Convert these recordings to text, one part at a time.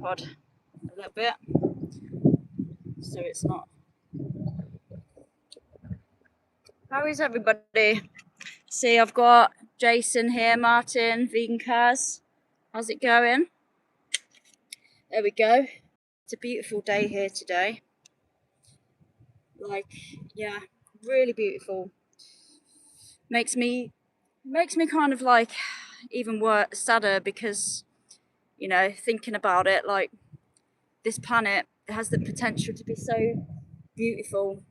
pod a little bit so it's not. How is everybody? See, I've got Jason here, Martin, Vegan Cars. How's it going? There we go. It's a beautiful day here today. Like, yeah, really beautiful. Makes me kind of like even sadder because, you know, thinking about it, like this planet has the potential to be so beautiful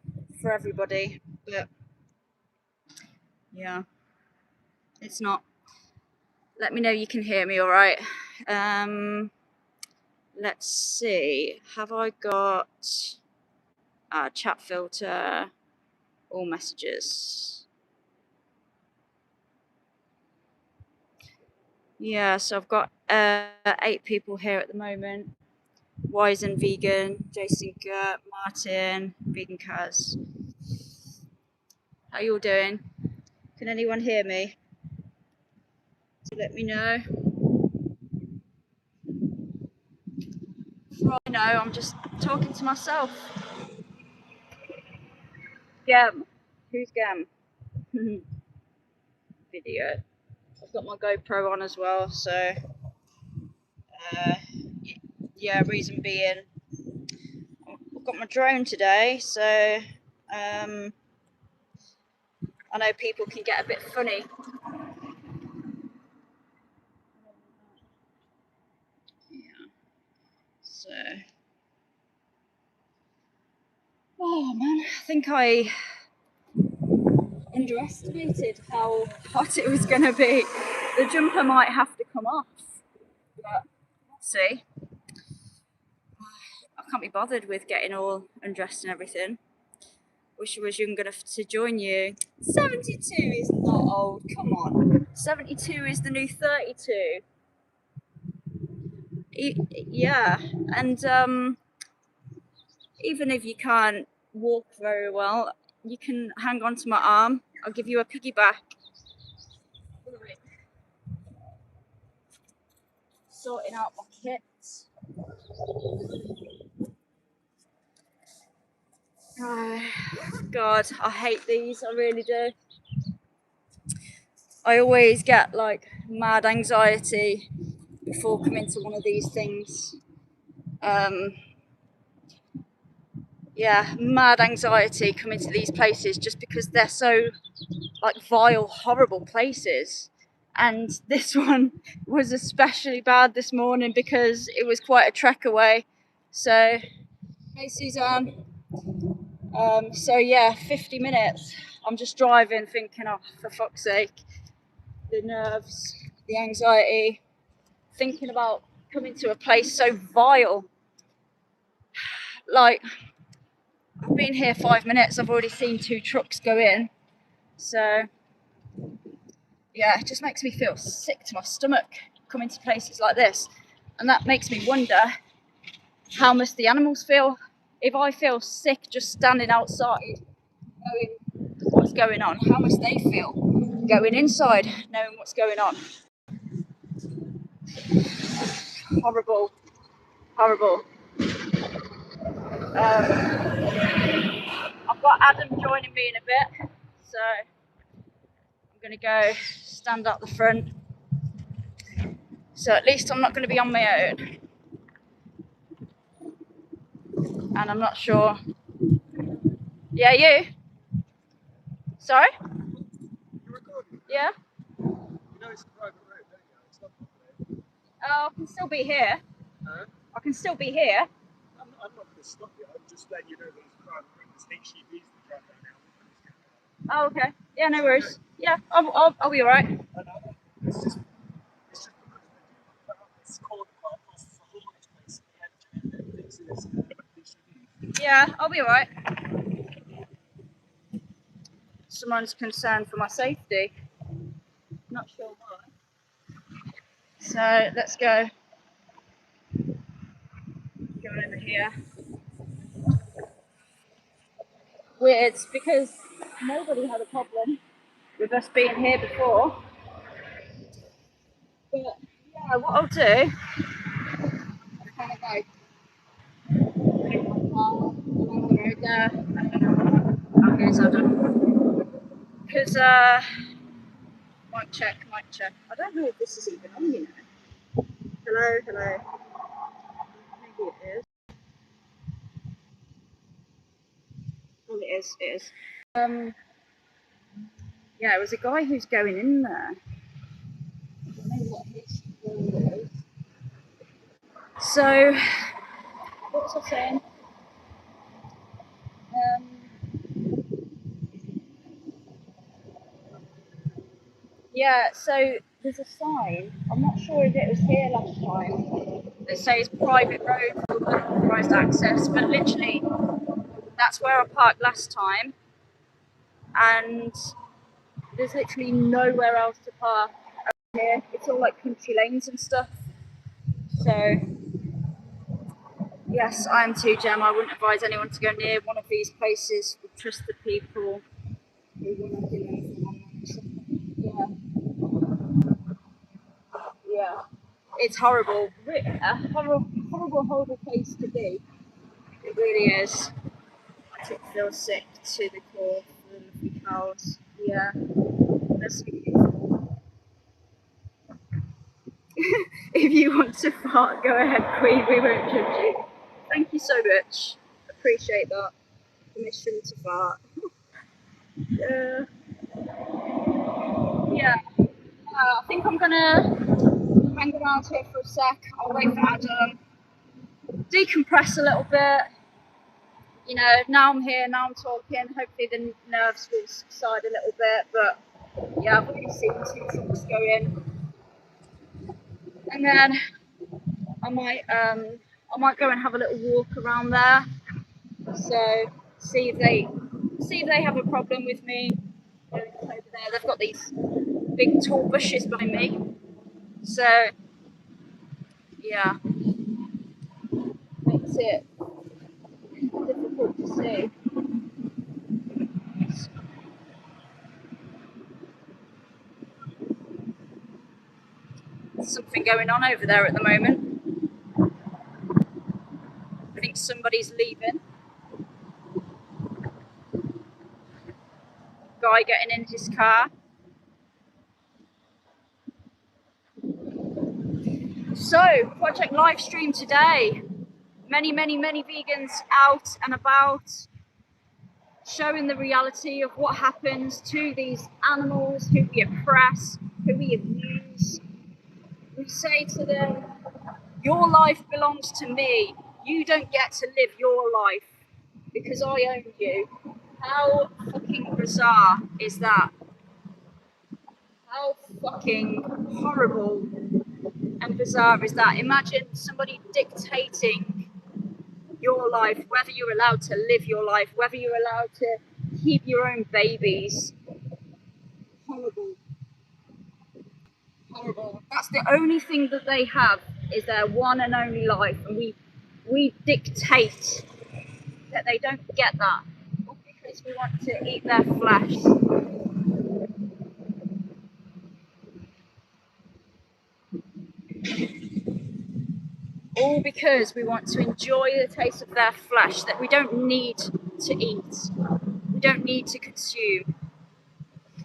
for everybody, but yeah, it's not. Let me know you can hear me all right. Let's see, have I got chat filter, all messages? Yeah, so I've got 8 people here at the moment. Wizen Vegan, Jason Gert, Martin, Vegan Kaz. How you all doing? Can anyone hear me? So let me know. For all I know, I'm just talking to myself. Gem. Who's Gem? Video. I've got my GoPro on as well, so yeah, reason being I've got my drone today, so I know people can get a bit funny. Yeah. So oh man, I think I underestimated how hot it was going to be. The jumper might have to come off, but we'll see. I can't be bothered with getting all undressed and everything. Wish I was young enough to join you. 72 is not old, come on. 72 is the new 32. Yeah, and even if you can't walk very well, you can hang on to my arm. I'll give you a piggyback. Sorting out my kits. Oh, God, I hate these. I really do. I always get like mad anxiety before coming to one of these things. Yeah, mad anxiety coming to these places just because they're so like vile, horrible places. And this one was especially bad this morning because it was quite a trek away. So, hey Suzanne. So yeah, 50 minutes. I'm just driving thinking, oh, for fuck's sake, the nerves, the anxiety, thinking about coming to a place so vile. Like, I've been here 5 minutes, I've already seen 2 trucks go in. So, yeah, it just makes me feel sick to my stomach coming to places like this. And that makes me wonder, how must the animals feel? If I feel sick just standing outside, knowing what's going on, how must they feel going inside, knowing what's going on? Horrible, horrible. I've got Adam joining me in a bit, so I'm going to go stand up the front. So at least I'm not going to be on my own. And I'm not sure. Yeah, you? Sorry? You're recording? Yeah. You know it's a private road, don't you? It's not public. Oh, I can still be here. Huh? I can still be here. I'm not going to stop you. I'm just letting you know that it's a private road. There's HGVs that drive down now. Oh, okay. Yeah, no worries. Yeah, I'll be alright. I know. It's just because it's called the haulage place at the end, and it thinks it's HGVs. Yeah, I'll be alright. Someone's concerned for my safety. Not sure why. So let's go. Go over here. Weird, because nobody had a problem with us being here before. But yeah, what I'll do, Okay. Along the road there. Okay, so done. Because, mic check, mic check. I don't know if this is even on, you know. Hello, hello. Maybe it is. Oh, it is, it is. Yeah, it was a guy who's going in there. I don't know what his role is. So, what was I saying? Yeah, so there's a sign. I'm not sure if it was here last time. That says private road for unauthorised access, but literally that's where I parked last time, and there's literally nowhere else to park over here. It's all like country lanes and stuff. So yes, I'm too, Gem. I wouldn't advise anyone to go near one of these places with trusted people who want to do anything on them. Yeah, it's horrible. A horrible, horrible place to be. It really is. I feel sick to the core for the cows. Yeah. If you want to fart, go ahead, Queen. We won't judge you. Thank you so much. Appreciate that. Permission to fart. Yeah. Yeah. I think I'm gonna hang around here for a sec. I'll wait for Adam. Decompress a little bit. You know, now I'm here, now I'm talking. Hopefully the nerves will subside a little bit. But yeah, I've already seen 2 trucks go in, and then I might go and have a little walk around there. So see if they have a problem with me going over there. They've got these big tall bushes behind me. So yeah, makes it difficult to see. There's something going on over there at the moment. I think somebody's leaving. Guy getting in his car. So, project live stream today. Many vegans out and about, showing the reality of what happens to these animals who we oppress, who we abuse. We say to them, your life belongs to me. You don't get to live your life because I own you. How fucking bizarre is that? How fucking horrible and bizarre is that? Imagine somebody dictating your life, whether you're allowed to live your life, whether you're allowed to keep your own babies. Horrible. Horrible. That's the only thing that they have, is their one and only life, and we dictate that they don't get that, all because we want to eat their flesh. All because we want to enjoy the taste of their flesh that we don't need to eat. We don't need to consume.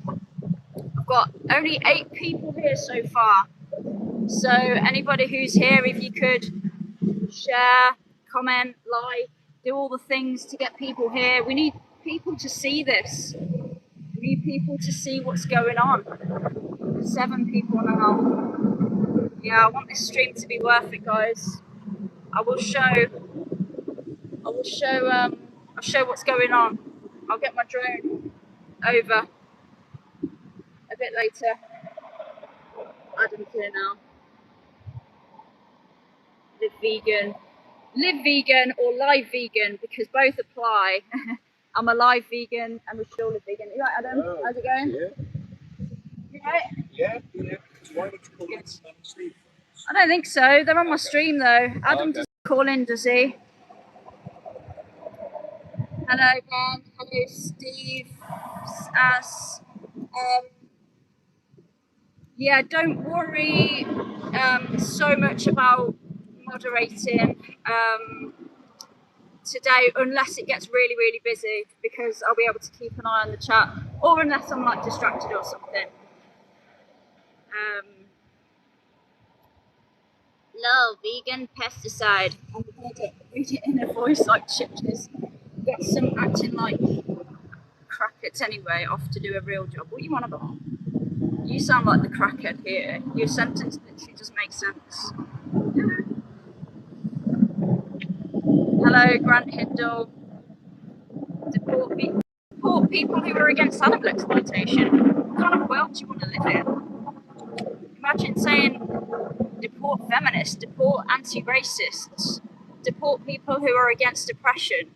I've got only 8 people here so far. So anybody who's here, if you could share, comment, like, do all the things to get people here. We need people to see this. We need people to see what's going on. 7 people now. Yeah, I want this stream to be worth it, guys. I'll show what's going on. I'll get my drone over a bit later. Adam's here now. Live vegan or live vegan, because both apply. I'm a live vegan and we still live vegan. You right, Adam? How's it going? Yeah. You right? Yeah. Why would you call it stream? I don't think so. They're on my stream though. Adam doesn't call in, does he? Hello, Ben. Hello, Steve. As yeah, don't worry so much about moderating today, unless it gets really, really busy, because I'll be able to keep an eye on the chat, or unless I'm like distracted or something. Low vegan pesticide. I'm gonna read it in a voice like Chipches. Got some acting like crackheads anyway, off to do a real job. What do you want about? You sound like the crackhead here. Your sentence literally just makes sense. Hello, Grant Hindle. Deport people who are against animal exploitation. What kind of world do you want to live in? Imagine saying deport feminists, deport anti-racists, deport people who are against oppression.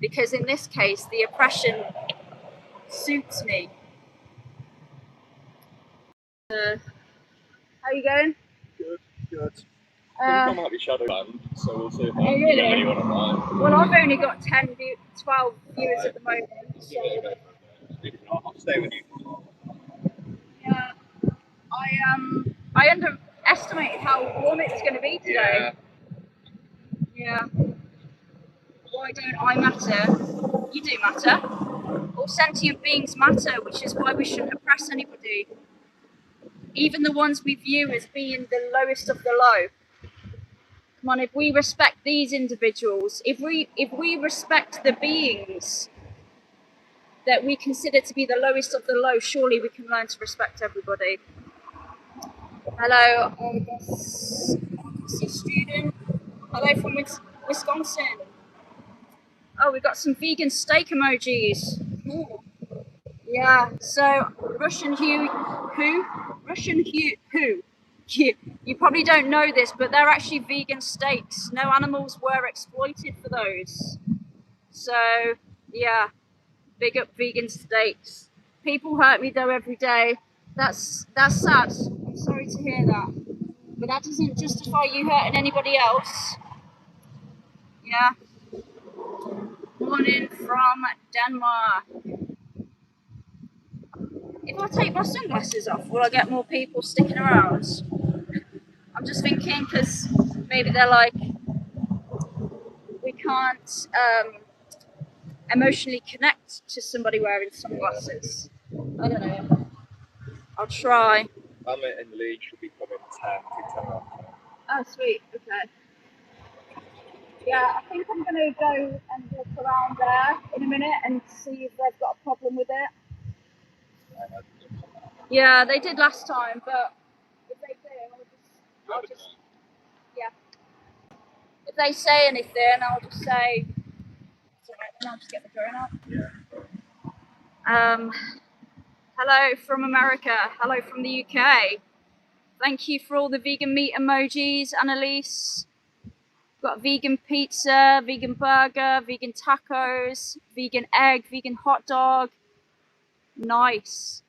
Because in this case, the oppression suits me. How are you going? Good, good. I think I might be shadow banned, so we'll see if I can really? get anyone online. Well, I've only got 12 viewers at the moment. So. I'll stay with you. Yeah, I underestimated how warm it's going to be today. Yeah. Why don't I matter? You do matter. All sentient beings matter, which is why we shouldn't oppress anybody. Even the ones we view as being the lowest of the low. Come on, if we respect these individuals, if we respect the beings that we consider to be the lowest of the low, surely we can learn to respect everybody. Hello, August student. Hello from Wisconsin. Oh, we got some vegan steak emojis. Ooh. Yeah, so Russian Hugh, who? You probably don't know this, but they're actually vegan steaks. No animals were exploited for those. So, yeah, big up vegan steaks. People hurt me though every day. That's sad. I'm sorry to hear that. But that doesn't justify you hurting anybody else. Yeah. Morning from Denmark. If I take my sunglasses off, will I get more people sticking around? I'm just thinking because maybe they're like, we can't emotionally connect to somebody wearing sunglasses. I don't know. I'll try. I'm in the lead, should be coming 10 to 10. Oh, sweet. Okay. Yeah, I think I'm going to go and walk around there in a minute and see if they've got a problem with it. Yeah, they did last time, but if they do, I'll just yeah. If they say anything, I'll just say, it's alright, then I'll just get the drone out. Yeah. Hello from America. Hello from the UK. Thank you for all the vegan meat emojis, Annalise. Got vegan pizza, vegan burger, vegan tacos, vegan egg, vegan hot dog. Nice.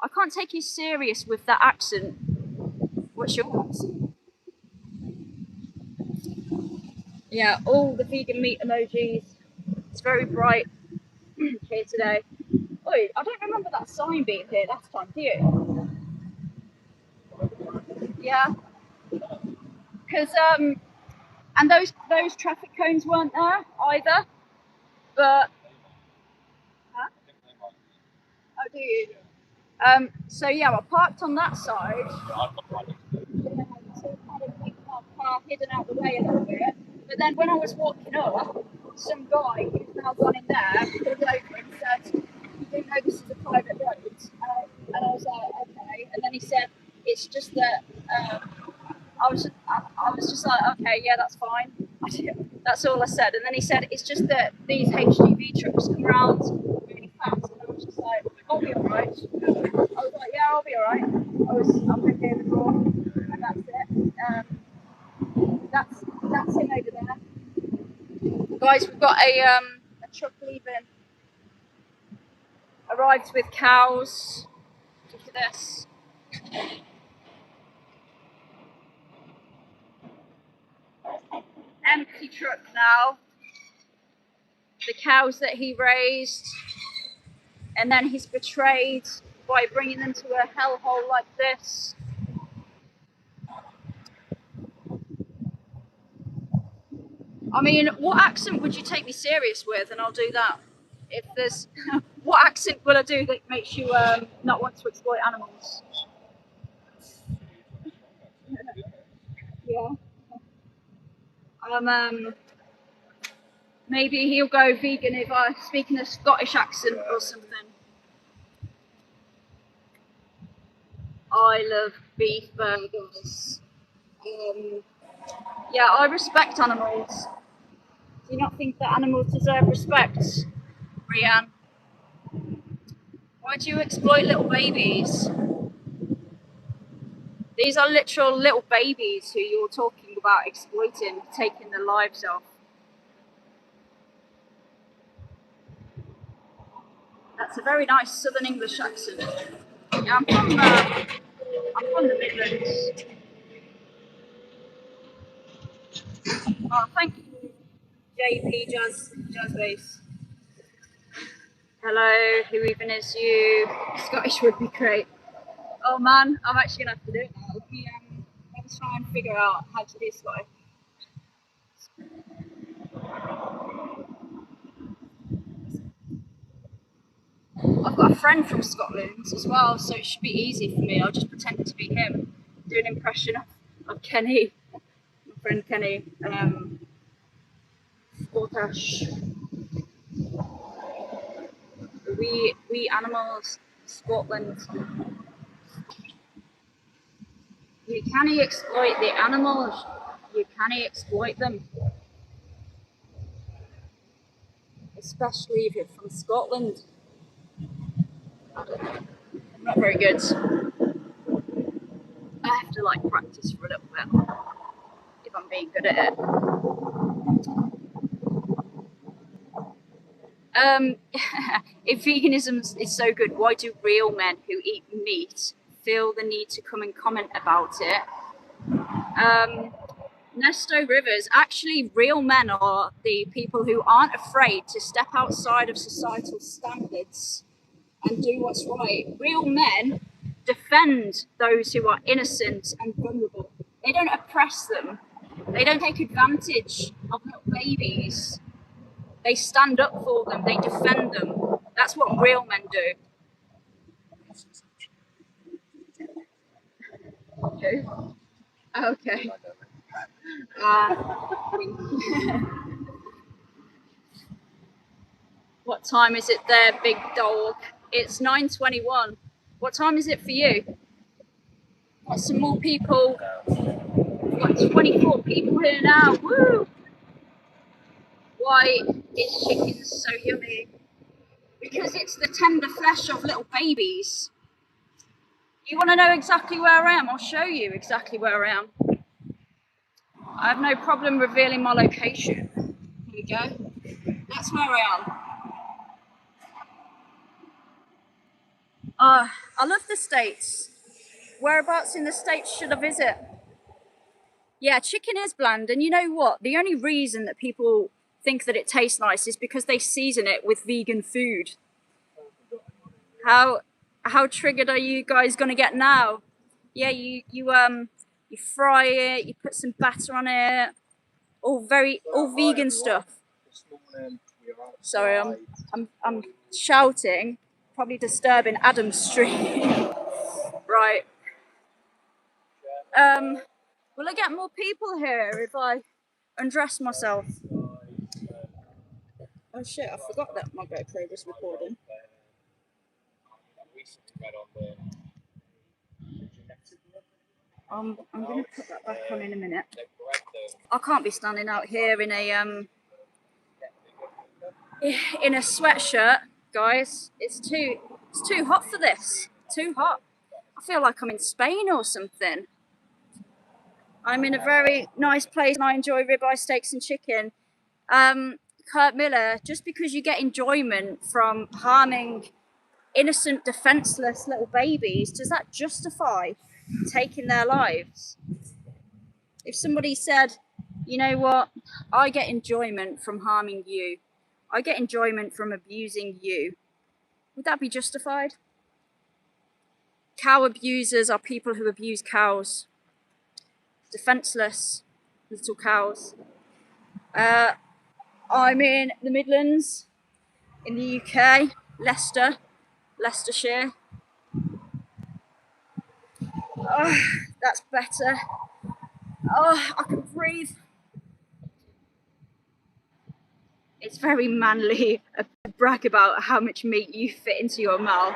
I can't take you serious with that accent. What's your accent? Yeah, all the vegan meat emojis. It's very bright here today. Oh, I don't remember that sign being here last time, do you? Yeah. Because and those traffic cones weren't there either. But huh? Oh, do you? So yeah, I parked on that side. Hidden out the way a little bit. But then when I was walking up, some guy who's now gone in there pulled over and said, "You didn't know this is a private road?" And I was like, "Okay." And then he said, "It's just that." I was just like, "Okay, yeah, that's fine." That's all I said. And then he said, "It's just that these HGV trucks come around really fast." And I was just like, "I'll be alright." I was like, "Yeah, I'll be alright." I've been here before, and that's it. That's him over there. Guys, we've got a truck leaving. Arrived with cows. Look at this. Empty truck now. The cows that he raised, and then he's betrayed by bringing them to a hellhole like this. I mean, what accent would you take me serious with, and I'll do that. If there's, what accent will I do that makes you not want to exploit animals? Yeah. Maybe he'll go vegan if I speak in a Scottish accent or something. I love beef burgers. Yeah, I respect animals. Do you not think that animals deserve respect, Rianne? Why do you exploit little babies? These are literal little babies who you're talking about exploiting, taking their lives off. That's a very nice Southern English accent. Yeah, I'm from the Midlands. Oh, thank you, JP Jazz Bass. Hello, who even is you? Scottish would be great. Oh man, I'm actually gonna have to do it now. Let's try and figure out how to do Scottish. I've got a friend from Scotland as well, so it should be easy for me. I'll just pretend to be him, do an impression of Kenny, my friend Kenny. Scottish. We animals, Scotland. You can't exploit the animals. You can't exploit them, especially if you're from Scotland. I'm not very good. I have to like practice for a little bit if I'm being good at it. If veganism is so good, why do real men who eat meat feel the need to come and comment about it? Nesto Rivers, actually, real men are the people who aren't afraid to step outside of societal standards and do what's right. Real men defend those who are innocent and vulnerable. They don't oppress them. They don't take advantage of little babies. They stand up for them. They defend them. That's what real men do. Okay. Okay. What time is it there, big dog? It's 9:21. What time is it for you? Got some more people. We've got 24 people here now. Woo! Why is chicken so yummy? Because it's the tender flesh of little babies. You want to know exactly where I am? I'll show you exactly where I am. I have no problem revealing my location. Here we go. That's where I am. I love the States. Whereabouts in the States should I visit? Yeah, chicken is bland, and you know what? The only reason that people think that it tastes nice is because they season it with vegan food. How triggered are you guys gonna get now? Yeah, you fry it, you put some batter on it, all vegan stuff. Sorry, I'm shouting, probably disturbing Adam's stream. Right. Will I get more people here if I undress myself? Oh shit, I forgot that my GoPro was recording. I'm going to put that back on in a minute. I can't be standing out here in a sweatshirt, guys. It's too hot for this. Too hot. I feel like I'm in Spain or something. I'm in a very nice place and I enjoy ribeye steaks and chicken. Kurt Miller, just because you get enjoyment from harming innocent, defenseless little babies, does that justify taking their lives? If somebody said, you know what, I get enjoyment from harming you, I get enjoyment from abusing you, would that be justified? Cow abusers are people who abuse cows. Defenseless little cows. I'm in the Midlands, in the UK, Leicestershire. Oh, that's better. Oh, I can breathe. It's very manly to brag about how much meat you fit into your mouth.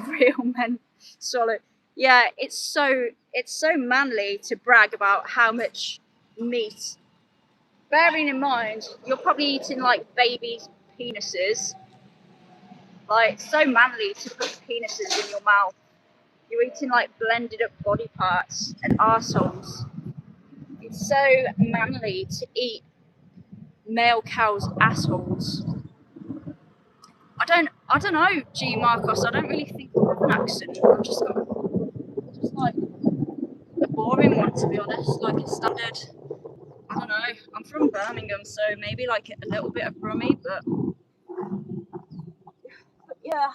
Real men swallow. Yeah, it's so manly to brag about how much meat. Bearing in mind, you're probably eating like babies' penises. Like, so manly to put penises in your mouth. You're eating like blended up body parts and arseholes. It's so manly to eat male cows' assholes. I don't know, G Marcos. I don't really think I have an accent. I've just like a boring one, to be honest. Like a standard. I don't know. I'm from Birmingham, so maybe like a little bit of Brummie, but yeah,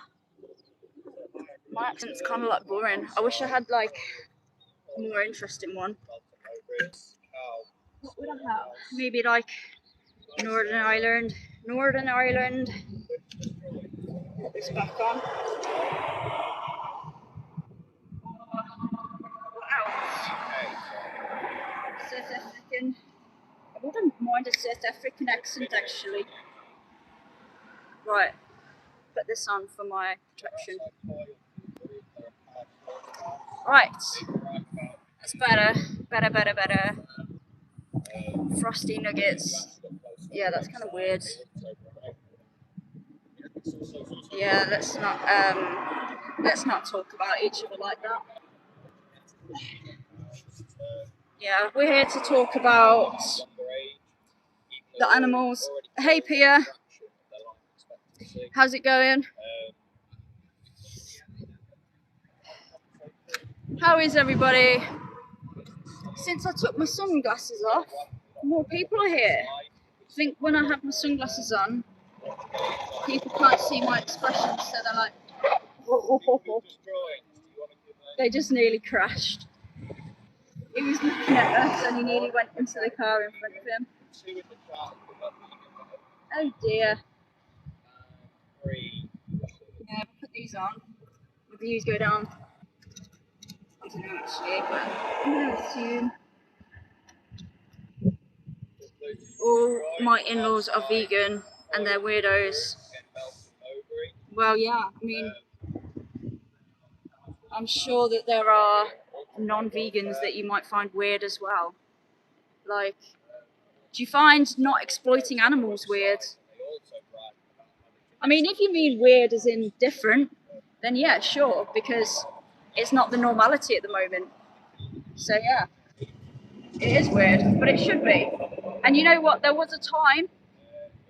my accent's kind of like boring. I wish I had like a more interesting one. What would I have? Maybe like Northern Ireland. Put this back on. What else? South African. I wouldn't mind a South African accent actually. Right, put this on for my protection. Right, that's better. Frosty nuggets. Yeah, that's kind of weird. Yeah, let's not talk about each other like that. Yeah, we're here to talk about the animals. Hey Pia, how's it going? How is everybody? Since I took my sunglasses off, more people are here. I think when I have my sunglasses on, people can't see my expressions, so they're like, oh. They just nearly crashed. He was looking at us and he nearly went into the car in front of him. Oh dear. Yeah, put these on. The views go down. I don't know actually, but I'm going to assume all my in-laws are vegan and they're weirdos. Well, yeah, I mean, I'm sure that there are non-vegans that you might find weird as well. Like, do you find not exploiting animals weird? I mean, if you mean weird as in different, then yeah, sure, because it's not the normality at the moment. So yeah, it is weird, but it should be. And you know what? There was a time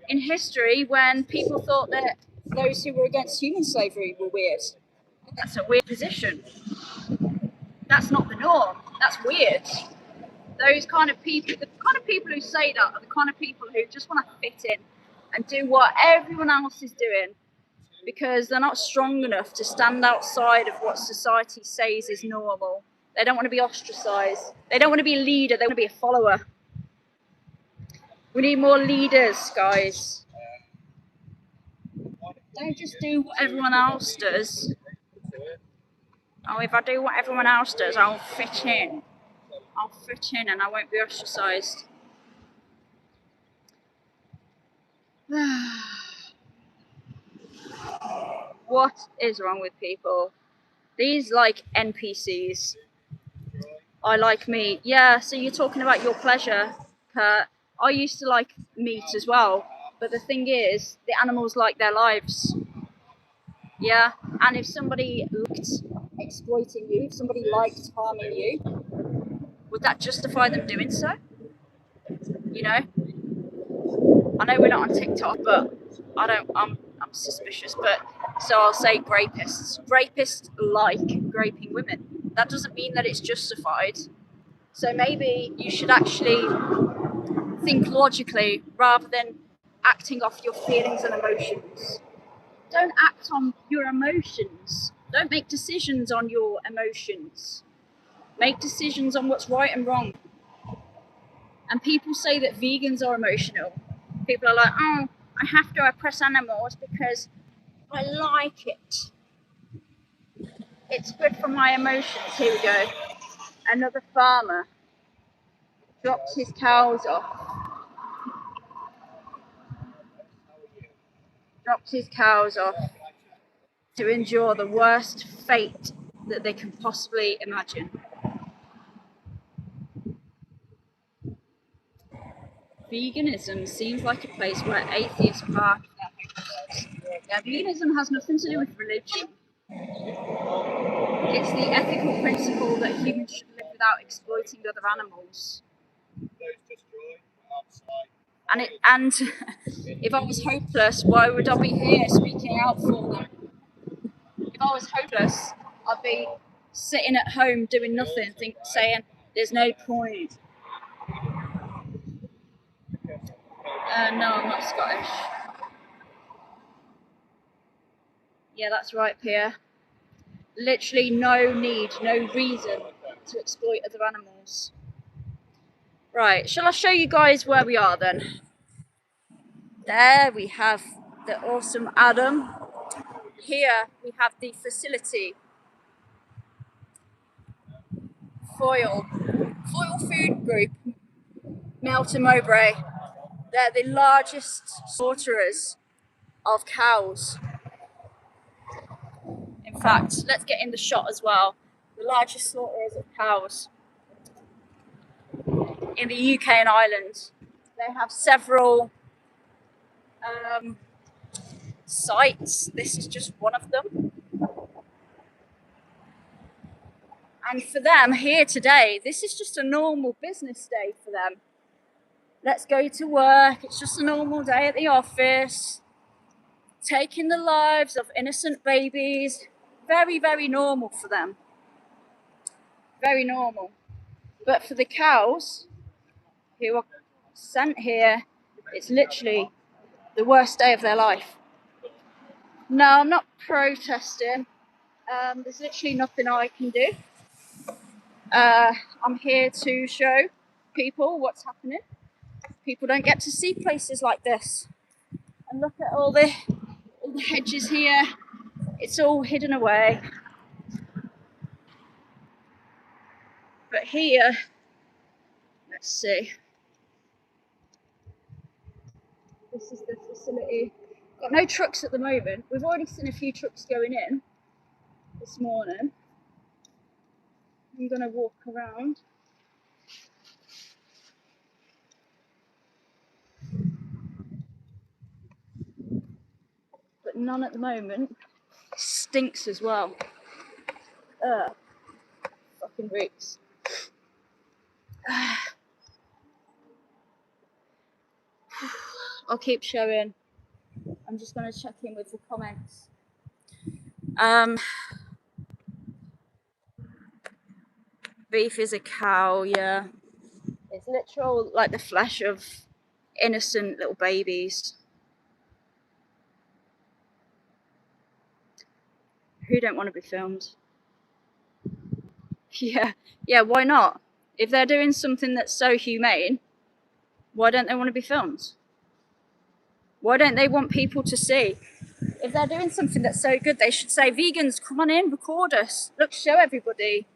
in history when people thought that those who were against human slavery were weird. That's a weird position. That's not the norm. That's weird. Those kind of people, the kind of people who say that are the kind of people who just want to fit in and do what everyone else is doing because they're not strong enough to stand outside of what society says is normal. They don't want to be ostracized. They don't want to be a leader. They want to be a follower. We need more leaders, guys. Don't just do what everyone else does. Oh, if I do what everyone else does, I'll fit in. I'll fit in and I won't be ostracized. What is wrong with people? These like NPCs. I like meat. Yeah, so you're talking about your pleasure, Kurt. I used to like meat as well, but the thing is, the animals like their lives. Yeah, and if somebody liked exploiting you, if somebody liked harming you, would that justify them doing so? You know? I know we're not on TikTok, but I'm suspicious, but so I'll say rapists. Rapists like raping women. That doesn't mean that it's justified. So maybe you should actually think logically rather than acting off your feelings and emotions. Don't act on your emotions. Don't make decisions on your emotions. Make decisions on what's right and wrong. And people say that vegans are emotional. People are like, oh, I have to oppress animals because I like it. It's good for my emotions. Here we go. Another farmer drops his cows off. Drops his cows off to endure the worst fate that they can possibly imagine. Veganism seems like a place where atheists park their hopes. Yeah, veganism has nothing to do with religion. It's the ethical principle that humans should live without exploiting other animals. And if I was hopeless, why would I be here speaking out for them? If I was hopeless, I'd be sitting at home doing nothing, saying there's no point. No, I'm not Scottish. Yeah, that's right, Pierre. Literally no need, no reason to exploit other animals. Right, shall I show you guys where we are then? There we have the awesome Adam. Here we have the facility. Foyle Food Group, Melton Mowbray. They're the largest slaughterers of cows. In fact, let's get in the shot as well. The largest slaughterers of cows in the UK and Ireland. They have several sites. This is just one of them. And for them here today, this is just a normal business day for them. Let's go to work. It's just a normal day at the office. Taking the lives of innocent babies. Very, very normal for them. Very normal. But for the cows who are sent here, it's literally the worst day of their life. No, I'm not protesting. There's literally nothing I can do. I'm here to show people what's happening. People don't get to see places like this. And look at all the hedges here. It's all hidden away. But here, let's see. This is the facility. Got no trucks at the moment. We've already seen a few trucks going in this morning. I'm going to walk around. But none at the moment. Stinks as well. Fucking reeks. I'll keep showing. I'm just going to check in with the comments. Beef is a cow, yeah. It's literal, like the flesh of innocent little babies. Who don't want to be filmed? Yeah, why not? If they're doing something that's so humane, why don't they want to be filmed? Why don't they want people to see? If they're doing something that's so good, they should say, vegans, come on in, record us. Look, show everybody.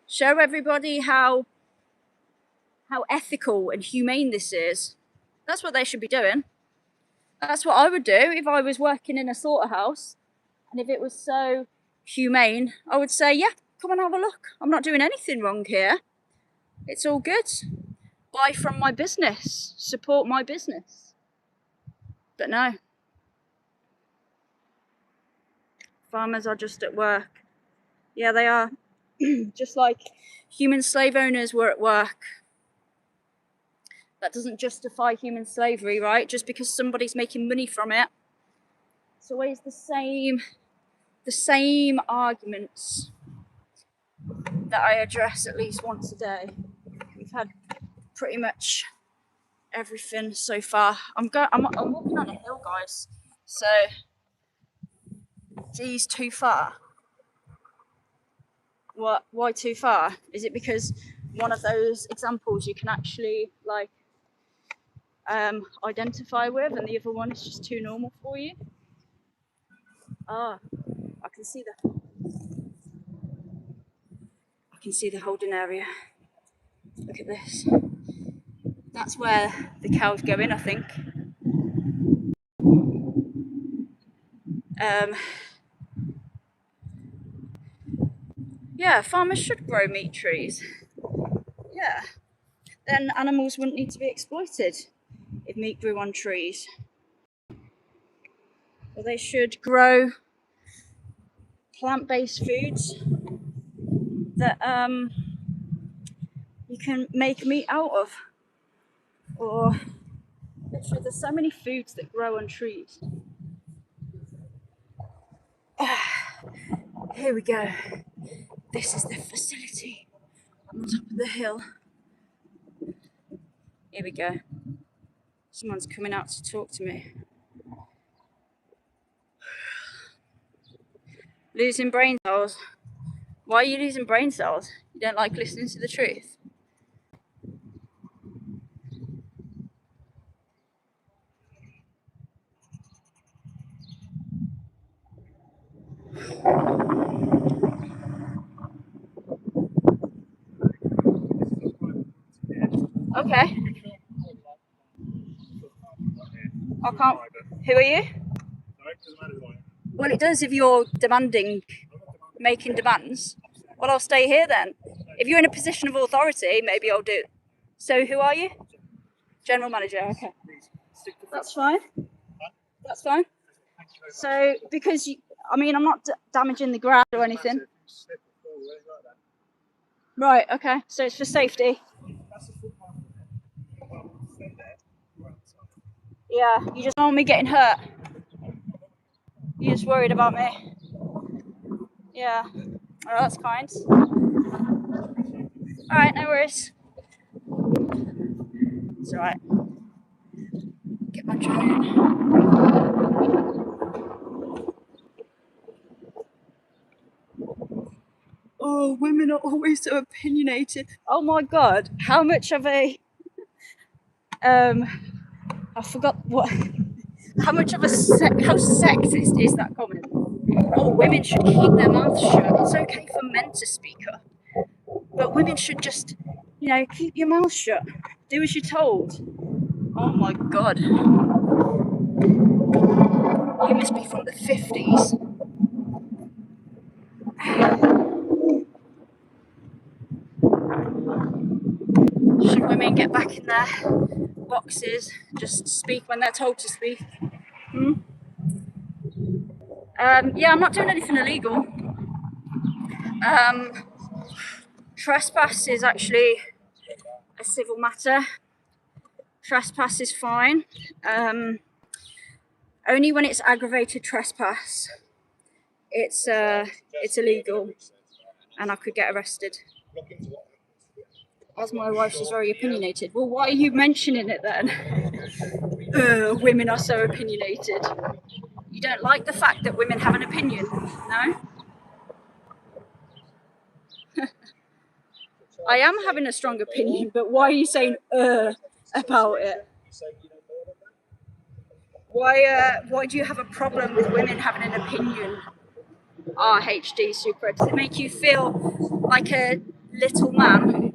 Show everybody how ethical and humane this is. That's what they should be doing. That's what I would do if I was working in a slaughterhouse. And if it was so humane, I would say, yeah, come and have a look. I'm not doing anything wrong here. It's all good. Buy from my business. Support my business. But no. Farmers are just at work. Yeah, they are. Just like human slave owners were at work. That doesn't justify human slavery, right? Just because somebody's making money from it. It's always the same arguments that I address at least once a day. We've had pretty much everything so far. I'm walking on a hill, guys. So, geez, too far. What? Why too far? Is it because one of those examples you can actually like identify with, and the other one is just too normal for you. Ah, I can see the holding area. Look at this. That's where the cows go in, I think. Yeah, farmers should grow meat trees. Yeah. Then animals wouldn't need to be exploited if meat grew on trees. Well, they should grow plant-based foods that you can make meat out of. Or literally, there's so many foods that grow on trees. Here we go. This is the facility on top of the hill. Here we go. Someone's coming out to talk to me. Losing brain cells. Why are you losing brain cells? You don't like listening to the truth? Okay. I can't. Who are you? Well, it does if you're making demands. Well, I'll stay here then. If you're in a position of authority, maybe I'll do. So, who are you? General manager. Okay. That's fine. That's fine. So, because I'm not damaging the ground or anything. Right. Okay. So it's for safety. Yeah. You just don't want me getting hurt. You're just worried about me. Yeah. Oh, that's kind. Alright, no worries. It's alright. Get my drone. Oh, women are always so opinionated. Oh my god, how much of a I forgot what how much of a how sexist is that comment? Oh, women should keep their mouths shut. It's okay for men to speak up, but women should just, keep your mouth shut. Do as you're told. Oh my god. You must be from the 50s. Should women get back in their boxes, just speak when they're told to speak? Yeah, I'm not doing anything illegal. Trespass is actually a civil matter. Trespass is fine. Only when it's aggravated trespass, it's illegal, and I could get arrested. As my wife is very opinionated. Well, why are you mentioning it then? Women are so opinionated. You don't like the fact that women have an opinion, no? I am having a strong opinion, but why are you saying about it? Why do you have a problem with women having an opinion? RHD Super. Does it make you feel like a little man?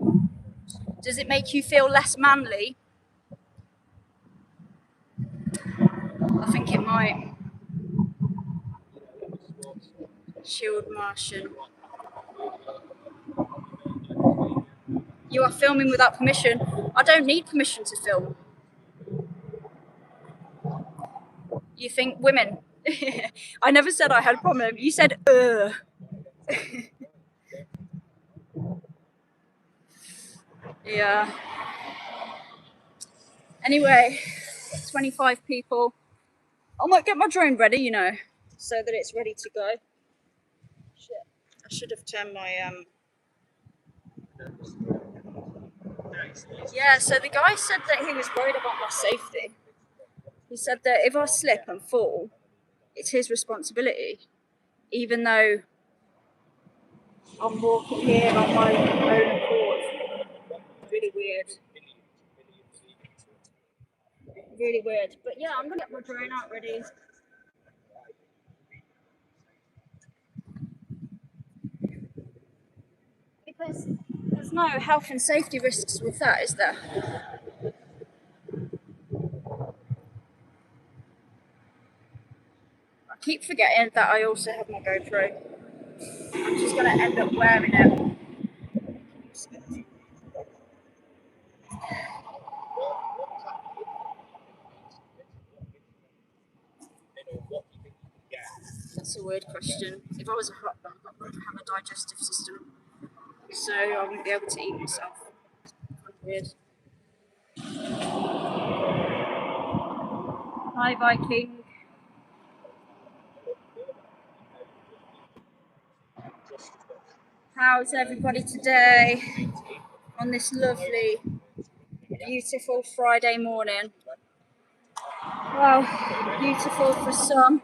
Does it make you feel less manly? I think it might. Shield Martian. You are filming without permission. I don't need permission to film. You think women? I never said I had a problem. You said Yeah. Anyway, 25 people. I might get my drone ready, so that it's ready to go. Shit. I should have turned my Yeah, so the guy said that he was worried about my safety. He said that if I slip and fall, it's his responsibility, even though I'm walking here on my own accord. Really weird. Really weird. But yeah, I'm gonna get my drone out ready. Because there's no health and safety risks with that, is there? I keep forgetting that I also have my GoPro. I'm just gonna end up wearing it. That's a weird question. If I was a hot dog, I wouldn't have a digestive system, so I wouldn't be able to eat myself. Kind of weird. Hi, Viking. How's everybody today on this lovely, beautiful Friday morning? Well, beautiful for some.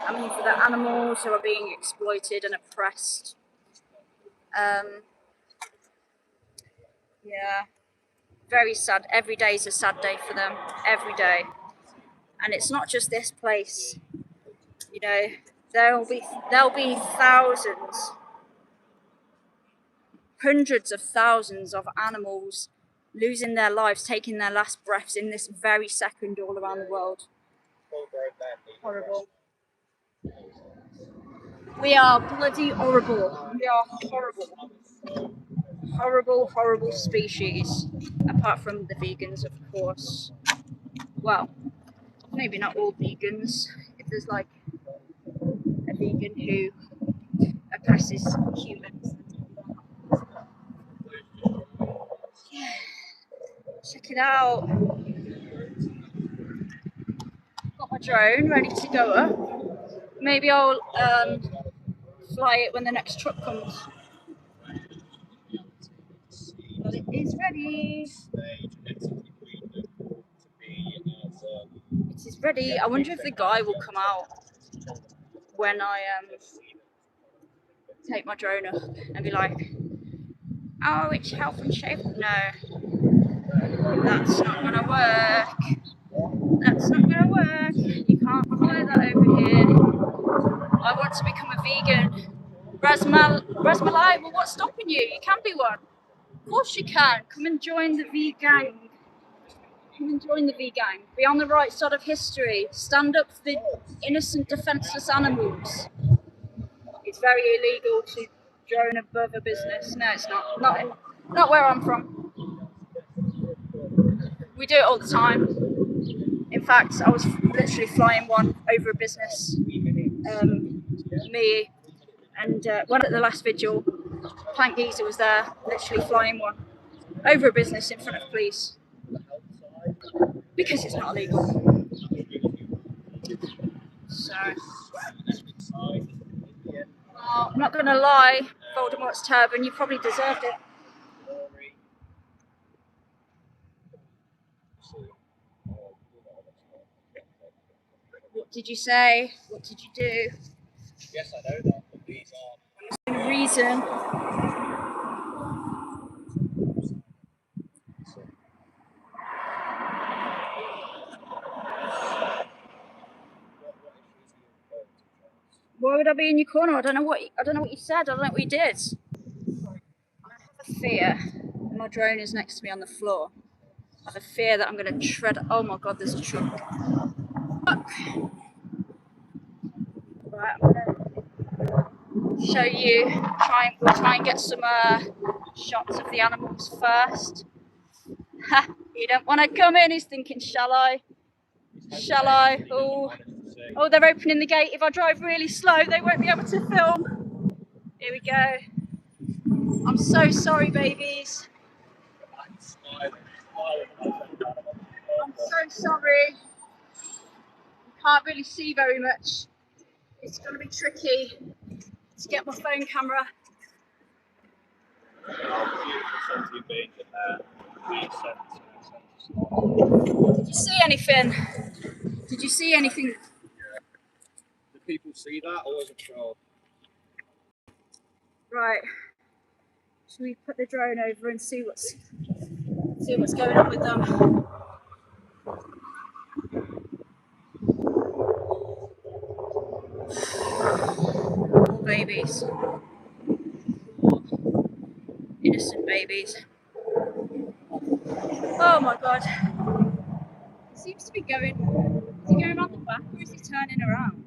I mean, for the animals who are being exploited and oppressed. Yeah, very sad. Every day is a sad day for them. Every day. And it's not just this place. You know, there'll be thousands, hundreds of thousands of animals losing their lives, taking their last breaths in this very second all around the world. Horrible. We are bloody horrible. We are horrible. Horrible, horrible species. Apart from the vegans, of course. Well, maybe not all vegans. If there's like a vegan who oppresses humans. Yeah. Check it out. Got my drone ready to go up. Maybe I'll fly it when the next truck comes. But it is ready. It is ready. I wonder if the guy will come out when I take my drone up and be like, oh, it's health and safety. No, that's not gonna work. That's not gonna work. You can't fly that over here. I want to become a vegan. Rasmalai, well, what's stopping you? You can be one. Of course you can. Come and join the V gang. Come and join the V gang. Be on the right side of history. Stand up for the innocent, defenceless animals. It's very illegal to drone above a business. No, it's not. Not where I'm from. We do it all the time. In fact, I was literally flying one over a business. Me and one at the last vigil, Plank Geezer was there, literally flying one over a business in front of police because it's not illegal. So, well, I'm not going to lie, Voldemort's turban, you probably deserved it. What did you say? What did you do? Yes, I know that, but these are. The reason. Why would I be in your corner? I don't know what you said. I don't know what you did. I have a fear. My drone is next to me on the floor. I have a fear that I'm going to tread. Oh my god, there's a truck. Right, I'm going to show you. We'll try and get some shots of the animals first. Ha! You don't want to come in. He's thinking, shall I? Shall I? Oh, they're opening the gate. If I drive really slow, they won't be able to film. Here we go. I'm so sorry, babies. I'm so sorry. Can't really see very much. It's going to be tricky to get my phone camera. Did you see anything? Did you see anything? Did people see that? I wasn't sure. Right. Should we put the drone over and see what's See what's going on with them. Poor babies. Innocent babies. Oh my god. He seems to be going. Is he going around the back or is he turning around?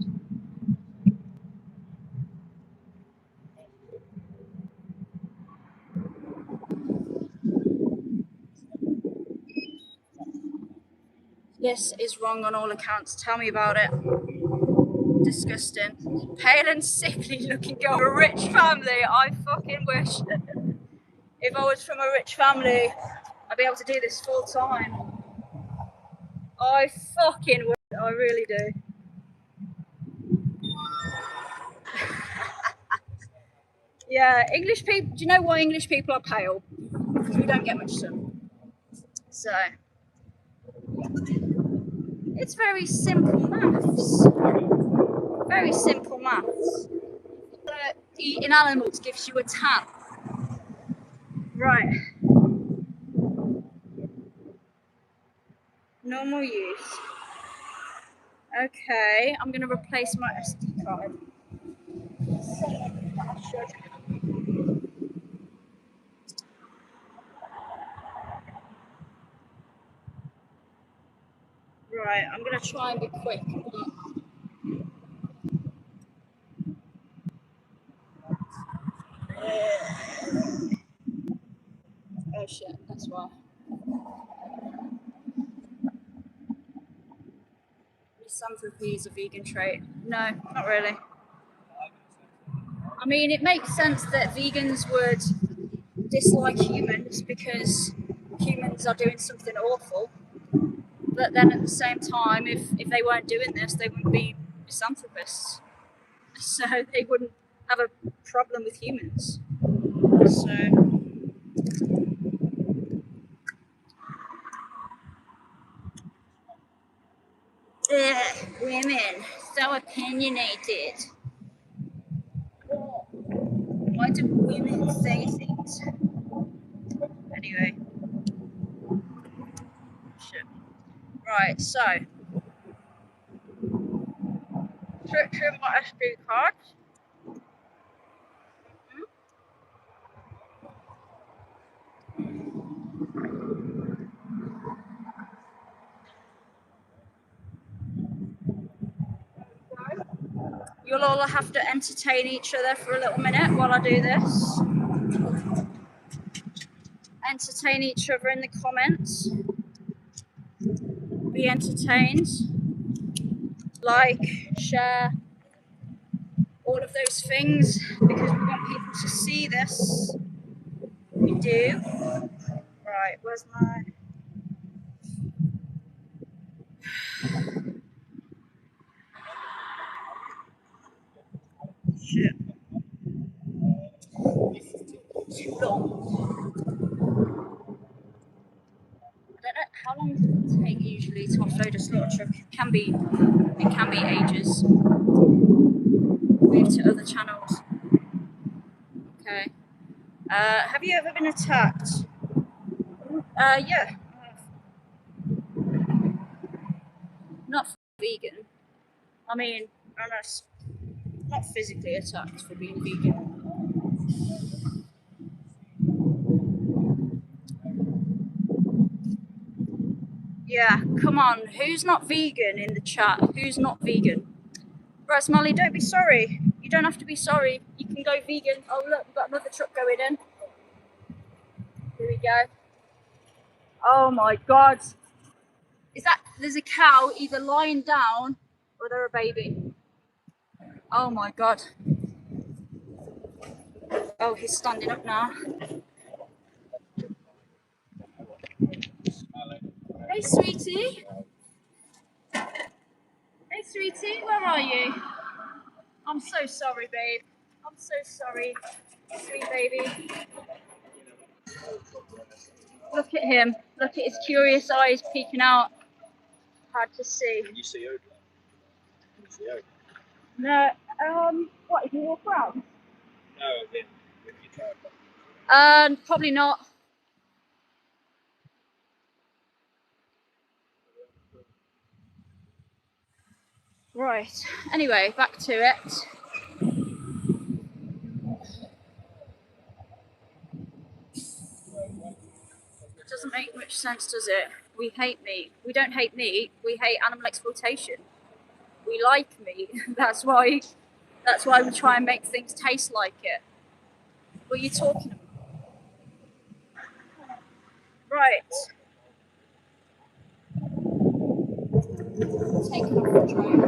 This is wrong on all accounts. Tell me about it. Disgusting. Pale and sickly looking girl. A rich family. I fucking wish. If I was from a rich family, I'd be able to do this full time. I fucking wish. I really do. Yeah, English people. Do you know why English people are pale? Because we don't get much sun. So it's very simple maths. Very simple maths. Eating animals gives you a tan. Right. Normal use. Okay, I'm gonna replace my SD card. Right, I'm gonna try and be quick. Oh shit, that's why. Misanthropy is a vegan trait. No, not really. I mean, it makes sense that vegans would dislike humans because humans are doing something awful. But then at the same time, if they weren't doing this, they wouldn't be misanthropists. So they wouldn't have a problem with humans. So ugh, women, so opinionated. Why do women say things? Anyway. Shit. Right, so. Trim my SD card. You'll all have to entertain each other for a little minute while I do this. Entertain each other in the comments. Be entertained. Like, share, all of those things because we want people to see this. We do. Right, where's my... Shit. This is too long. I don't know how long does it take usually to offload a slaughter truck. It can be ages. Move to other channels. Okay. Have you ever been attacked? Yeah. Not vegan. I mean, not physically attacked for being vegan. Yeah, come on. Who's not vegan in the chat? Who's not vegan? Right, Smiley, don't be sorry. You don't have to be sorry. You can go vegan. Oh, look, we've got another truck going in. Here we go. Oh my God. There's a cow either lying down or they're a baby. Oh my God. Oh, he's standing up now. Hey, sweetie. Hey, sweetie, where are you? I'm so sorry, babe. I'm so sorry, sweet baby. Look at him. Look at his curious eyes peeking out. Hard to see. Can you see her? Can you see her? No, what, if you walk around? No, if you try. Probably not. Right, anyway, back to it. It doesn't make much sense, does it? We hate meat. We don't hate meat, we hate animal exploitation. We like meat. That's why we try and make things taste like it. What are you talking about? Right. Taking off the drone.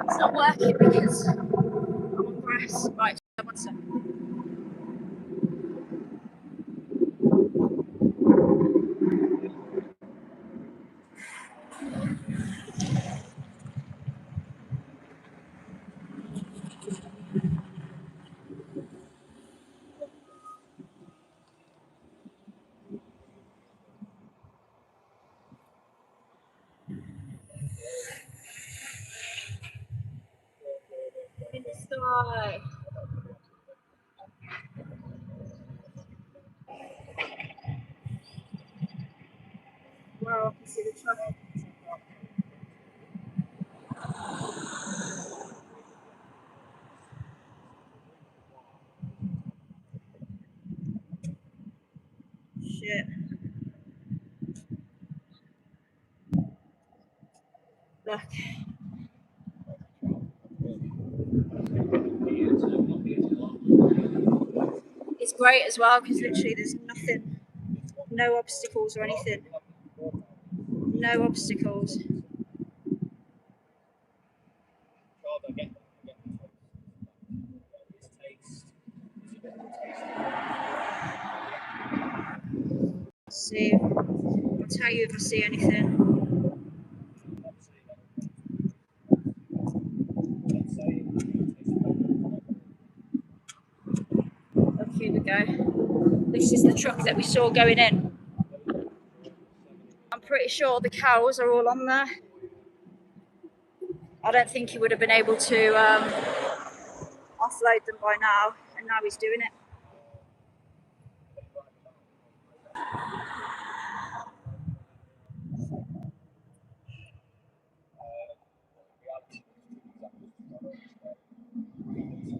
It's not working because I'm on grass. Right, one second. In the sky. Wow, I can see the truck. Shit. Look. It's great as well because literally there's nothing, no obstacles or anything. No obstacles. See, I'll tell you if I see anything. Look, here we go. This is the truck that we saw going in. I'm pretty sure the cows are all on there. I don't think he would have been able to offload them by now, and now he's doing it.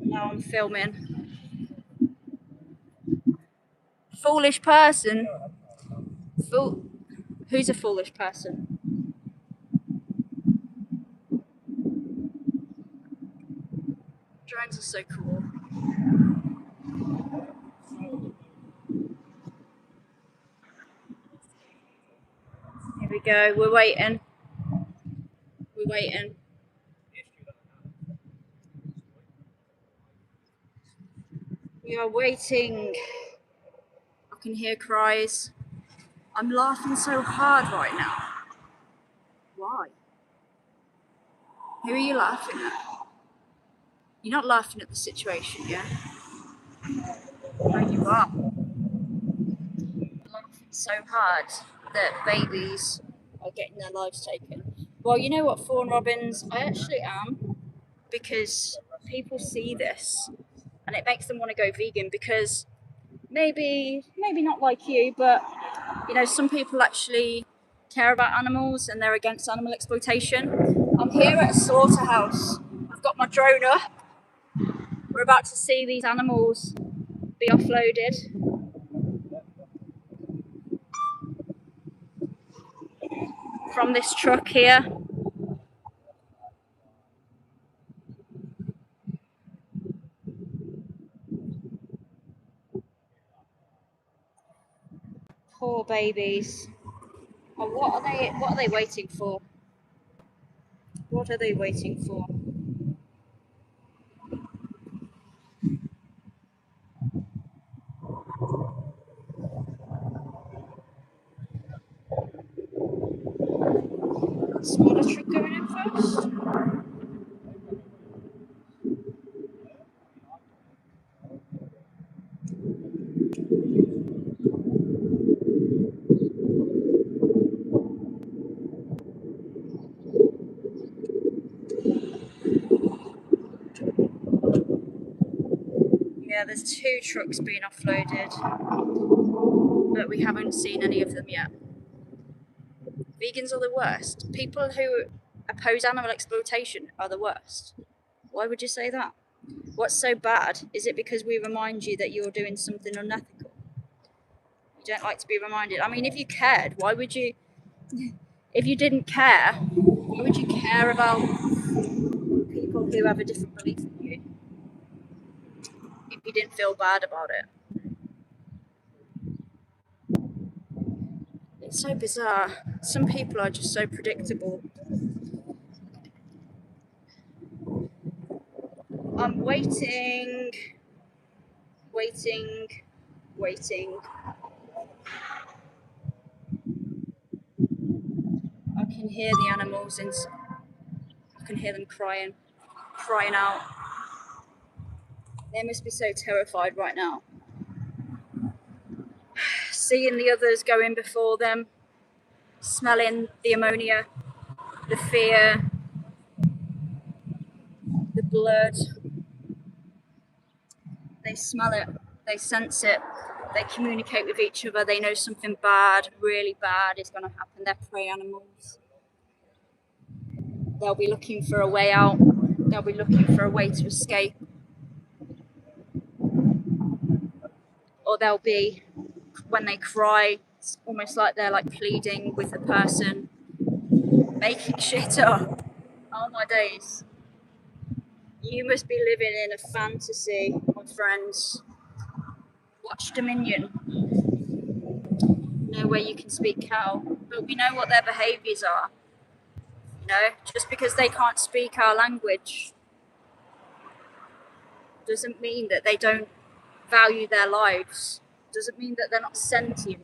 Now I'm filming. Foolish person. Who's a foolish person? Drones are so cool. Here we go. We're waiting. We're waiting. We are waiting. I can hear cries. I'm laughing so hard right now. Why? Who are you laughing at? You're not laughing at the situation, yeah? No, you are. I'm laughing so hard that babies are getting their lives taken. Well, you know what, Fawn Robbins? I actually am, because people see this and it makes them want to go vegan, because maybe not like you, but you know, some people actually care about animals and they're against animal exploitation. I'm here at a slaughterhouse. I've got my drone up. We're about to see these animals be offloaded. From this truck here. Poor babies. Oh, what are they waiting for? What are they waiting for? Smaller truck going in first? Yeah, there's 2 trucks being offloaded, but we haven't seen any of them yet. Vegans are the worst. People who oppose animal exploitation are the worst. Why would you say that? What's so bad? Is it because we remind you that you're doing something unethical? You don't like to be reminded. I mean, if you cared, why would you? If you didn't care, why would you care about people who have a different belief than you? If you didn't feel bad about it. It's so bizarre. Some people are just so predictable. I'm waiting. I can hear the animals I can hear them crying out. They must be so terrified right now. Seeing the others going before them, smelling the ammonia, the fear, the blood. They smell it, they sense it, they communicate with each other, they know something bad, really bad is going to happen. They're prey animals. They'll be looking for a way out, they'll be looking for a way to escape. Or they'll be, when they cry, it's almost like they're like pleading with the person, making shit up. Oh my days. You must be living in a fantasy, my friends. Watch Dominion. Know where you can speak cow, but we know what their behaviours are. You know, just because they can't speak our language doesn't mean that they don't value their lives. Doesn't mean that they're not sentient.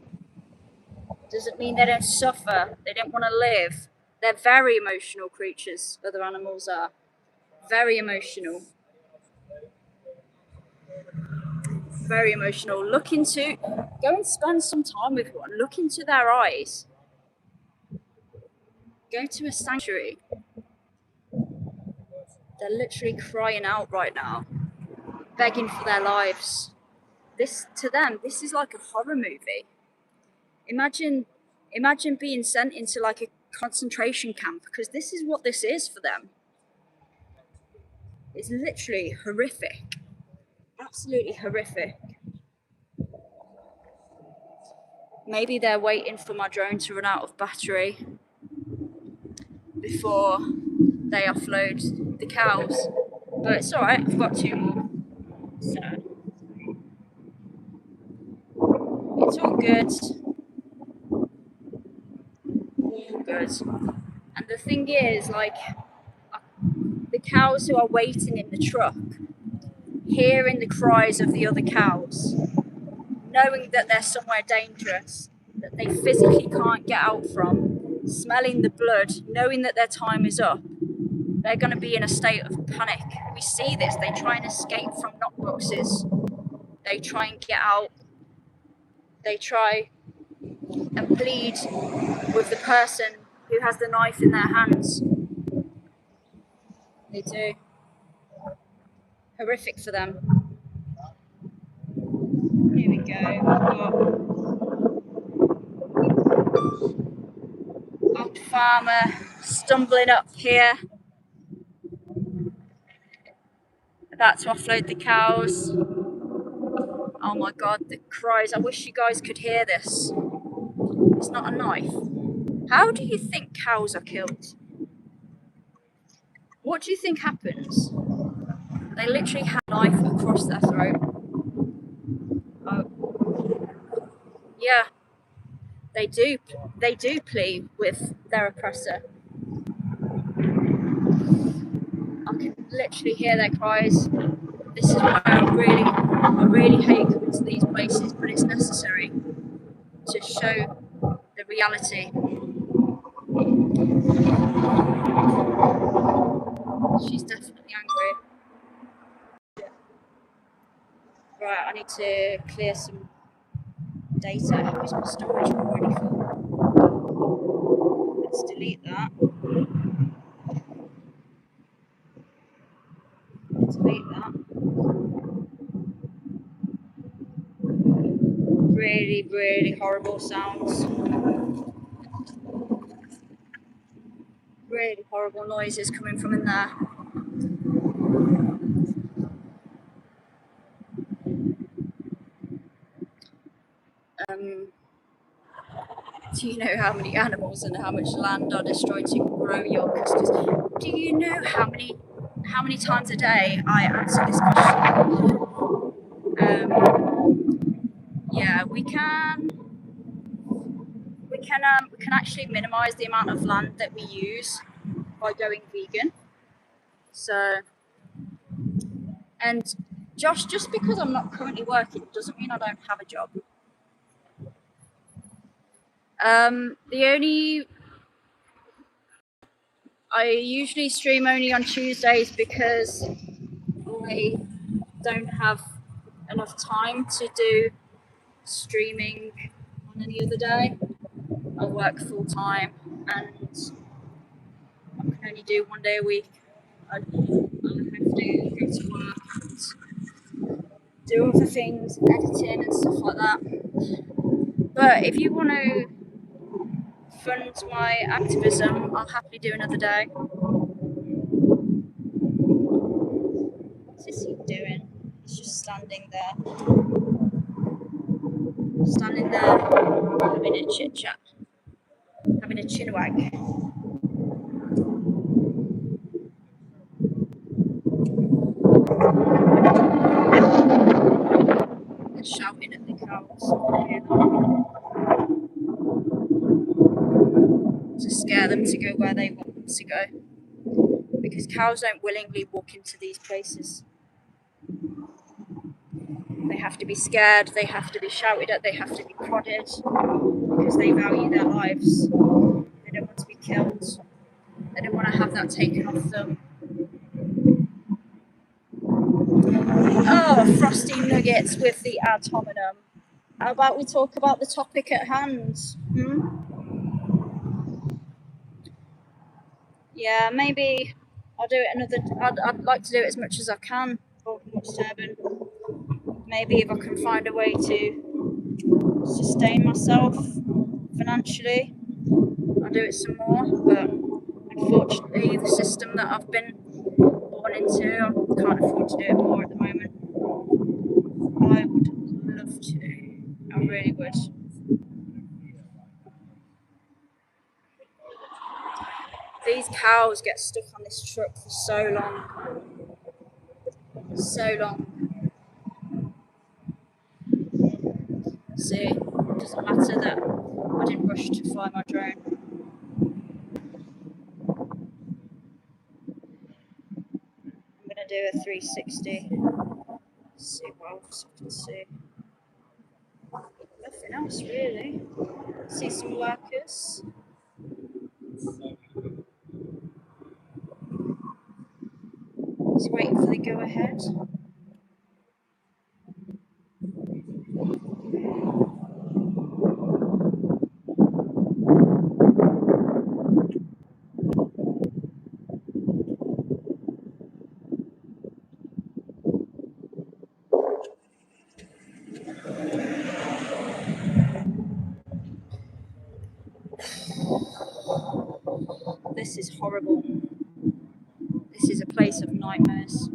Doesn't mean they don't suffer. They don't want to live. They're very emotional creatures. Other animals are very emotional. Very emotional. Go and spend some time with one. Look into their eyes. Go to a sanctuary. They're literally crying out right now, begging for their lives. To them, this is like a horror movie. Imagine being sent into like a concentration camp, because this is what this is for them. It's literally horrific. Absolutely horrific. Maybe they're waiting for my drone to run out of battery before they offload the cows. But it's alright, I've got 2 more. So it's all good. All good. And the thing is, like, the cows who are waiting in the truck, hearing the cries of the other cows, knowing that they're somewhere dangerous, that they physically can't get out from, smelling the blood, knowing that their time is up, they're going to be in a state of panic. We see this. They try and escape from knockboxes. They try and get out. They try and plead with the person who has the knife in their hands. They do. Horrific for them. Here we go. We've got old farmer stumbling up here. About to offload the cows. Oh my god, the cries. I wish you guys could hear this. It's not a knife. How do you think cows are killed? What do you think happens? They literally have a knife across their throat. Oh. Yeah. They do plead with their oppressor. I can literally hear their cries. This is why I really hate coming to these places, but it's necessary to show the reality. She's definitely angry. Right, I need to clear some data. How is my storage already full? Let's delete that. Delete that. Really, really horrible sounds. really horrible noises coming from in there. Do you know how many animals and how much land are destroyed to grow your custards? Do you know how many times a day I answer this question? Yeah, we can actually minimize the amount of land that we use by going vegan. So, and Josh, just because I'm not currently working doesn't mean I don't have a job. I usually stream only on Tuesdays because I don't have enough time to do streaming on any other day. I work full time and I can only do 1 day a week. I have to go to work and do other things, editing and stuff like that. But if you want to fund my activism, I'll happily do another day. What's this he doing? He's just standing there, having a chit chat, having a chin wag. And shouting at the cows to scare them to go where they want them to go, because cows don't willingly walk into these places. They have to be scared, they have to be shouted at, they have to be prodded, because they value their lives. They don't want to be killed. They don't want to have that taken off them. Oh, frosty nuggets with the ad hominem. How about we talk about the topic at hand? Yeah, maybe I'll do it another. I'd like to do it as much as I can for Durban. Maybe if I can find a way to sustain myself financially, I'll do it some more. But unfortunately, the system that I've been born into, I can't afford to do it more at the moment. I would love to. I really would. These cows get stuck on this truck for so long. So long. See, it doesn't matter that I didn't rush to fly my drone. I'm going to do a 360. See what else I can see. Nothing else really. See some workers. Just waiting for the go ahead. This is horrible. This is a place of nightmares.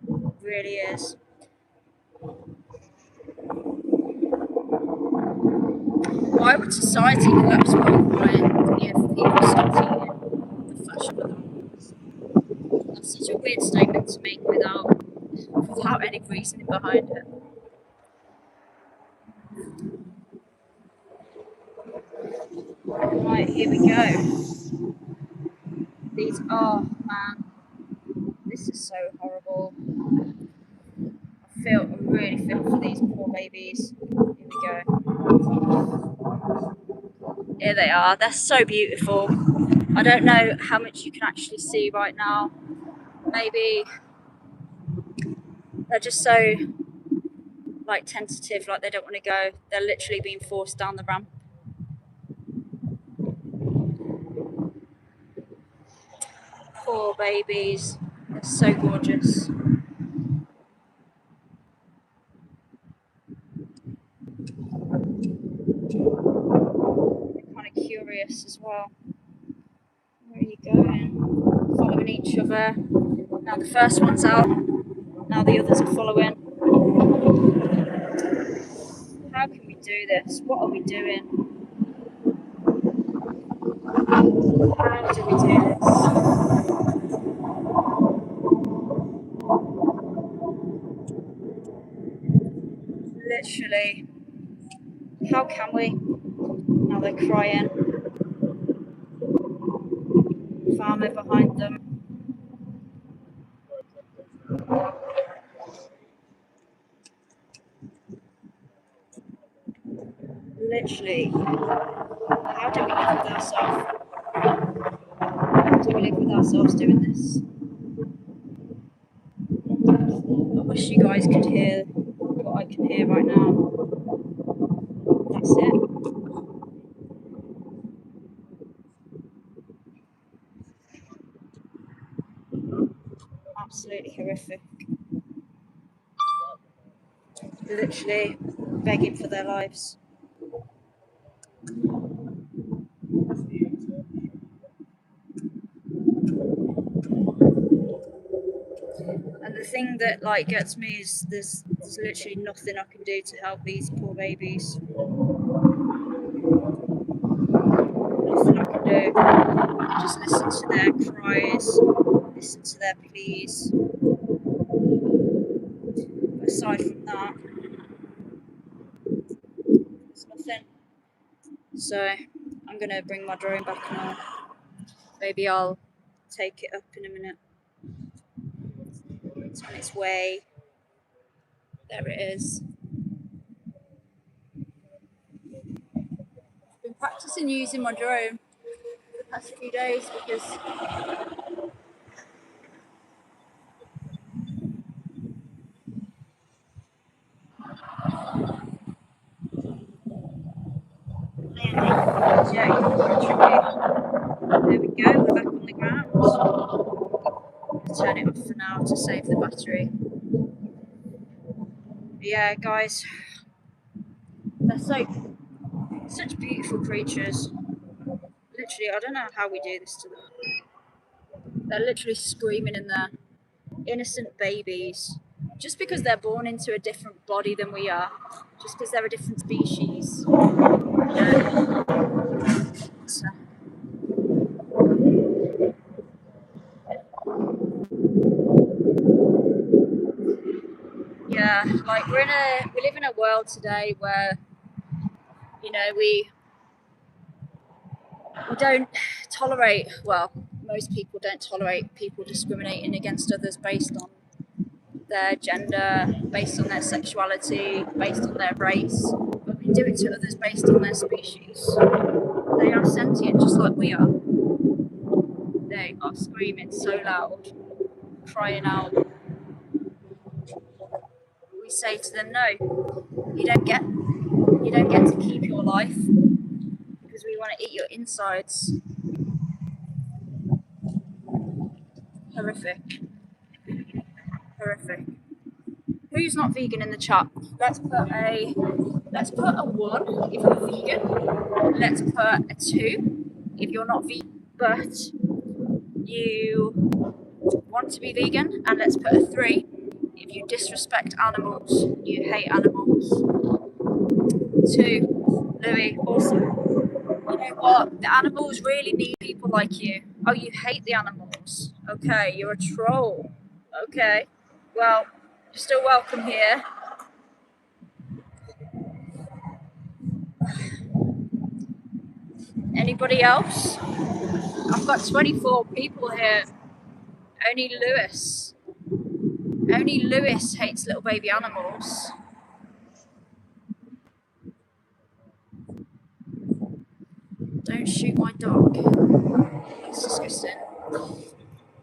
It really is. Why would society collapse worldwide if people stopped eating the flesh of other animals? That's such a weird statement to make without any reasoning behind it. Right, here we go. These are, man, this is so horrible. I really feel for these poor babies. Here we go. Here they are. They're so beautiful. I don't know how much you can actually see right now. Maybe they're just so like tentative, like they don't want to go. They're literally being forced down the ramp. Poor babies. They're so gorgeous. They're kind of curious as well. Where are you going, following each other. Now the first one's out, now the others are following. How can we do this? What are we doing? How do we do this? Literally, how can we? Now they're crying. Farmer behind them. Literally, how do we live with ourselves? How do we live with ourselves doing this? I wish you guys could hear what I can hear right now. That's it. Absolutely horrific. Literally begging for their lives. And the thing that like gets me is there's literally nothing I can do to help these poor babies. Nothing I can do. I can just listen to their cries, listen to their pleas. But aside from that, there's nothing. So I'm gonna bring my drone back now. Maybe I'll take it up in a minute. It's on its way. There it is. I've been practicing using my drone the past few days because yeah, there we go, we're back on the ground. I'll turn it off for now to save the battery. But yeah, guys, they're such beautiful creatures. Literally, I don't know how we do this to them. They're literally screaming in there. Innocent babies. Just because they're born into a different body than we are. Just because they're a different species. So, yeah, like we live in a world today where, you know, we don't tolerate, well, most people don't tolerate people discriminating against others based on their gender, based on their sexuality, based on their race, but we do it to others based on their species. They are sentient just like we are. They are screaming so loud, crying out. We say to them, no, you don't get to keep your life because we want to eat your insides. Horrific. Who's not vegan in the chat? Let's put a 1 if you're vegan. Let's put a 2 if you're not vegan, but you want to be vegan, and let's put a 3 if you disrespect animals, you hate animals. 2, Louis, awesome. You know what? The animals really need people like you. Oh, you hate the animals. Okay, you're a troll. Okay, well, you're still welcome here. Anybody else? I've got 24 people here. Only Lewis hates little baby animals. Don't shoot my dog. That's disgusting.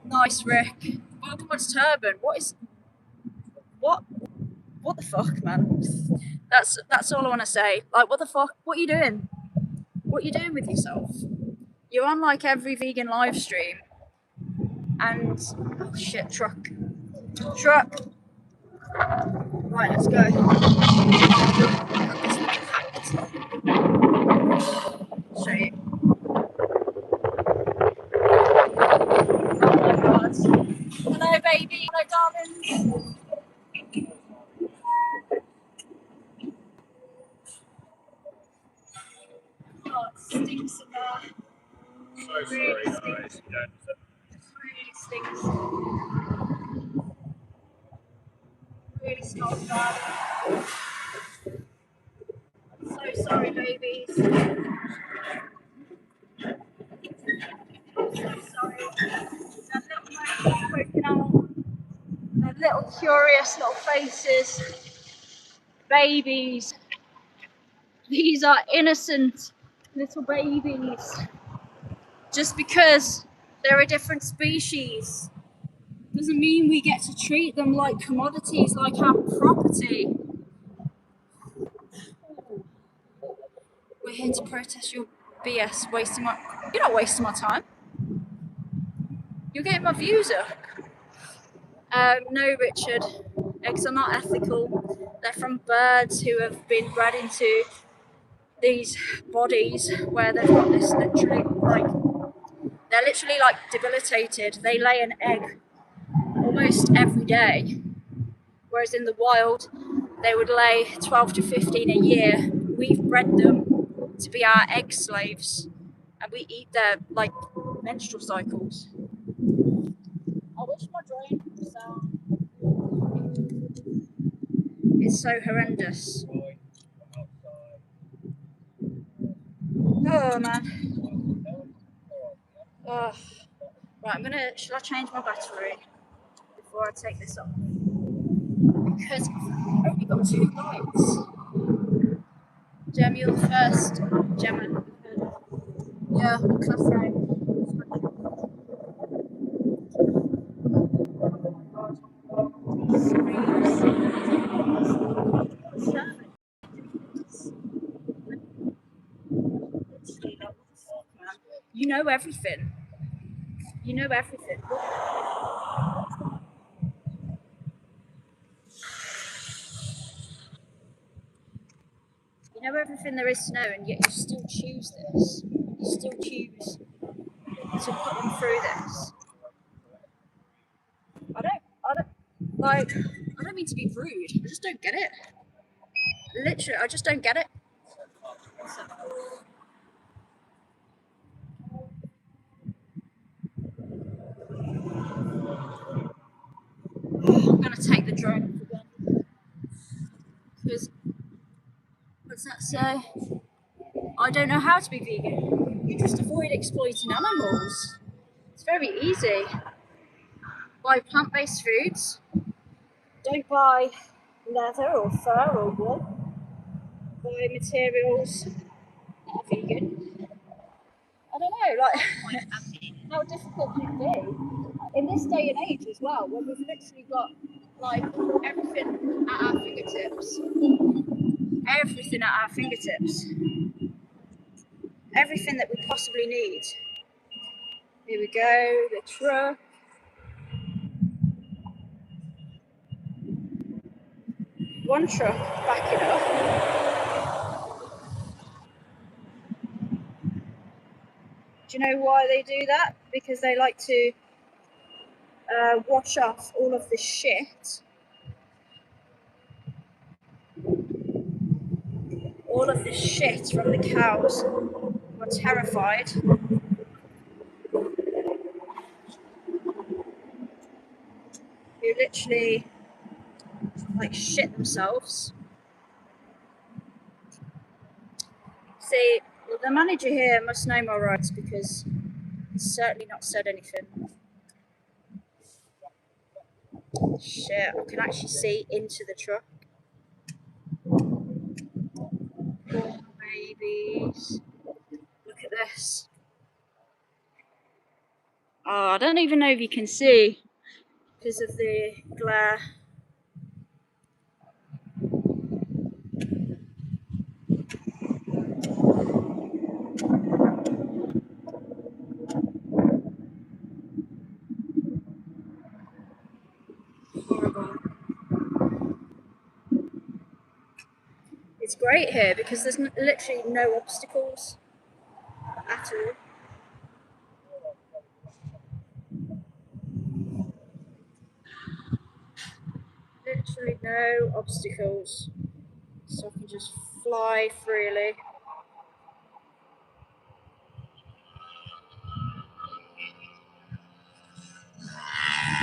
Nice, Rick. Voldemort's turban. What the fuck, man? That's all I want to say. Like, what the fuck? What are you doing? What are you doing with yourself? You're on like every vegan live stream, and oh shit, truck. Right, let's go. Show you. stinks in there. So sorry, guys. Really stinks. Really smells bad. I'm so sorry, babies. I'm so sorry. Their little noses poking out. Their little curious little faces. Babies. These are innocent little babies. Just because they're a different species doesn't mean we get to treat them like commodities, like our property. We're here to protest your BS, wasting my... You're not wasting my time. You're getting my views up. No, Richard. Eggs are not ethical. They're from birds who have been bred into these bodies where they've got this literally, like... They're literally, like, debilitated. They lay an egg almost every day. Whereas in the wild, they would lay 12 to 15 a year. We've bred them to be our egg slaves, and we eat their like menstrual cycles. I wish my drone would sound. It's so horrendous. Oh man. Oh. Right, should I change my battery before I take this off? Because I've only got 2 lights. Gem, you're the first. Gemma. Yeah, what can I say? You know everything. You know everything. You know everything there is to know, and yet you still choose this. You still choose to put them through this. I don't mean to be rude. I just don't get it. Literally, I just don't get it. I'm gonna take the drone off again. Because, what's that say? I don't know how to be vegan. You just avoid exploiting animals. It's very easy. Buy plant-based foods. Don't buy leather or fur or wool. Buy materials that are vegan. I don't know, like, how difficult can it be? In this day and age as well, when we've literally got, like, everything at our fingertips. Everything at our fingertips. Everything that we possibly need. Here we go, the truck. One truck backing up. Do you know why they do that? Because they like to wash off all of the shit. All of the shit from the cows who are terrified. Who literally like shit themselves. See, well, the manager here must know my rights because he's certainly not said anything. Shit, I can actually see into the truck. Poor babies. Look at this. Oh, I don't even know if you can see because of the glare. Horrible. It's great here because there's literally no obstacles at all. Literally no obstacles. So I can just fly freely.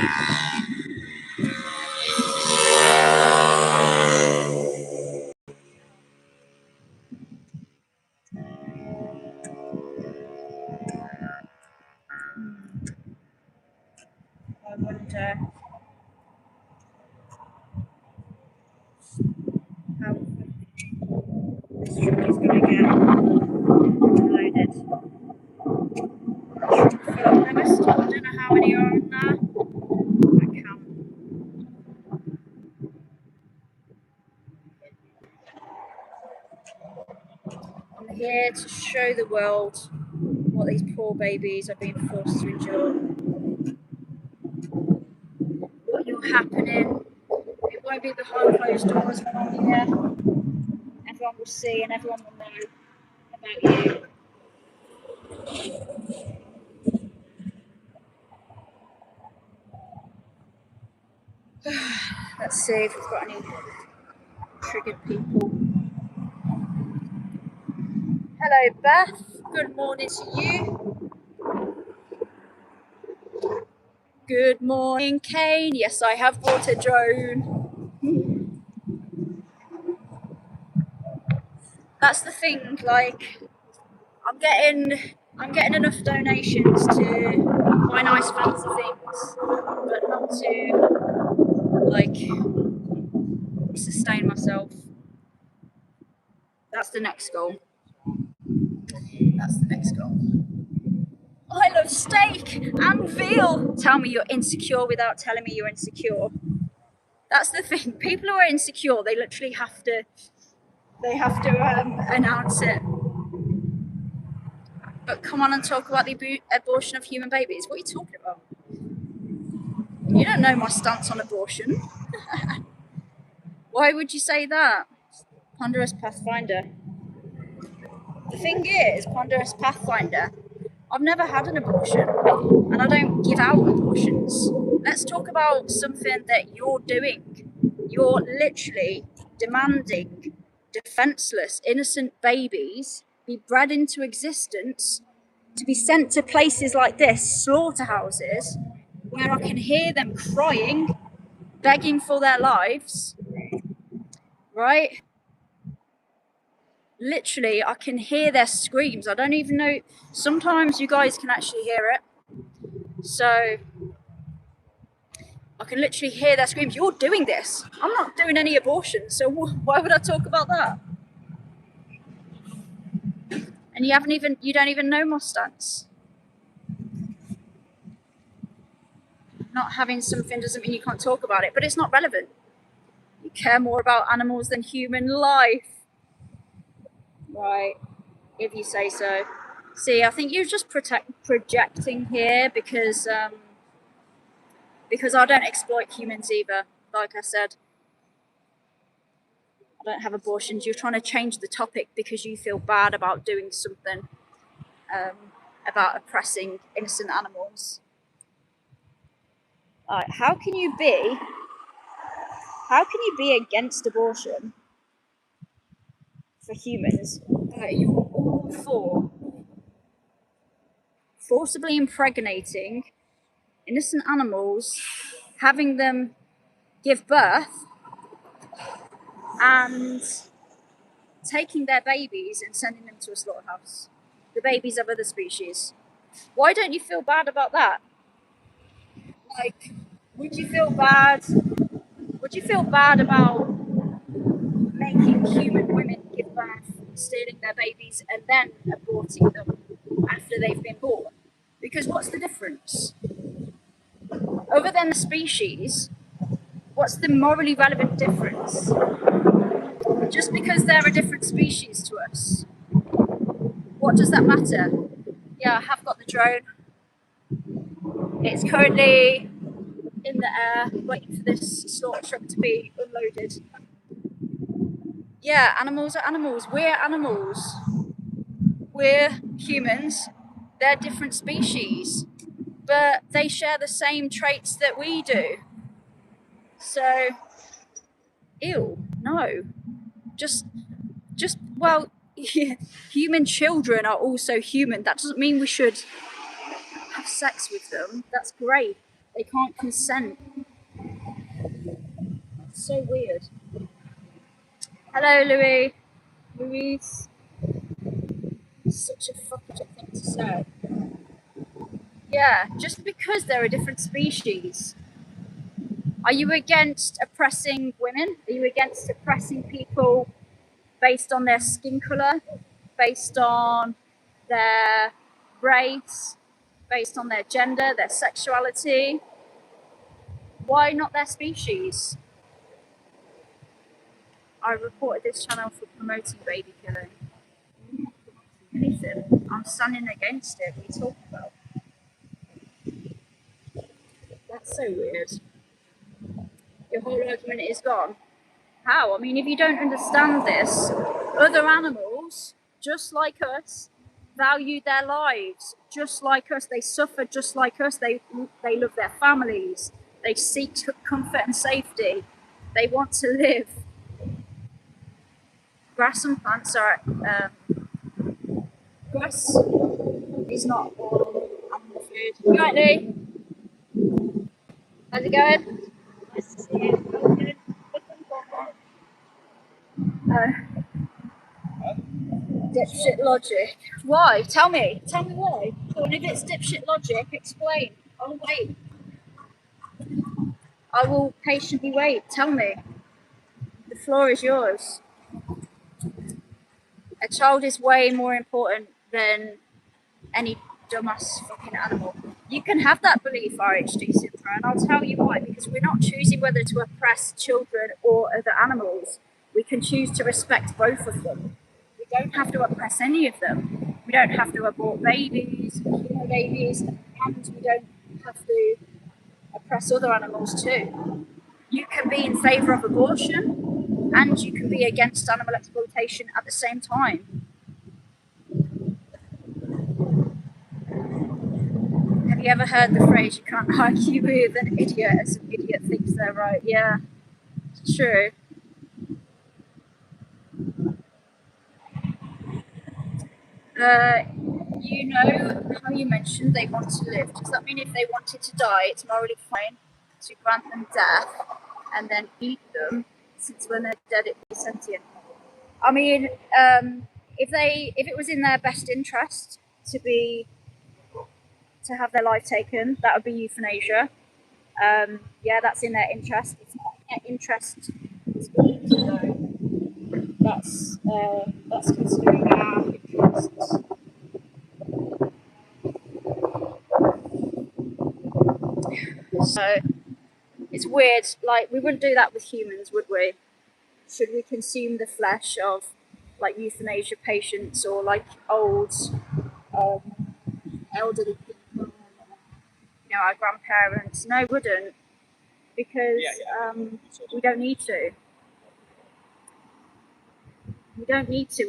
I wonder how this truck is going to get loaded. Full of chemists. I don't know how many are in there. I count. I'm here to show the world what these poor babies are being forced to endure. What you're happening. It won't be behind closed doors when I'm here. Everyone will see and everyone will know about you. Let's see if we've got any triggered people. Hello, Beth. Good morning to you. Good morning, Kane. Yes, I have bought a drone. That's the thing. Like, I'm getting enough donations to buy nice fancy things, but not to like sustain myself. That's the next goal. That's the next goal. I love steak and veal. Tell me you're insecure without telling me you're insecure. That's the thing. People who are insecure, they literally have to announce it. But come on and talk about the abortion of human babies. What are you talking about? You don't know my stance on abortion. Why would you say that? Ponderous Pathfinder. The thing is, Ponderous Pathfinder, I've never had an abortion and I don't give out abortions. Let's talk about something that you're doing. You're literally demanding defenseless, innocent babies be bred into existence to be sent to places like this, slaughterhouses, where I can hear them crying, begging for their lives, right? Literally, I can hear their screams. I don't even know. Sometimes you guys can actually hear it. So I can literally hear their screams. You're doing this. I'm not doing any abortions. So why would I talk about that? And you don't even know my stance. Not having something doesn't mean you can't talk about it, but it's not relevant. You care more about animals than human life. Right, if you say so. See, I think you're just projecting here because I don't exploit humans either. Like I said, I don't have abortions. You're trying to change the topic because you feel bad about doing something about oppressing innocent animals. How can you be against abortion for humans? You're all for forcibly impregnating innocent animals, having them give birth, and taking their babies and sending them to a slaughterhouse. The babies of other species. Why don't you feel bad about that? Like, would you feel bad about making human women give birth, stealing their babies, and then aborting them after they've been born? Because what's the difference? Other than the species, what's the morally relevant difference? Just because they're a different species to us, what does that matter? Yeah, I have got the drone. It's currently in the air, waiting for this slaughter truck to be unloaded. Yeah, animals are animals. We're animals. We're humans. They're different species, but they share the same traits that we do. So, ew, no. Well, human children are also human. That doesn't mean we should have sex with them. That's great. They can't consent. It's so weird. Hello, Louis. Louise. Such a fucked up thing to say. Yeah, just because they're a different species. Are you against oppressing women? Are you against oppressing people based on their skin colour, based on their race, based on their gender, their sexuality? Why not their species? I reported this channel for promoting baby killing. Anything. I'm standing against it. What are you talking about? That's so weird. Your whole argument is gone. How? I mean, if you don't understand this, other animals, just like us, value their lives just like us. They suffer just like us. They love their families. They seek comfort and safety. They want to live. Grass and plants are grass is not animal food. You right, Lee? How's it going? Nice to see you. Dipshit logic. Why? Tell me. Tell me why. Well, if it's dipshit logic, explain. I'll wait. I will patiently wait. Tell me. The floor is yours. A child is way more important than any dumbass fucking animal. You can have that belief, RHD Supra, and I'll tell you why. Because we're not choosing whether to oppress children or other animals. We can choose to respect both of them. We don't have to oppress any of them. We don't have to abort babies, kill babies, and we don't have to oppress other animals too. You can be in favour of abortion and you can be against animal exploitation at the same time. Have you ever heard the phrase, you can't argue with an idiot as an idiot thinks they're right? Yeah, it's true. You know how you mentioned they want to live. Does that mean if they wanted to die, it's morally fine to grant them death and then eat them, since when they're dead it'd be sentient? I mean, if it was in their best interest to have their life taken, that would be euthanasia. Yeah, that's in their interest. It's not in their interest to eat though. That's considering our interests. So it's weird. Like, we wouldn't do that with humans, would we? Should we consume the flesh of like euthanasia patients or like old, elderly people? You know, our grandparents? No, wouldn't, because we don't need to. We don't need to.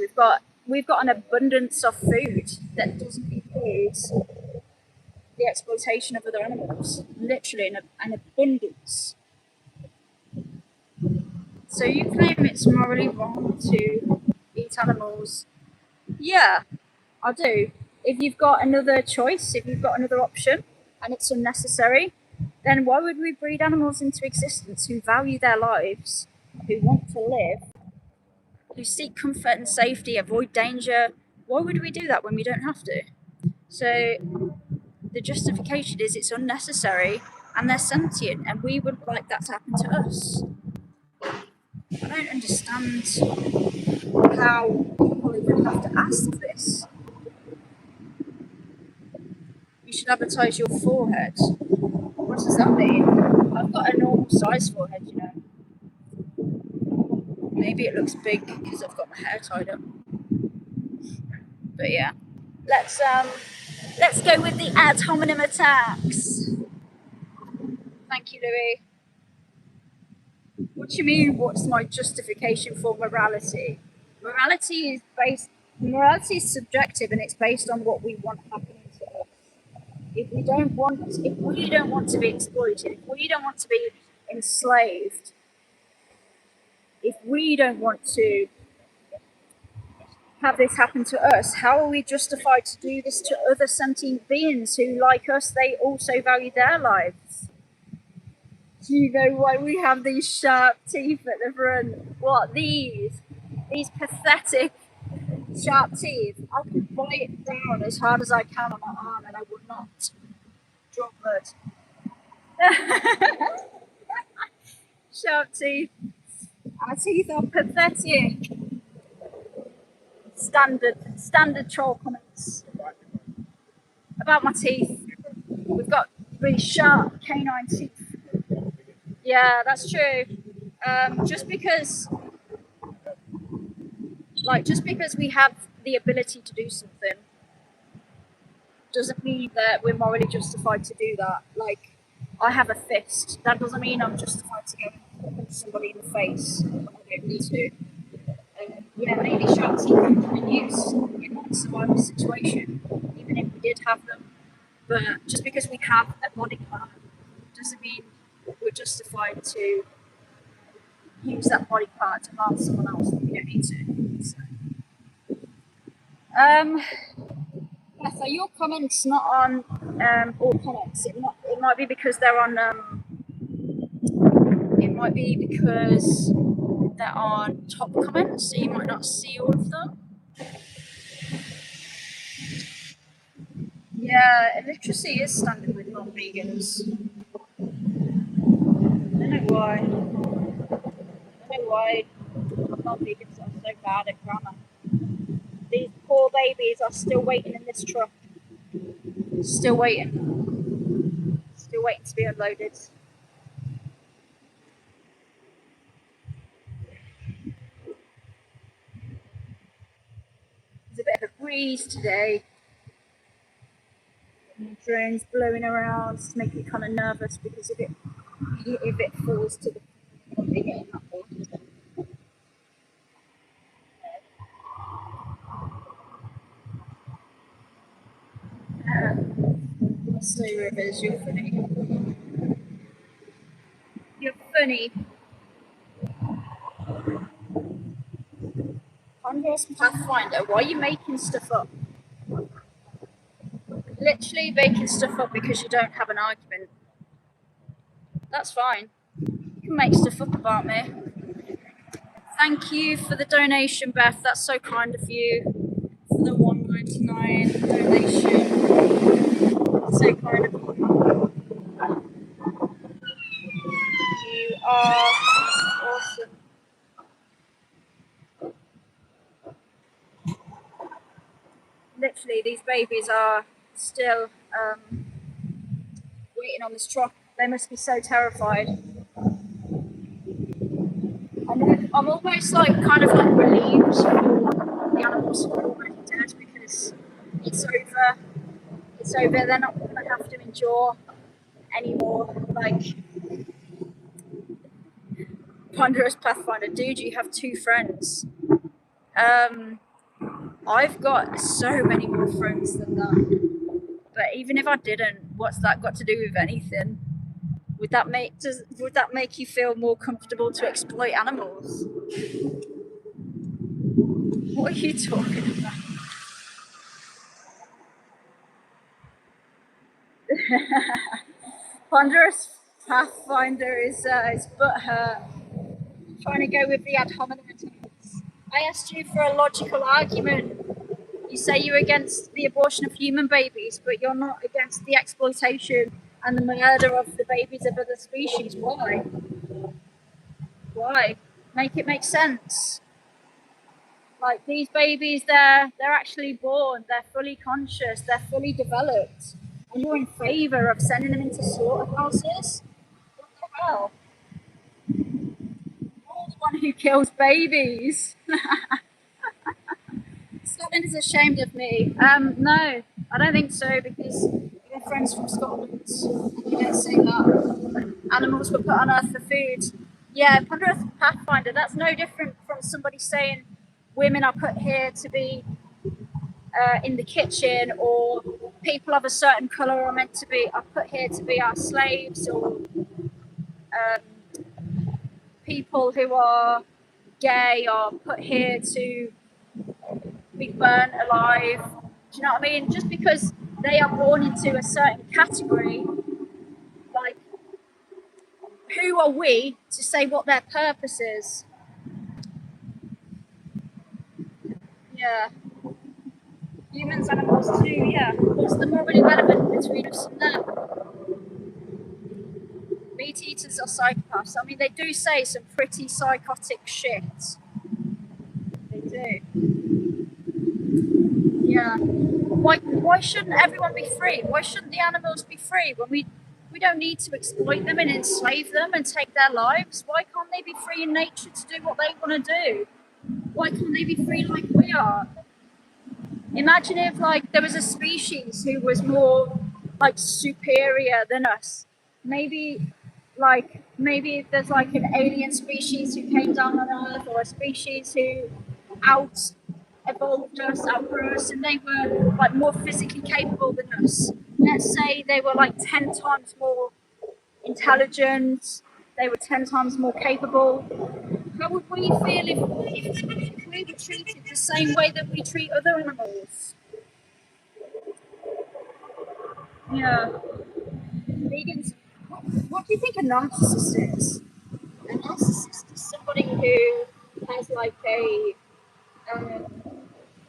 We've got an abundance of food that doesn't include the exploitation of other animals. Literally an abundance. So you claim it's morally wrong to eat animals? Yeah, I do. If you've got another choice, if you've got another option, and it's unnecessary, then why would we breed animals into existence who value their lives, who want to live, who seek comfort and safety, avoid danger? Why would we do that when we don't have to? So the justification is it's unnecessary and they're sentient and we would like that to happen to us. I don't understand how people even have to ask this. You should advertise your forehead. What does that mean? I've got a normal size forehead, you know. Maybe it looks big because I've got my hair tied up. But yeah, let's go with the ad hominem attacks. Thank you, Louis. What do you mean, what's my justification for morality? Morality is subjective and it's based on what we want happening to us. If we don't want to be exploited, if we don't want to be enslaved, if we don't want to have this happen to us, how are we justified to do this to other sentient beings who, like us, they also value their lives? Do you know why we have these sharp teeth at the front? What, these? These pathetic sharp teeth. I could bite it down as hard as I can on my arm and I would not drop blood. Sharp teeth. Our teeth are pathetic. Standard troll comments about my teeth. We've got really sharp canine teeth. Yeah, that's true. Just because we have the ability to do something doesn't mean that we're morally justified to do that. Like, I have a fist. That doesn't mean I'm justified to go and punch somebody in the face when I don't need to. Yeah, maybe sharp teeth can be used in a survival situation, even if we did have them. But just because we have a body part doesn't mean we're justified to use that body part to harm someone else that we don't need to. So, Beth, are your comments not on all comments? It might be because they're on. It might be because they're on top comments, so you might not see all of them. Yeah, illiteracy is standard with non-vegans. I don't know why. Non-vegans are so bad at grammar. These poor babies are still waiting in this truck. Still waiting to be unloaded. There's a bit of a breeze today. And the drone's blowing around to make me kind of nervous because if it falls to the getting that ball. Snow Rivers, you're funny. You're funny. Ponderous Pathfinder, why are you making stuff up? Literally making stuff up because you don't have an argument. That's fine. You can make stuff up about me. Thank you for the donation, Beth. That's so kind of you. For the $1.99 donation. So kind of you. You are awesome. Literally, these babies are still waiting on this truck. They must be so terrified. I'm almost kind of relieved for the animals who are already dead because it's over. It's over. They're not going to have to endure anymore. Like, Ponderous Pathfinder, dude, you have 2 friends. I've got so many more friends than that. But even if I didn't, what's that got to do with anything? Would that make you feel more comfortable to exploit animals? What are you talking about? Ponderous Pathfinder is butthurt. Trying to go with the ad hominem attacks. I asked you for a logical argument. You say you're against the abortion of human babies, but you're not against the exploitation and the murder of the babies of other species. Why? Why? Make it make sense. Like, these babies, they're actually born, they're fully conscious, they're fully developed, and you're in favour of sending them into slaughterhouses? What the hell? You're the one who kills babies. Scotland is ashamed of me. No, I don't think so, because we're friends from Scotland, and you don't say that. Animals were put on earth for food. Yeah, Ponderous Pathfinder, that's no different from somebody saying women are put here to be in the kitchen, or people of a certain colour are put here to be our slaves, or people who are gay are put here to be burnt alive. Do you know what I mean? Just because they are born into a certain category, like, who are we to say what their purpose is? Yeah. Humans, animals too, yeah. What's the morally relevant between us and them? Meat eaters are psychopaths. I mean, they do say some pretty psychotic shit. They do. Yeah. Why shouldn't everyone be free? Why shouldn't the animals be free when we don't need to exploit them and enslave them and take their lives? Why can't they be free in nature to do what they want to do? Why can't they be free like we are? Imagine if like there was a species who was more like superior than us. Maybe maybe if there's like an alien species who came down on Earth, or a species who out evolved us, outgrew us, and they were like more physically capable than us. Let's say they were like 10 times more intelligent, they were 10 times more capable. How would we feel if we were treated the same way that we treat other animals? Yeah. Vegans, what do you think a narcissist is? A narcissist is somebody who has like a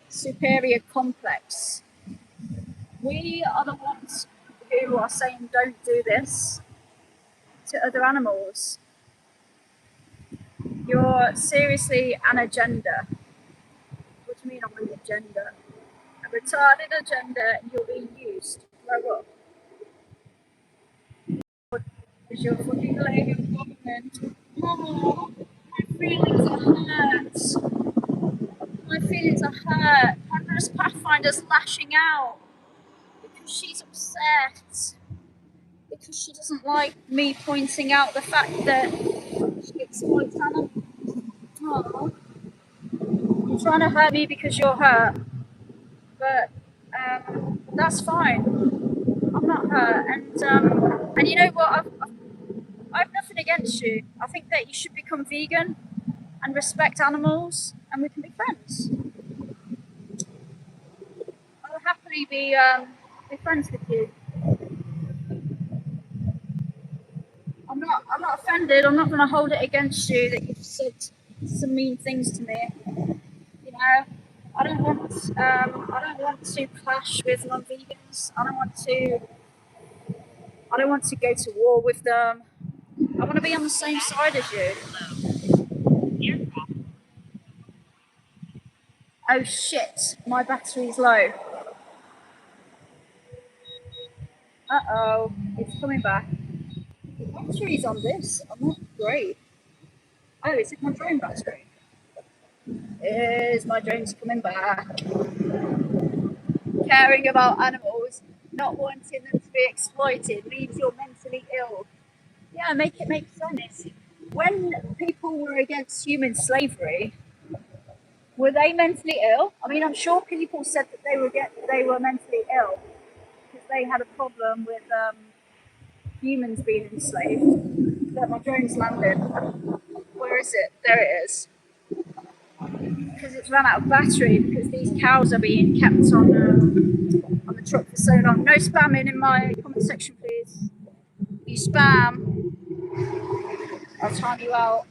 superior complex. We are the ones who are saying don't do this to other animals. You're seriously an agenda. What do you mean I'm an agenda? A retarded agenda, and you're being used. Grow up. Because you're fucking laying in government. Oh, my feelings are hurt. My feelings are hurt. Honduras Pathfinder's lashing out because she's upset. Because she doesn't like me pointing out the fact that she exploits animals. Oh, you're trying to hurt me because you're hurt. But that's fine. I'm not hurt. And you know what? I have nothing against you. I think that you should become vegan and respect animals, and we can be friends. I'll happily be friends with you. I'm not offended. I'm not going to hold it against you that you've said some mean things to me. You know, I don't want to clash with non-vegans. I don't want to go to war with them. I want to be on the same side as you. Oh shit, my battery's low. Uh-oh, it's coming back. The batteries on this are not great. Oh, is it my drone battery? Is my drone's coming back? Caring about animals, not wanting them to be exploited, leaves you mentally ill. Yeah, make it make sense. When people were against human slavery, were they mentally ill? I mean, I'm sure people said that they were mentally ill because they had a problem with humans being enslaved. But my drone's landed. Where is it? There it is. Because it's run out of battery because these cows are being kept on the truck for so long. No spamming in my comment section, please. If you spam, I'll time you out.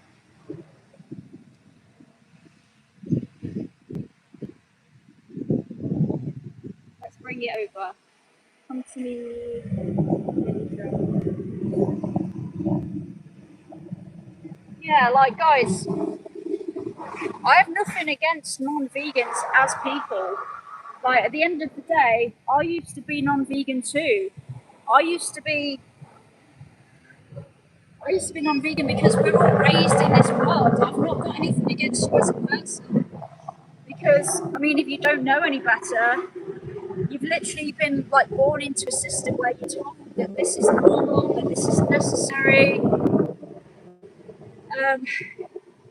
Let's bring it over. Come to me. Yeah, like guys, I have nothing against non-vegans as people. Like at the end of the day, I used to be non-vegan too. I used to be non-vegan because we were all raised in this world. I've not got anything against you as a person. Because I mean, if you don't know any better, you've literally been like born into a system where you're told that this is normal, that this is necessary.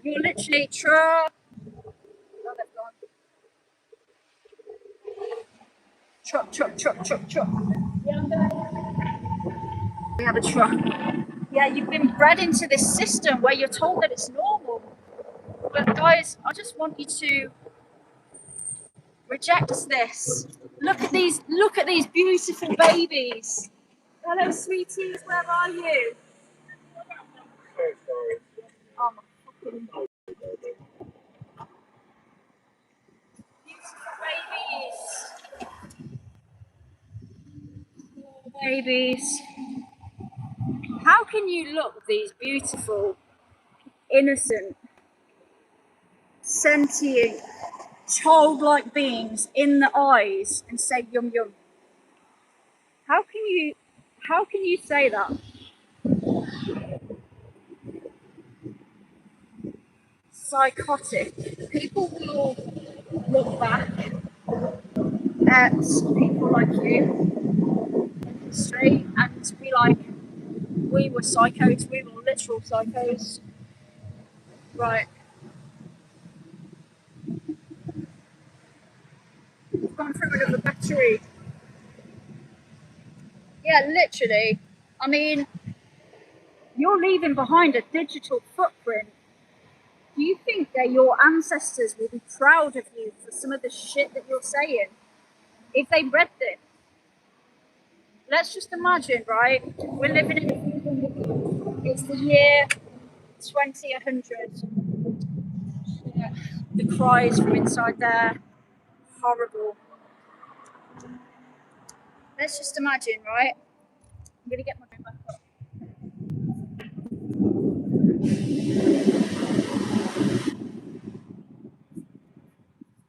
You're literally truck. Truck. We have a truck. Yeah, you've been bred into this system where you're told that it's normal. But guys, I just want you to reject this. Look at these beautiful babies. Hello, sweeties, where are you? Babies. How can you look these beautiful, innocent, sentient, childlike beings in the eyes and say yum yum? How can you say that? Psychotic. People will look back at people like you in history and be like, we were psychos, we were literal psychos. Right. We've gone through another battery. Yeah, literally. I mean, you're leaving behind a digital footprint. Do you think that your ancestors will be proud of you for some of the shit that you're saying? If they read this, let's just imagine, right? We're living in, it's the year 2100. Yeah. The cries from inside there, horrible. Let's just imagine, right? I'm gonna get my phone back up.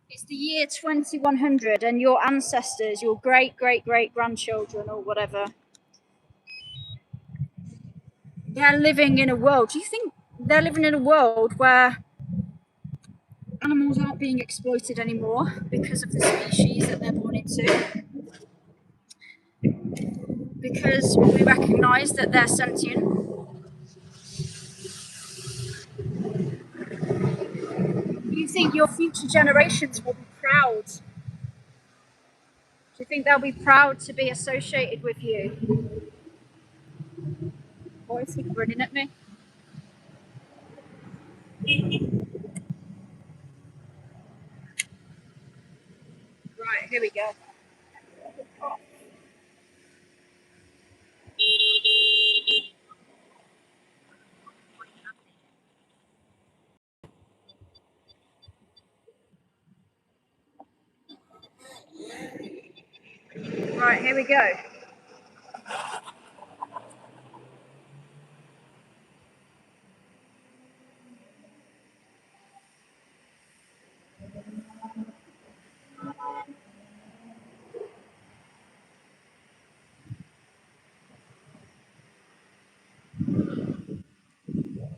It's the year 2100, and your ancestors, your great grandchildren, or whatever, they're living in a world. Do you think they're living in a world where animals aren't being exploited anymore because of the species that they're born into? Because we recognise that they're sentient. Do you think your future generations will be proud? Do you think they'll be proud to be associated with you? What is he grinning at me? Right, here we go. Right, here we go.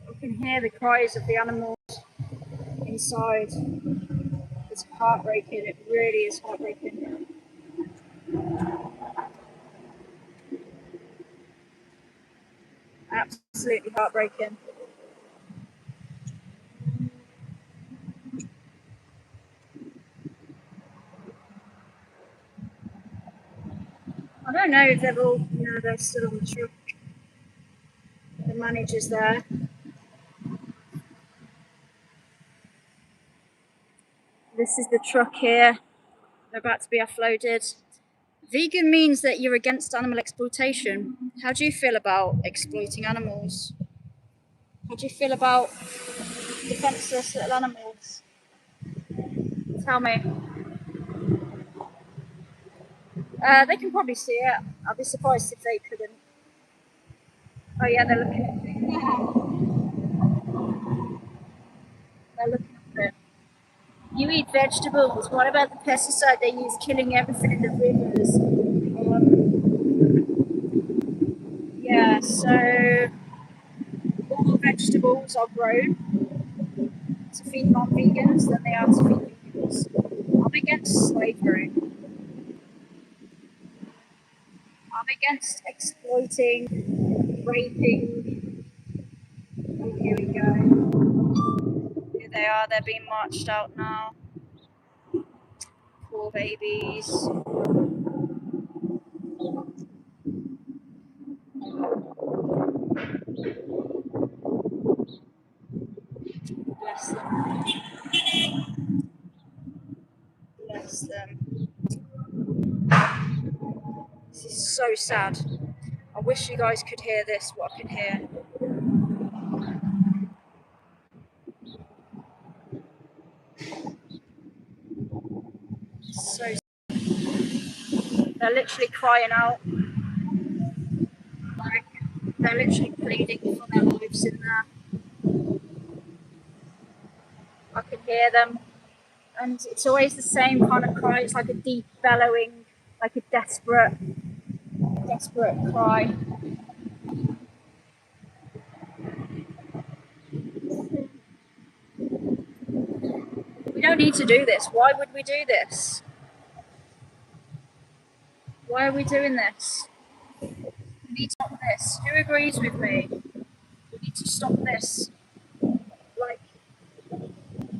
You can hear the cries of the animals inside. It's heartbreaking. It really is heartbreaking. Absolutely heartbreaking. I don't know if they're all, no, they're still on the truck. The manager's there. This is the truck here. They're about to be offloaded. Vegan means that you're against animal exploitation. How do you feel about exploiting animals? How do you feel about defenseless little animals? Tell me. They can probably see it. I'd be surprised if they couldn't. Oh yeah, they're looking at it. They're looking at it. You eat vegetables. What about the pesticide they use killing everything in the rivers? Yeah, so all vegetables are grown to feed non-vegans than they are to feed vegans. I'm against slavery. I'm against exploiting, raping. Oh, here we go. Here they are. They're being marched out now. Poor babies. Bless them. Bless them. This is so sad. I wish you guys could hear this, what I can hear. So they're literally crying out. Like, they're literally pleading for their lives in there. I can hear them. And it's always the same kind of cry. It's like a deep bellowing, like a desperate cry. We don't need to do this. Why would we do this? Why are we doing this? We need to stop this. Who agrees with me? We need to stop this. Like,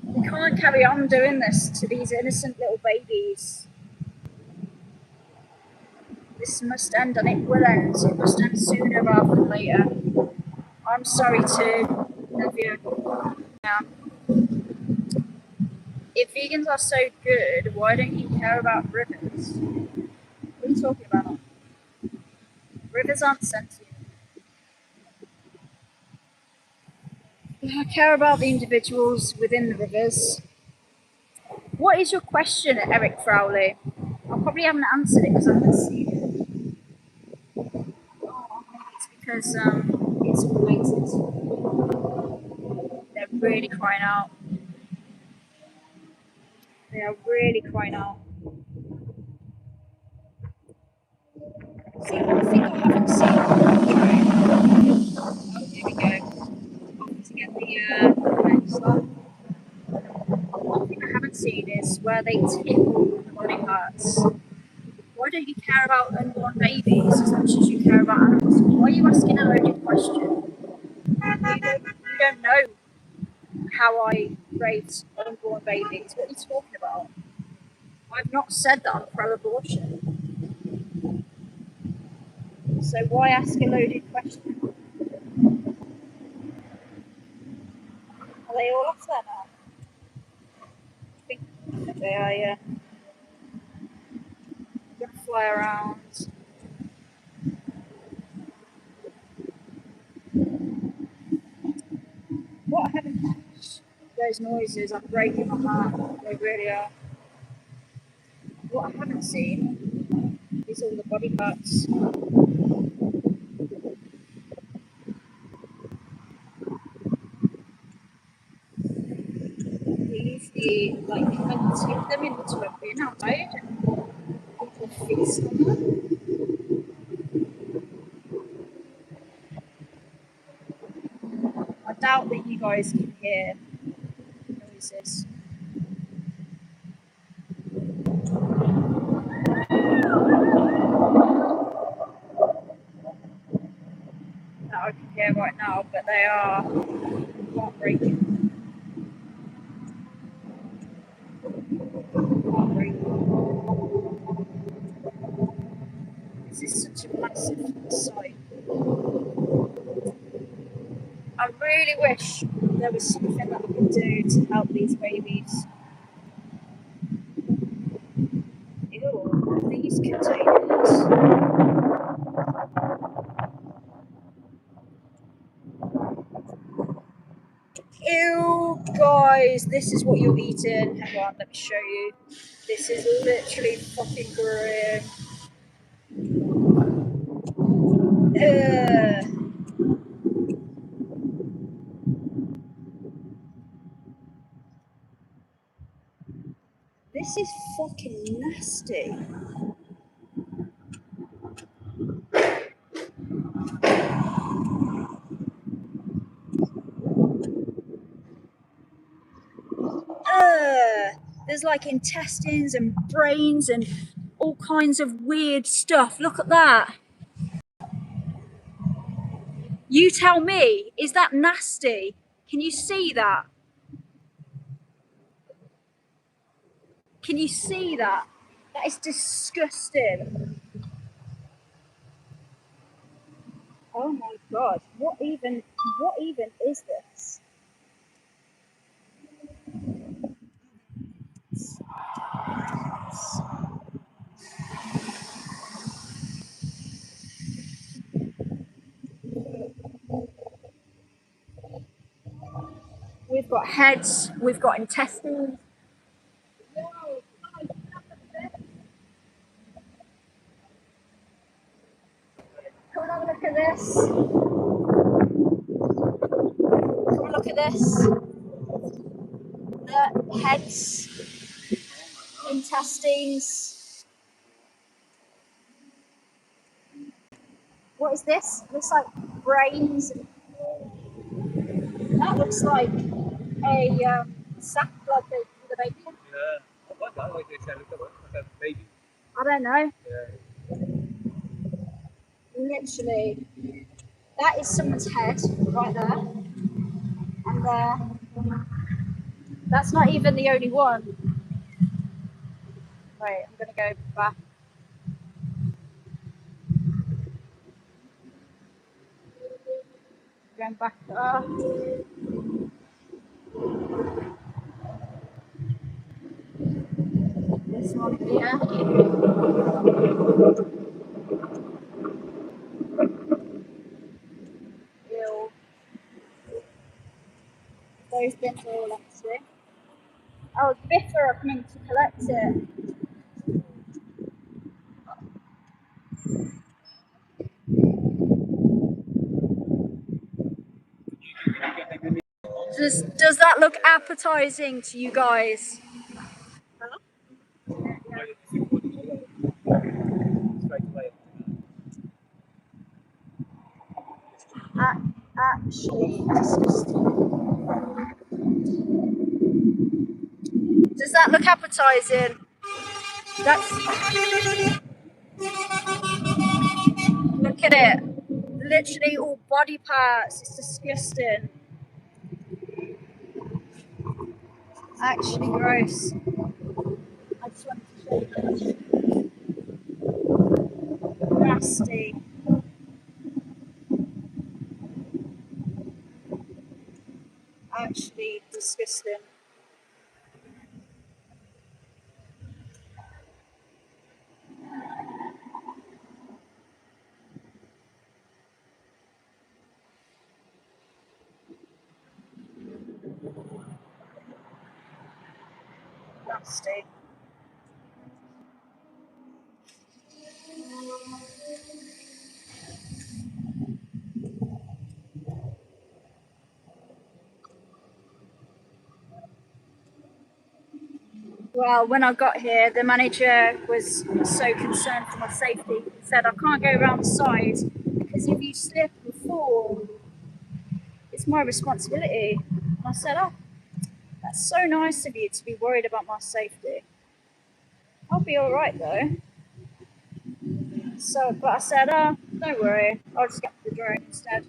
we can't carry on doing this to these innocent little babies. This must end, and it will end. It must end sooner rather than later. I'm sorry to Nevia. Yeah. If vegans are so good, why don't you care about rivers? What are you talking about? Rivers aren't sentient. I care about the individuals within the rivers. What is your question, Eric Crowley? I probably haven't answered it because I haven't seen it. Oh, maybe it's because it's related. They're really crying out. They are really crying out. See, one thing I haven't seen. Oh, here we go. To get the next one. One thing I haven't seen is where they tickle the body parts. Why don't you care about unborn babies as much as you care about animals? Why are you asking a loaded question? You don't know how I rate unborn babies. What are you talking about? I've not said that I'm pro-abortion. So why ask a loaded question? Are they all off there now? I think they are, yeah. I'm gonna fly around. What I haven't those noises are breaking my heart. They really are. What I haven't seen is all the body parts. They usually like take them into a bin outside and people feast on them. I doubt that you guys can hear noises. That I can hear right now, but they are heartbreaking. This is such a massive site. I really wish there was something that I could do to help these babies. Ew, these containers. Ew, guys, this is what you're eating. Hang on, let me show you. This is literally fucking grim. This is fucking nasty. There's like intestines and brains and all kinds of weird stuff. Look at that. You tell me, is that nasty? Can you see that? Can you see that? That is disgusting. Oh my god, what even is this? We've got heads, we've got intestines, have a look at this. Come and look at this. The heads, intestines. What is this? It looks like brains. That looks like a sack, like the baby. Yeah. What that like they said, like a baby. I don't know. Yeah. Literally, that is someone's head right there, and there. That's not even the only one. Right, I'm gonna go back. Going back up. This one here. Ew. Those bits are all empty. Oh, Biffa are coming to collect it. Does that look appetizing to you guys? Actually disgusting. Does that look appetizing? That's look at it. Literally all body parts. It's disgusting. Actually gross. I just wanted to show you. Nasty. Actually disgusting. Nasty. Well, when I got here, the manager was so concerned for my safety. He said, I can't go around the side because if you slip and fall, it's my responsibility. And I said, oh, that's so nice of you to be worried about my safety. I'll be all right though. So, but I said, oh, don't worry, I'll just get the drone instead.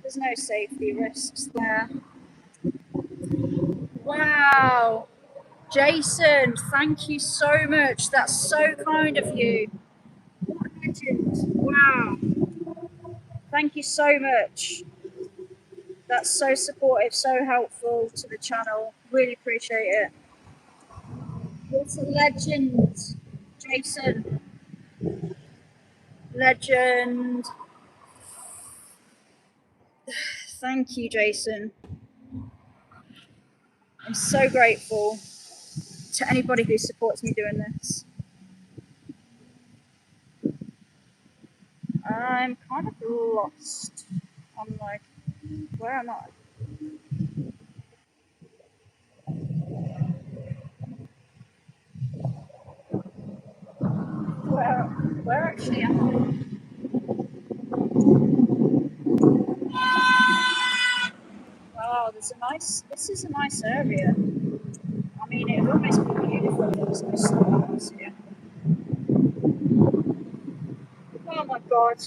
There's no safety risks there. Wow. Jason, thank you so much. That's so kind of you. What a legend. Wow. Thank you so much. That's so supportive, so helpful to the channel. Really appreciate it. What a legend, Jason. Legend. Thank you, Jason. I'm so grateful to anybody who supports me doing this. I'm kind of lost. I'm like, where am I? Where actually am I? Wow, this is a nice area. I mean, it would almost be beautiful if there was no stars here. Oh my god.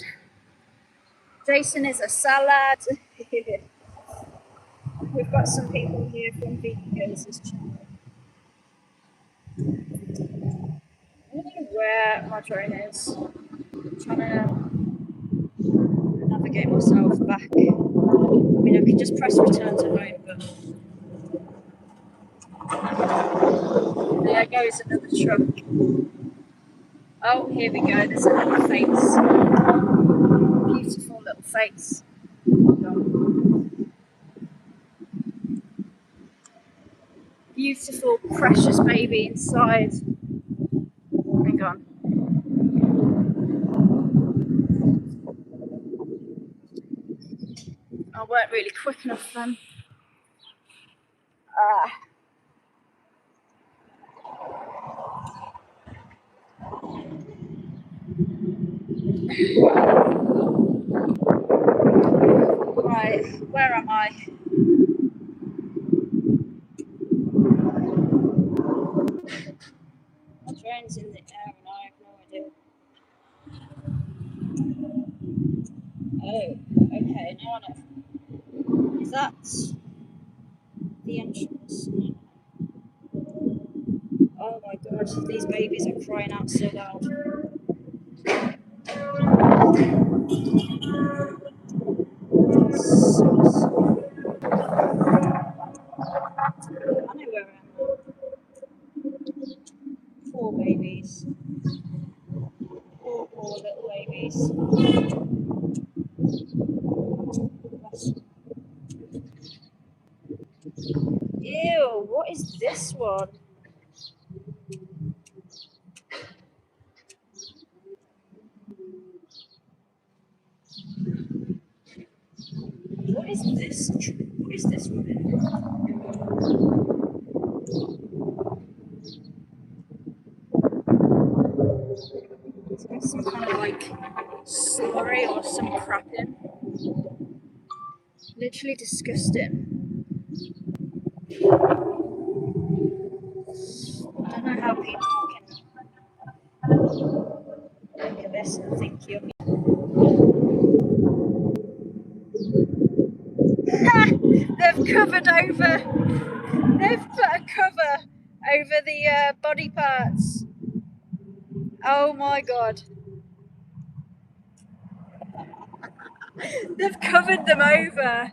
Jason is a salad. We've got some people here from Vegan channel. I don't know where my drone is. I'm trying to navigate myself back. I mean, I could just press return to home, but there goes another truck. Oh, here we go. There's another face. Beautiful little face. Beautiful, precious baby inside. Hang on. weren't really quick enough then. Ah. Right, where am I? My drone's in the air and I have no idea. Oh, okay, now I know. Is that the entrance? No. Oh my god, these babies are crying out so loud. I know where I am. Poor babies. Poor little babies. Ew, what is this one? What is this? What is this one? It's got some kind of like slurry or some crap in. Literally disgusting. I don't know how people can look at this and think you're. They've covered over. They've put a cover over the body parts. Oh my god. They've covered them over.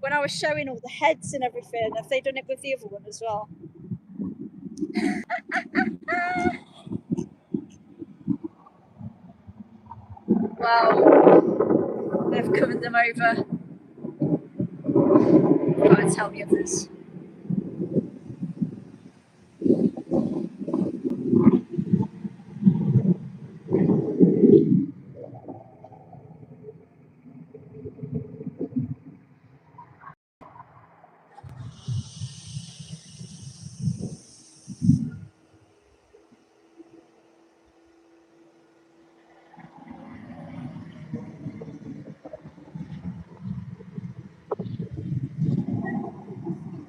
When I was showing all the heads and everything, have they done it with the other one as well? Well, they've covered them over. Gotta tell the others.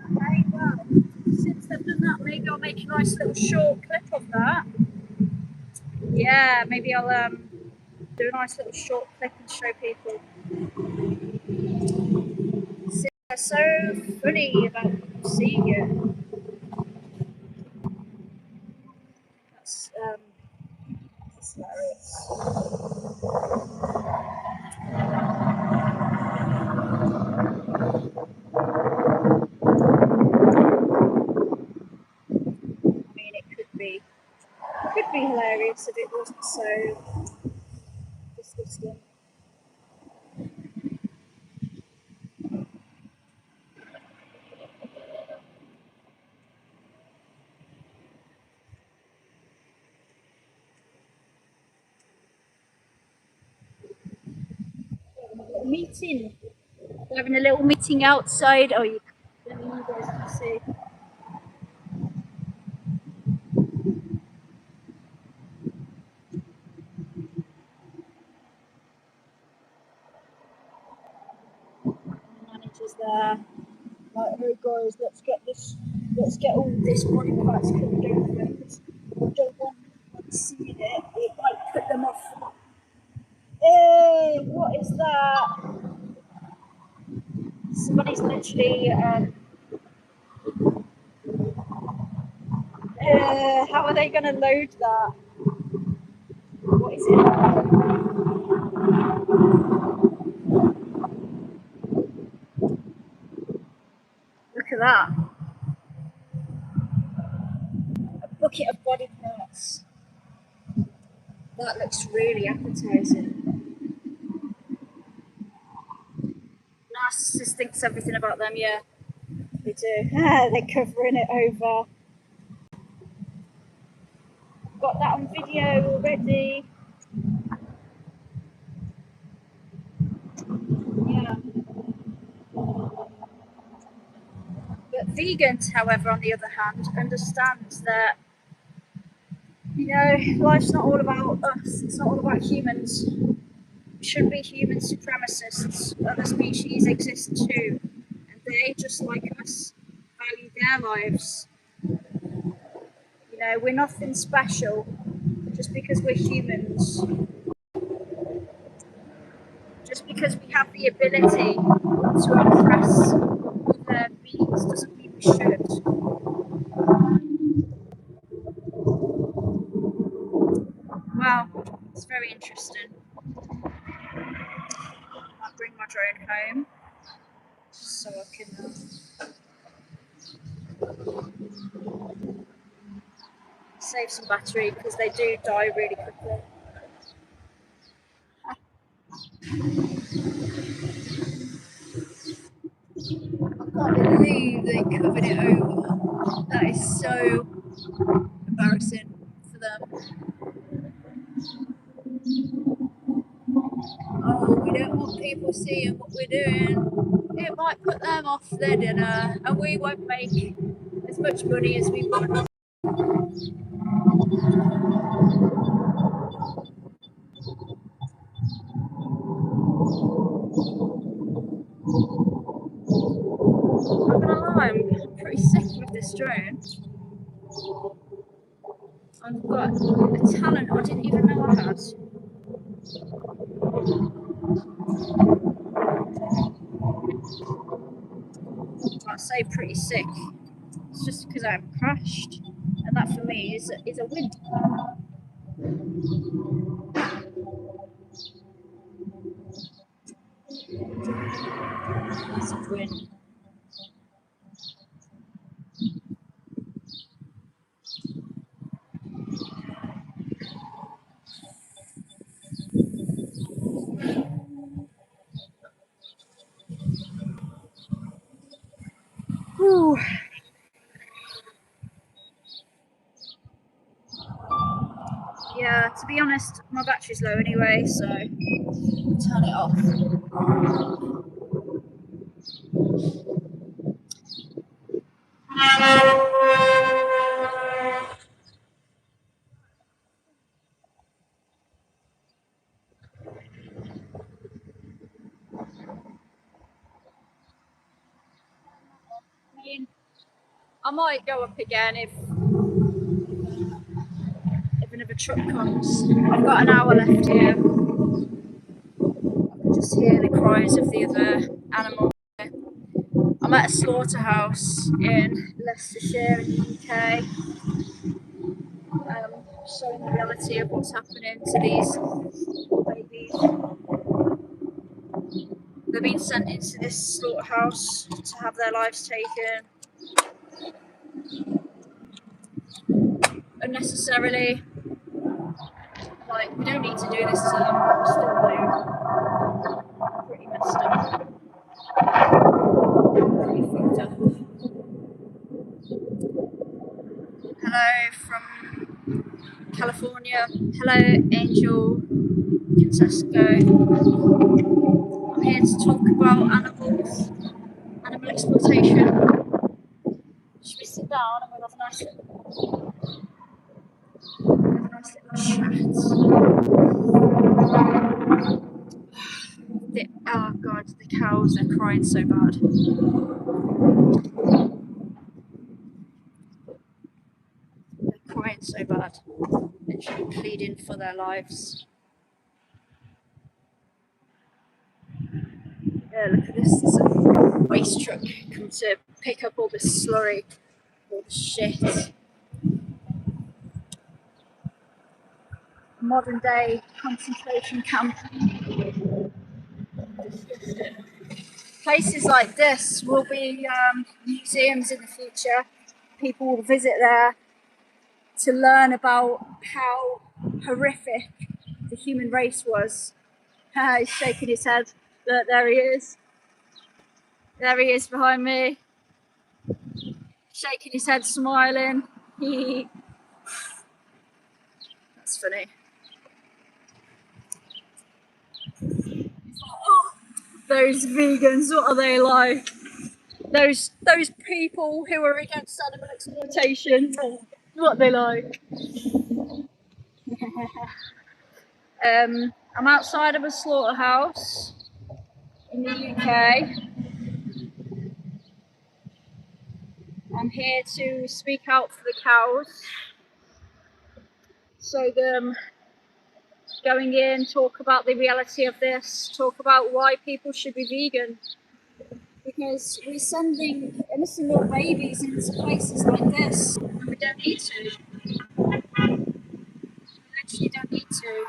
Okay, well, since they've done that, maybe I'll make a nice little short clip of that. Yeah, maybe I'll do a nice little short clip and show people. They're so funny about people seeing it. That's hilarious. I mean, it could be hilarious if it wasn't so disgusting. Meeting. We're having a little meeting outside. Oh, you guys can see. The manager's there. Like, hey guys, let's get all this body parts covered over because I don't want anyone seeing it. It might put them off. Hey, what is that? Somebody's literally. How are they going to load that? What is it? Look at that. A bucket of body parts. That looks really appetizing. Narcissist thinks everything about them, yeah. They do. They're covering it over. Got that on video already. Yeah. But vegans, however, on the other hand, understand that, you know, life's not all about us, it's not all about humans. We shouldn't be human supremacists. Other species exist too, and they, just like us, value their lives. You know, we're nothing special just because we're humans. Just because we have the ability to oppress other beings doesn't mean we should. Wow, it's very interesting. I'll bring my drone home so I can save some battery because they do die really quickly. I can't believe they covered it over. That is so embarrassing for them. Oh, we don't want people seeing what we're doing. It might put them off their dinner and we won't make as much money as we want. I'm not gonna lie, I'm pretty sick with this drone. I've got a talent I didn't even know I had. I'd say pretty sick. It's just because I've crashed, and that for me is a win. It's a win. Whew. Yeah, to be honest, my battery's low anyway, so I'll turn it off. I mean, I might go up again if another truck comes. I've got an hour left here. I can just hear the cries of the other animals. I'm at a slaughterhouse in Leicestershire in the UK, showing the reality of what's happening to these babies. They've been sent into this slaughterhouse to have their lives taken unnecessarily. Like, we don't need to do this to them, but we still do. Pretty messed up. Pretty fucked up. Hello from California. Hello, Angel Francesco. I'm here to talk about animals, animal exploitation. Should we sit down and we'll have a nice little chat? Oh god, the cows are crying so bad. They're crying so bad. Literally pleading for their lives. Yeah, look at this. There's a waste truck come to pick up all this slurry, all the shit. Modern day concentration camp. Places like this will be museums in the future. People will visit there to learn about how horrific the human race was. He's shaking his head. Look, there he is. There he is behind me. Shaking his head, smiling. That's funny. those vegans, what are they like? Those people who are against animal exploitation, what are they like? I'm outside of a slaughterhouse in the UK. I'm here to speak out for the cows. So them going in, talk about the reality of this, talk about why people should be vegan. Because we're sending innocent little babies into places like this and we don't need to. We literally don't need to.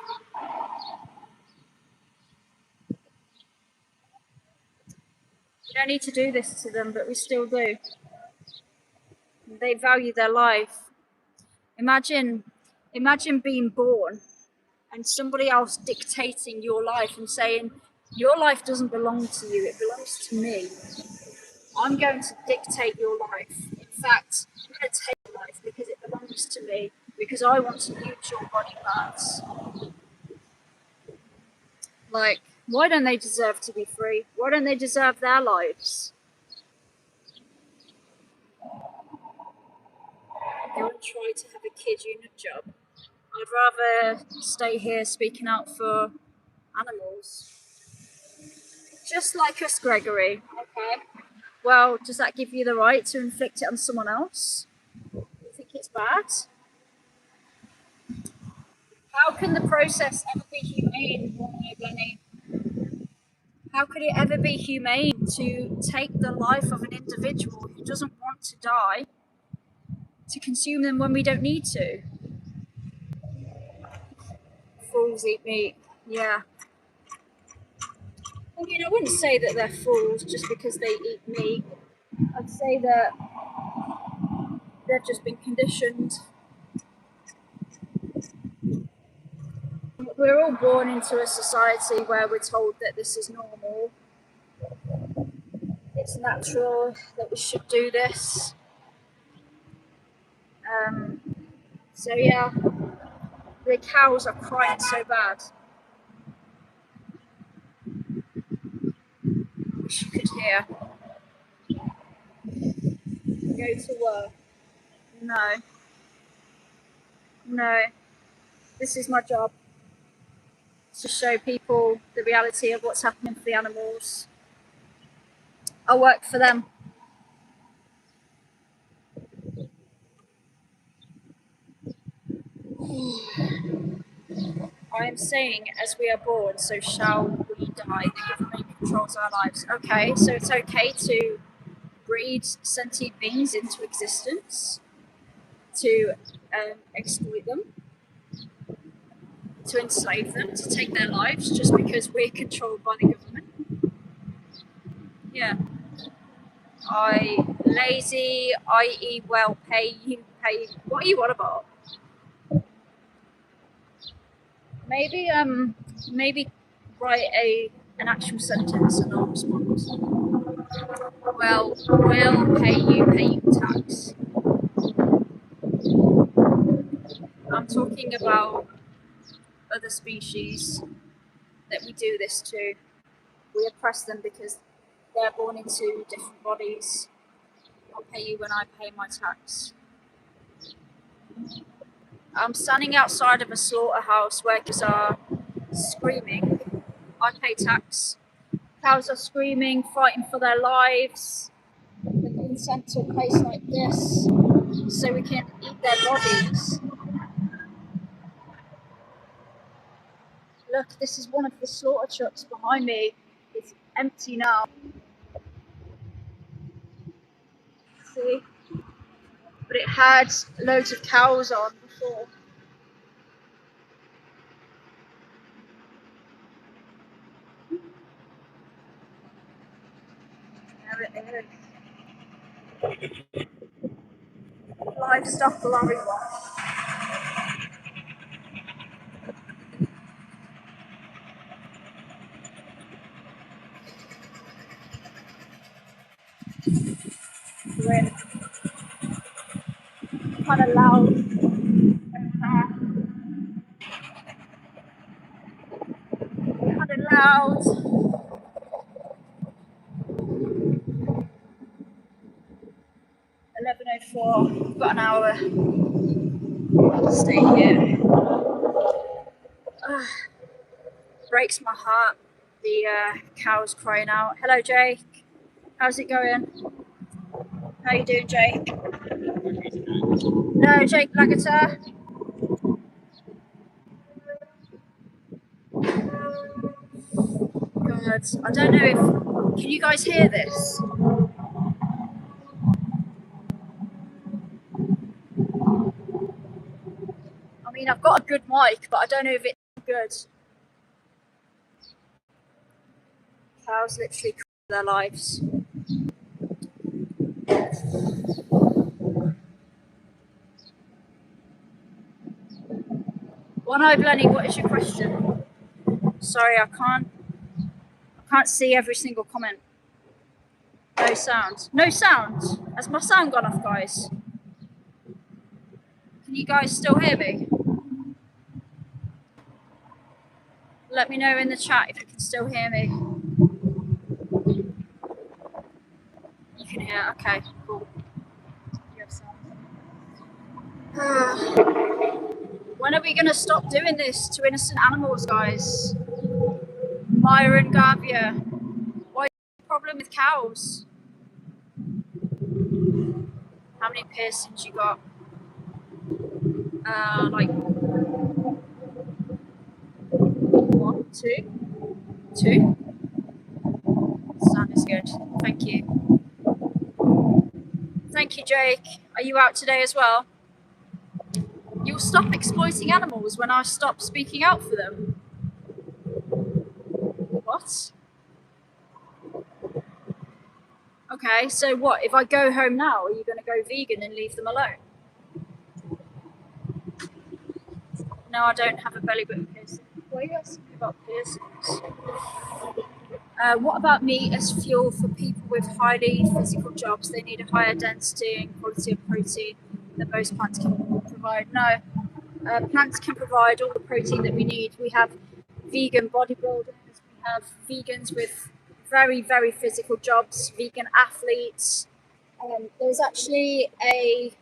We don't need to do this to them, but we still do. They value their life. Imagine being born and somebody else dictating your life and saying, your life doesn't belong to you, it belongs to me. I'm going to dictate your life. In fact, I'm going to take your life because it belongs to me, because I want to use your body parts. Like, why don't they deserve to be free? Why don't they deserve their lives? Go and try to have a kid unit job. I'd rather stay here speaking out for animals. Just like us, Gregory. Okay. Well, does that give you the right to inflict it on someone else? You think it's bad? How can the process ever be humane, Glennie? How could it ever be humane to take the life of an individual who doesn't want to die to consume them when we don't need to? Fools eat meat. Yeah. I mean, I wouldn't say that they're fools just because they eat meat. I'd say that they've just been conditioned. We're all born into a society where we're told that this is normal. It's natural that we should do this. So yeah, the cows are crying so bad. Wish you could hear. Go to work. No. This is my job. To show people the reality of what's happening for the animals. I work for them. I am saying, as we are born, so shall we die. The government controls our lives. Okay, so it's okay to breed sentient beings into existence, to exploit them, to enslave them, to take their lives just because we're controlled by the government. Yeah. Lazy, i.e. well, pay you. What are you on about? Maybe write an actual sentence and I'll respond. Well, we'll pay you tax. I'm talking about other species that we do this to. We oppress them because they're born into different bodies. I'll pay you when I pay my tax. I'm standing outside of a slaughterhouse where cows are screaming. I pay tax. Cows are screaming, fighting for their lives. They've been sent to a place like this so we can eat their bodies. Look, this is one of the slaughter trucks behind me. It's empty now. See? But it had loads of cows on before. There it is. Livestock lorry wash. Grin. Kind of loud. Kind of loud. for about an hour. Stay here. Breaks my heart. The cows crying out. Hello, Jake. How's it going? How you doing, Jake? No, Jake Lagater. God, I don't know if... Can you guys hear this? I mean, I've got a good mic, but I don't know if it's good. Cows literally cry their lives. One-eyed Lenny, what is your question? Sorry, I can't see every single comment. No sound. No sound. Has my sound gone off, guys? Can you guys still hear me? Let me know in the chat if you can still hear me. You can hear. Okay, cool. You have sound. When are we going to stop doing this to innocent animals, guys? Myron Gavia, what's the problem with cows? How many piercings you got? Like 1, 2? 2? Sound is good. Thank you. Thank you, Jake. Are you out today as well? You'll stop exploiting animals when I stop speaking out for them. What? Okay, so what? If I go home now, are you going to go vegan and leave them alone? No, I don't have a belly button piercing. Why are you asking me about piercings? What about meat as fuel for people with highly physical jobs? They need a higher density and quality of protein than most plants can provide. No, plants can provide all the protein that we need. We have vegan bodybuilders, we have vegans with very, very physical jobs, vegan athletes. There's actually a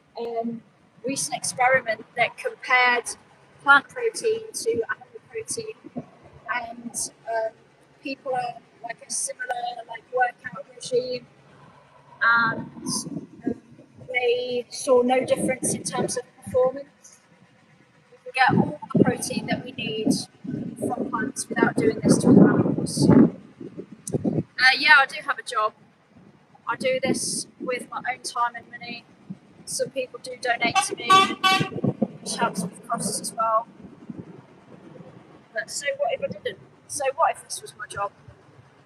recent experiment that compared plant protein to animal protein, and people are like a similar workout regime, and they saw no difference in terms of performance. We get all the protein that we need from plants without doing this to other animals. Yeah, I do have a job. I do this with my own time and money. Some people do donate to me, which helps with costs as well. But so what if I didn't? So what if this was my job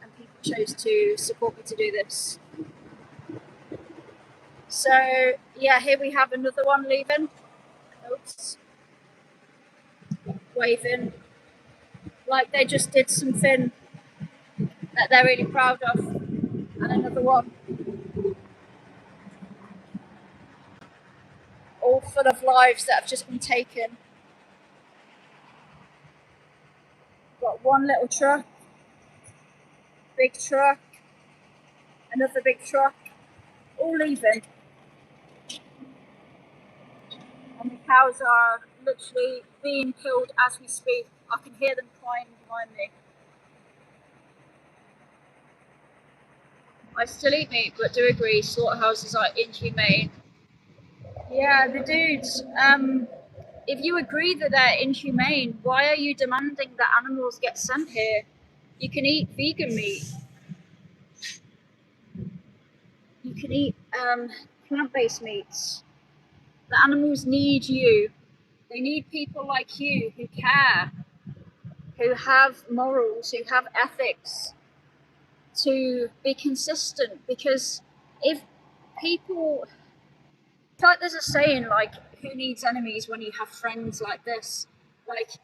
and people chose to support me to do this? So yeah, here we have another one leaving. Oops. Waving. Like they just did something that they're really proud of. And another one. All full of lives that have just been taken. Got one little truck, big truck, another big truck, all leaving. And the cows are literally being killed as we speak. I can hear them crying behind me. I still eat meat, but do agree slaughterhouses are inhumane. Yeah, the dudes. If you agree that they're inhumane, why are you demanding that animals get sent here? You can eat vegan meat. You can eat plant-based meats. The animals need you. They need people like you who care, who have morals, who have ethics, to be consistent. Because if people, I feel like there's a saying like, who needs enemies when you have friends like this? Like,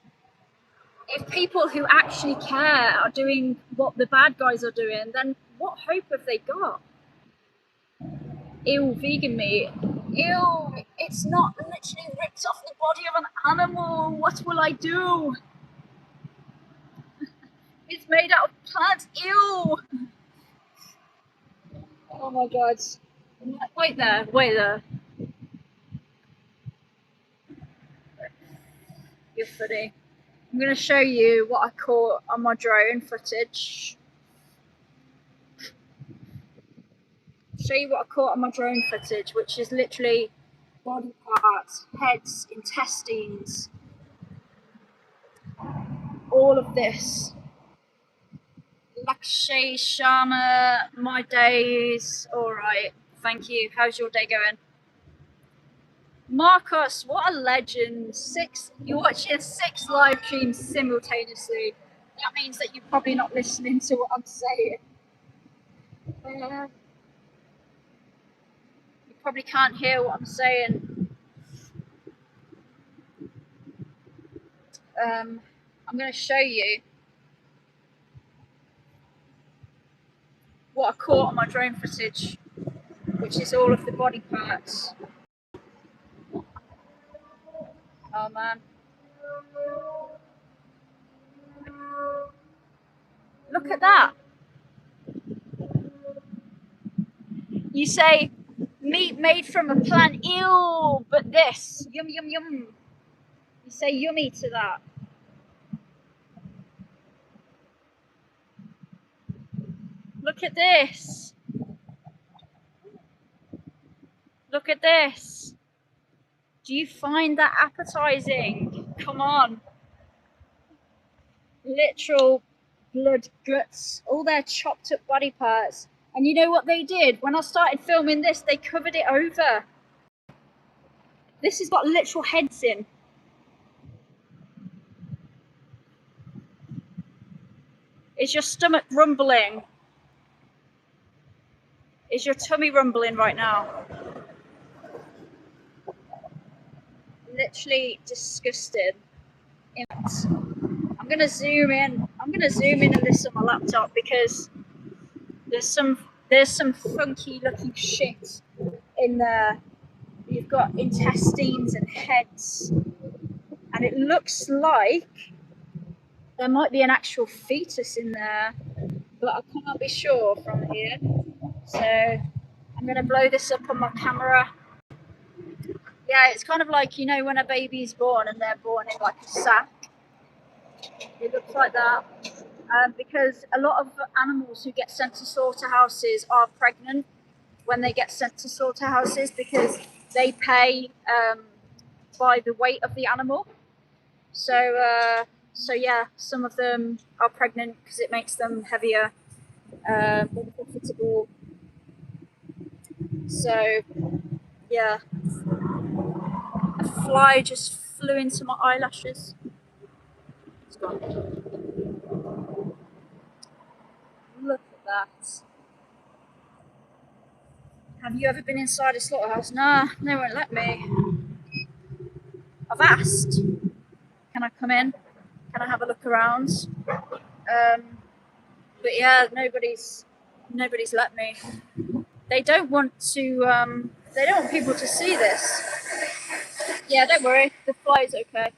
if people who actually care are doing what the bad guys are doing, then what hope have they got? Ew, vegan meat. Ew, it's not literally ripped off the body of an animal. What will I do? It's made out of plants. Ew. Oh my god. Wait there, wait there. You're funny. I'm going to show you what I caught on my drone footage. Show you what I caught on my drone footage, which is literally body parts, heads, intestines, all of this. Lakshay Sharma, my days. All right, thank you. How's your day going? Marcus, what a legend. You're watching 6 live streams simultaneously. That means that you're probably not listening to what I'm saying. You probably can't hear what I'm saying. I'm going to show you what I caught on my drone footage, which is all of the body parts. Oh man. Look at that. You say meat made from a plant, ew, but this, yum, yum, yum. You say yummy to that. Look at this. Look at this. Do you find that appetizing? Come on. Literal blood, guts, all their chopped up body parts. And you know what they did? When I started filming this, they covered it over. This has got literal heads in. Is your stomach rumbling? Is your tummy rumbling right now? Literally disgusted. I'm gonna zoom in. I'm gonna zoom in on this on my laptop because there's some funky looking shit in there. You've got intestines and heads, and it looks like there might be an actual fetus in there, but I can't be sure from here. So I'm gonna blow this up on my camera. Yeah, it's kind of like, you know, when a baby's born and they're born in like a sack. It looks like that. Because a lot of animals who get sent to slaughterhouses are pregnant when they get sent to slaughterhouses because they pay by the weight of the animal. So yeah, some of them are pregnant because it makes them heavier, more profitable. So yeah, a fly just flew into my eyelashes. It's gone. Look at that. Have you ever been inside a slaughterhouse? Nah, they won't let me. I've asked, can I come in? Can I have a look around? But yeah, nobody's let me. They don't want to. They don't want people to see this. Yeah, don't worry. The fly's okay.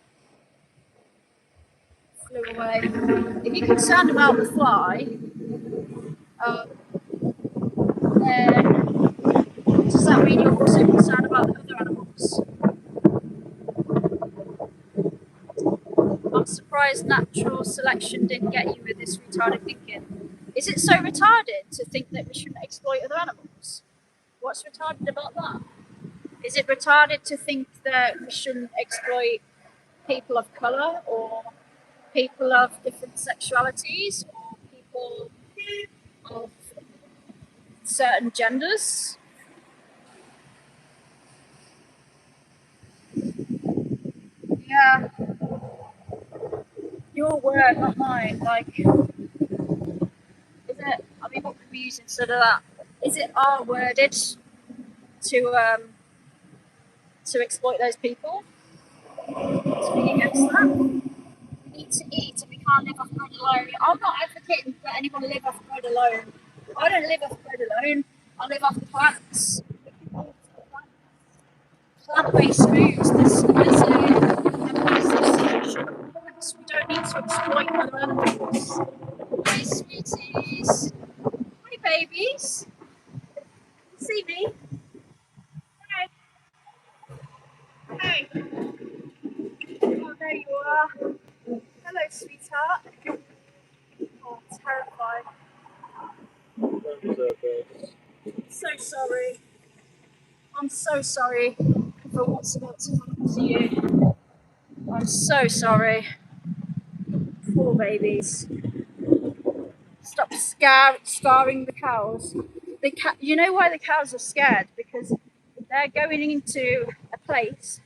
Flew away. If you're concerned about the fly, then does that mean you're also concerned about the other animals? I'm surprised natural selection didn't get you with this retarded thinking. Is it so retarded to think that we shouldn't exploit other animals? What's retarded about that? Is it retarded to think that we shouldn't exploit people of colour or people of different sexualities or people of certain genders? Yeah, your word, not mine. Like, is it? I mean, what could we use instead of that? Is it R worded to exploit those people? Speaking against that, we need to eat and we can't live off bread alone. I'm not advocating for anyone to live off bread alone. I don't live off bread alone. I live off the plants. Plant-based foods. There's a massive selection of plants. We don't need to exploit other animals. Hi, sweeties. Hi, babies. See me? Hi. Hi. Oh, there you sweetheart. Oh, terrified. Don't deserve this. So sorry. I'm so sorry for what's about to happen to you. I'm so sorry. Poor babies. Stop scarring the cows. You know why the cows are scared? Because they're going into a place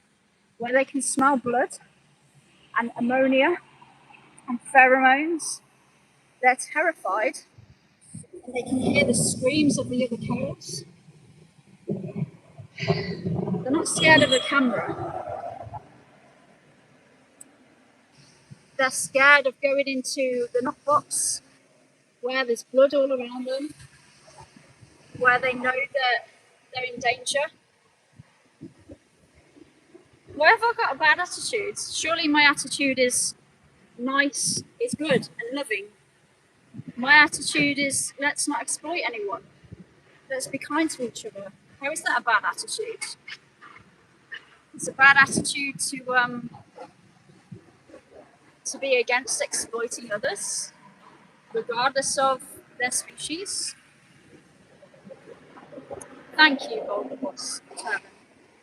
where they can smell blood and ammonia and pheromones. They're terrified and they can hear the screams of the other cows. They're not scared of the camera. They're scared of going into the knockbox where there's blood all around them, where they know that they're in danger. Why have I got a bad attitude? Surely my attitude is nice, is good and loving. My attitude is let's not exploit anyone. Let's be kind to each other. How is that a bad attitude? It's a bad attitude to be against exploiting others, regardless of their species. Thank you, Golden Boss Determined.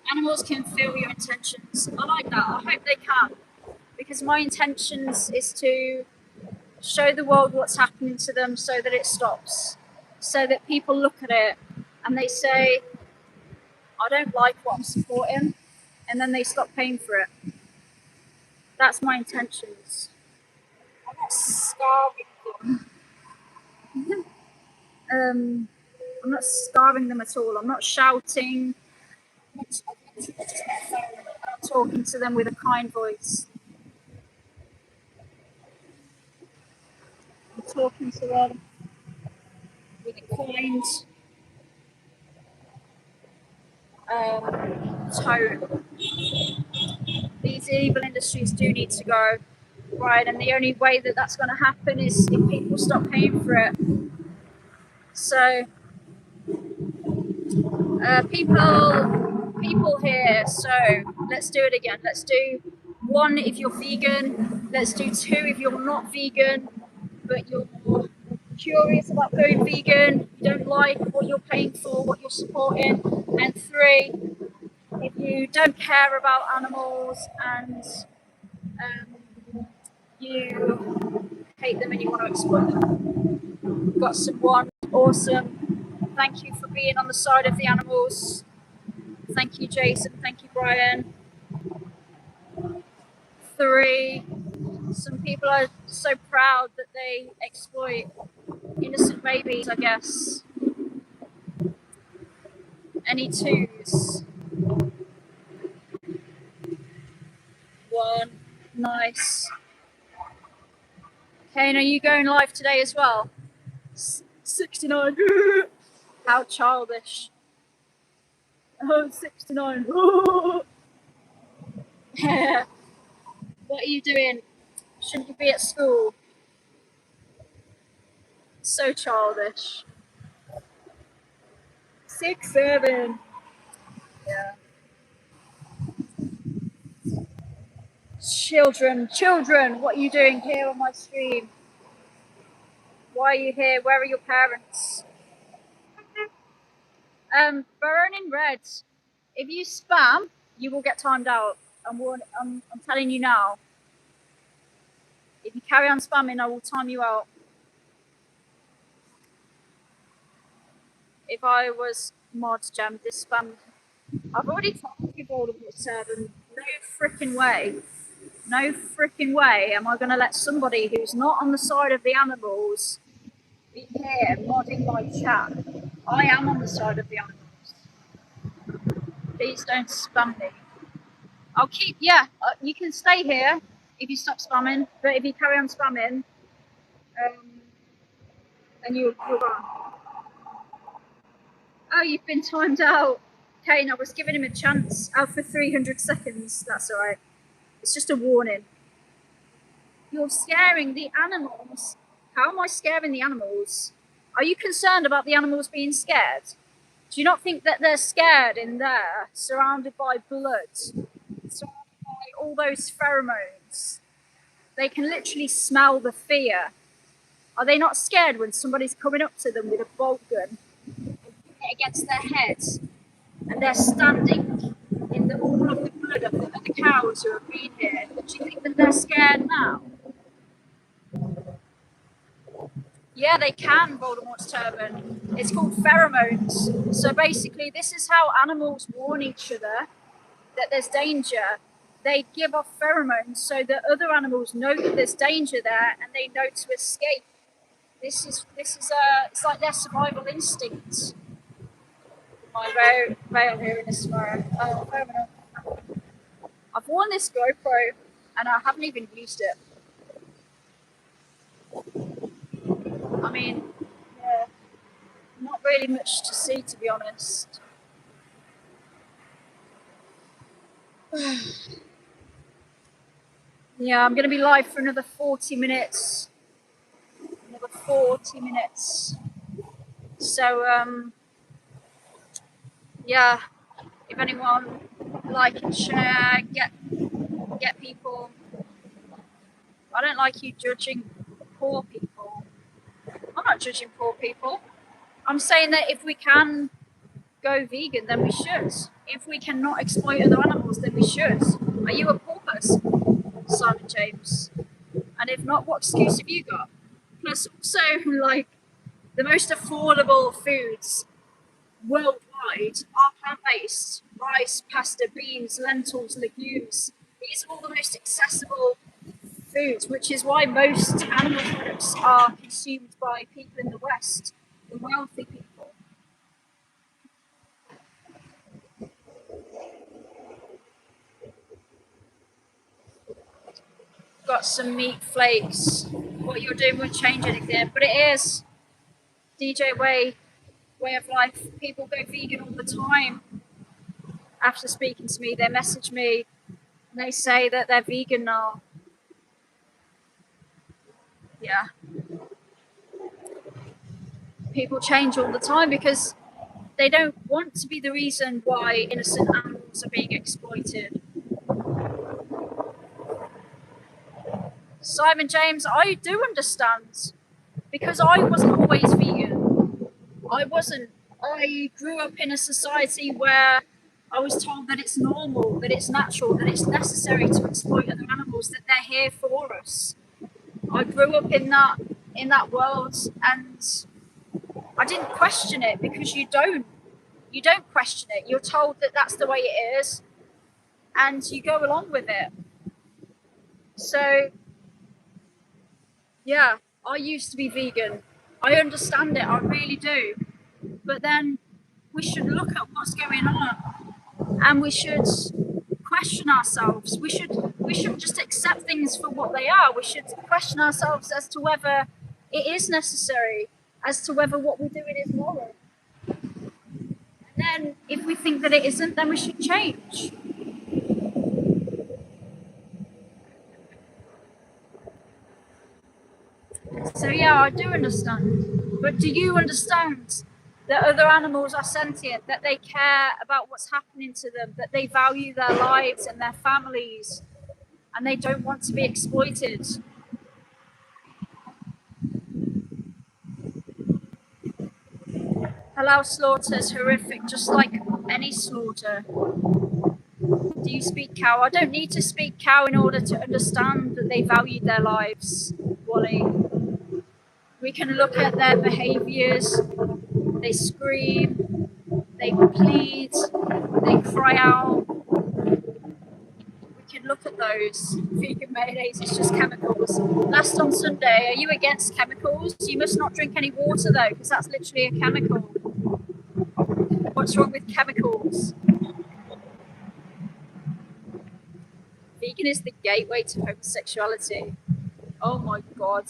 Animals can feel your intentions. I like that. I hope they can. Because my intentions is to show the world what's happening to them so that it stops. So that people look at it and they say, I don't like what I'm supporting. And then they stop paying for it. That's my intentions. I'm not starving them. I'm not starving them at all. I'm not shouting. I'm not talking to them with a kind voice. I'm talking to them with a kind tone. These evil industries do need to go, right? And the only way that that's going to happen is if people stop paying for it. So, people here. So let's do it again. Let's do 1 if you're vegan. Let's do 2 if you're not vegan, but you're curious about going vegan. You don't like what you're paying for, what you're supporting. And 3, if you don't care about animals and you hate them and you want to exploit them. We've got someone awesome. Thank you for being on the side of the animals. Thank you, Jason. Thank you, Brian. 3, some people are so proud that they exploit innocent babies, I guess. Any 2s? 1. Nice. Kane, are you going live today as well? 69. How childish. Oh, 69. What are you doing? Shouldn't you be at school? So childish. 6, 7. Yeah. Children, what are you doing here on my stream? Why are you here? Where are your parents? Burn in red. If you spam, you will get timed out. I'm telling you now. If you carry on spamming, I will time you out. If I was mod jam, this spam. I've already told you all of this, 7. No freaking way. No freaking way am I going to let somebody who's not on the side of the animals be here modding my chat. I am on the side of the animals. Please don't spam me. I'll keep, you can stay here if you stop spamming, but if you carry on spamming, then you're gone. Oh, you've been timed out. Kane, I was giving him a chance. Out for 300 seconds. That's all right. It's just a warning. You're scaring the animals. How am I scaring the animals? Are you concerned about the animals being scared? Do you not think that they're scared in there, surrounded by blood, surrounded by all those pheromones? They can literally smell the fear. Are they not scared when somebody's coming up to them with a bolt gun against their heads and they're standing in all of the blood of the cows who have been here? Do you think that they're scared now? Yeah, they can, Voldemort's turban. It's called pheromones. So basically, this is how animals warn each other that there's danger. They give off pheromones so that other animals know that there's danger there and they know to escape. This is it's like their survival instinct. My veil here in this fire. Oh, pheromone. I've worn this GoPro and I haven't even used it. I mean, yeah, not really much to see, to be honest. Yeah, I'm going to be live for another 40 minutes. Another 40 minutes. So, yeah, if anyone like and share, get people. I don't like you judging poor people. I'm not judging poor people. I'm saying that if we can go vegan, then we should. If we cannot exploit other animals, then we should. Are you a poor person, Simon James? And if not, what excuse have you got? Plus, also, like, the most affordable foods worldwide are plant-based. Rice, pasta, beans, lentils, legumes. These are all the most accessible foods, which is why most animal products are consumed by people in the West, the wealthy people. Got some meat flakes. What you're doing won't change anything, but it is DJ way of life. People go vegan all the time. After speaking to me, they message me and they say that they're vegan now. Yeah. People change all the time because they don't want to be the reason why innocent animals are being exploited. Simon James, I do understand because I wasn't always vegan. I wasn't. I grew up in a society where I was told that it's normal, that it's natural, that it's necessary to exploit other animals, that they're here for us. I grew up in that world, and I didn't question it because you don't question it. You're told that that's the way it is, and you go along with it. So, yeah, I used to be vegan. I understand it, I really do. But then we should look at what's going on, and we should question ourselves. We shouldn't just accept things for what they are. We should question ourselves as to whether it is necessary, as to whether what we're doing is moral. And then if we think that it isn't, then we should change. So yeah, I do understand. But do you understand that other animals are sentient, that they care about what's happening to them, that they value their lives and their families, and they don't want to be exploited? Halal slaughter is horrific, just like any slaughter. Do you speak cow? I don't need to speak cow in order to understand that they value their lives, Wally. We can look at their behaviours. They scream, they plead, they cry out. We can look at those. Vegan mayonnaise is just chemicals. Last on Sunday, are you against chemicals? You must not drink any water though, because that's literally a chemical. What's wrong with chemicals? Vegan is the gateway to homosexuality. Oh my god.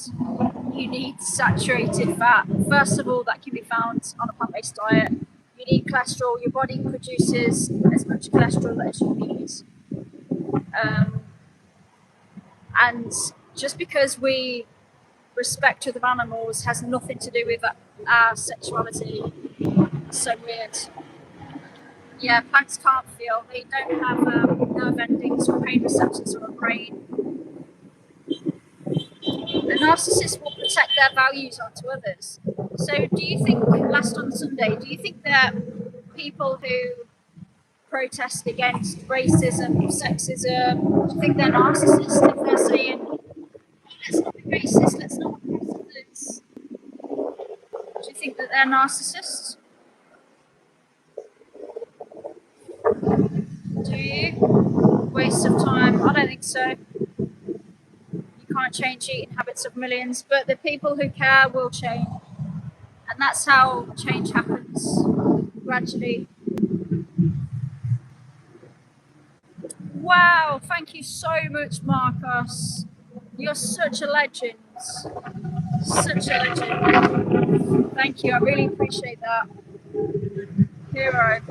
You need saturated fat. First of all, that can be found on a plant-based diet. You need cholesterol. Your body produces as much cholesterol as you need. And just because we respect other animals has nothing to do with our sexuality. It's so weird. Yeah, plants can't feel. They don't have nerve endings or pain receptors or a brain. A narcissist will protect their values onto others. So do you think, last on Sunday, do you think that people who protest against racism, sexism, do you think they're narcissists if they're saying, oh, let's not be racist, let's not oppress others? Do you think that they're narcissists? Do you? Waste of time? I don't think so. You can't change eating habits of millions, but the people who care will change. And that's how change happens, gradually. Wow, thank you so much, Marcos. You're such a legend. Such a legend. Thank you, I really appreciate that. Hero.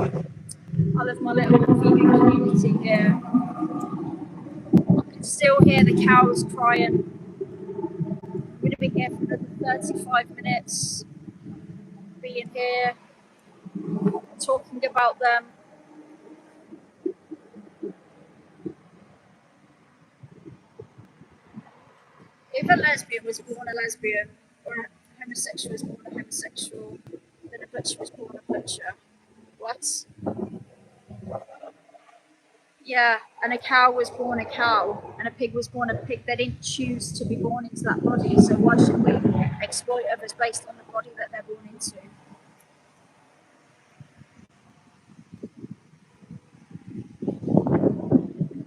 I love my little vegan community here. I can still hear the cows crying. I'm going to be here for another 35 minutes. Being here, talking about them. If a lesbian was born a lesbian, or a homosexual was born a homosexual, then a butcher was born a butcher. What? Yeah, and a cow was born a cow, and a pig was born a pig. They didn't choose to be born into that body, so why should we exploit others based on the body that they're born into?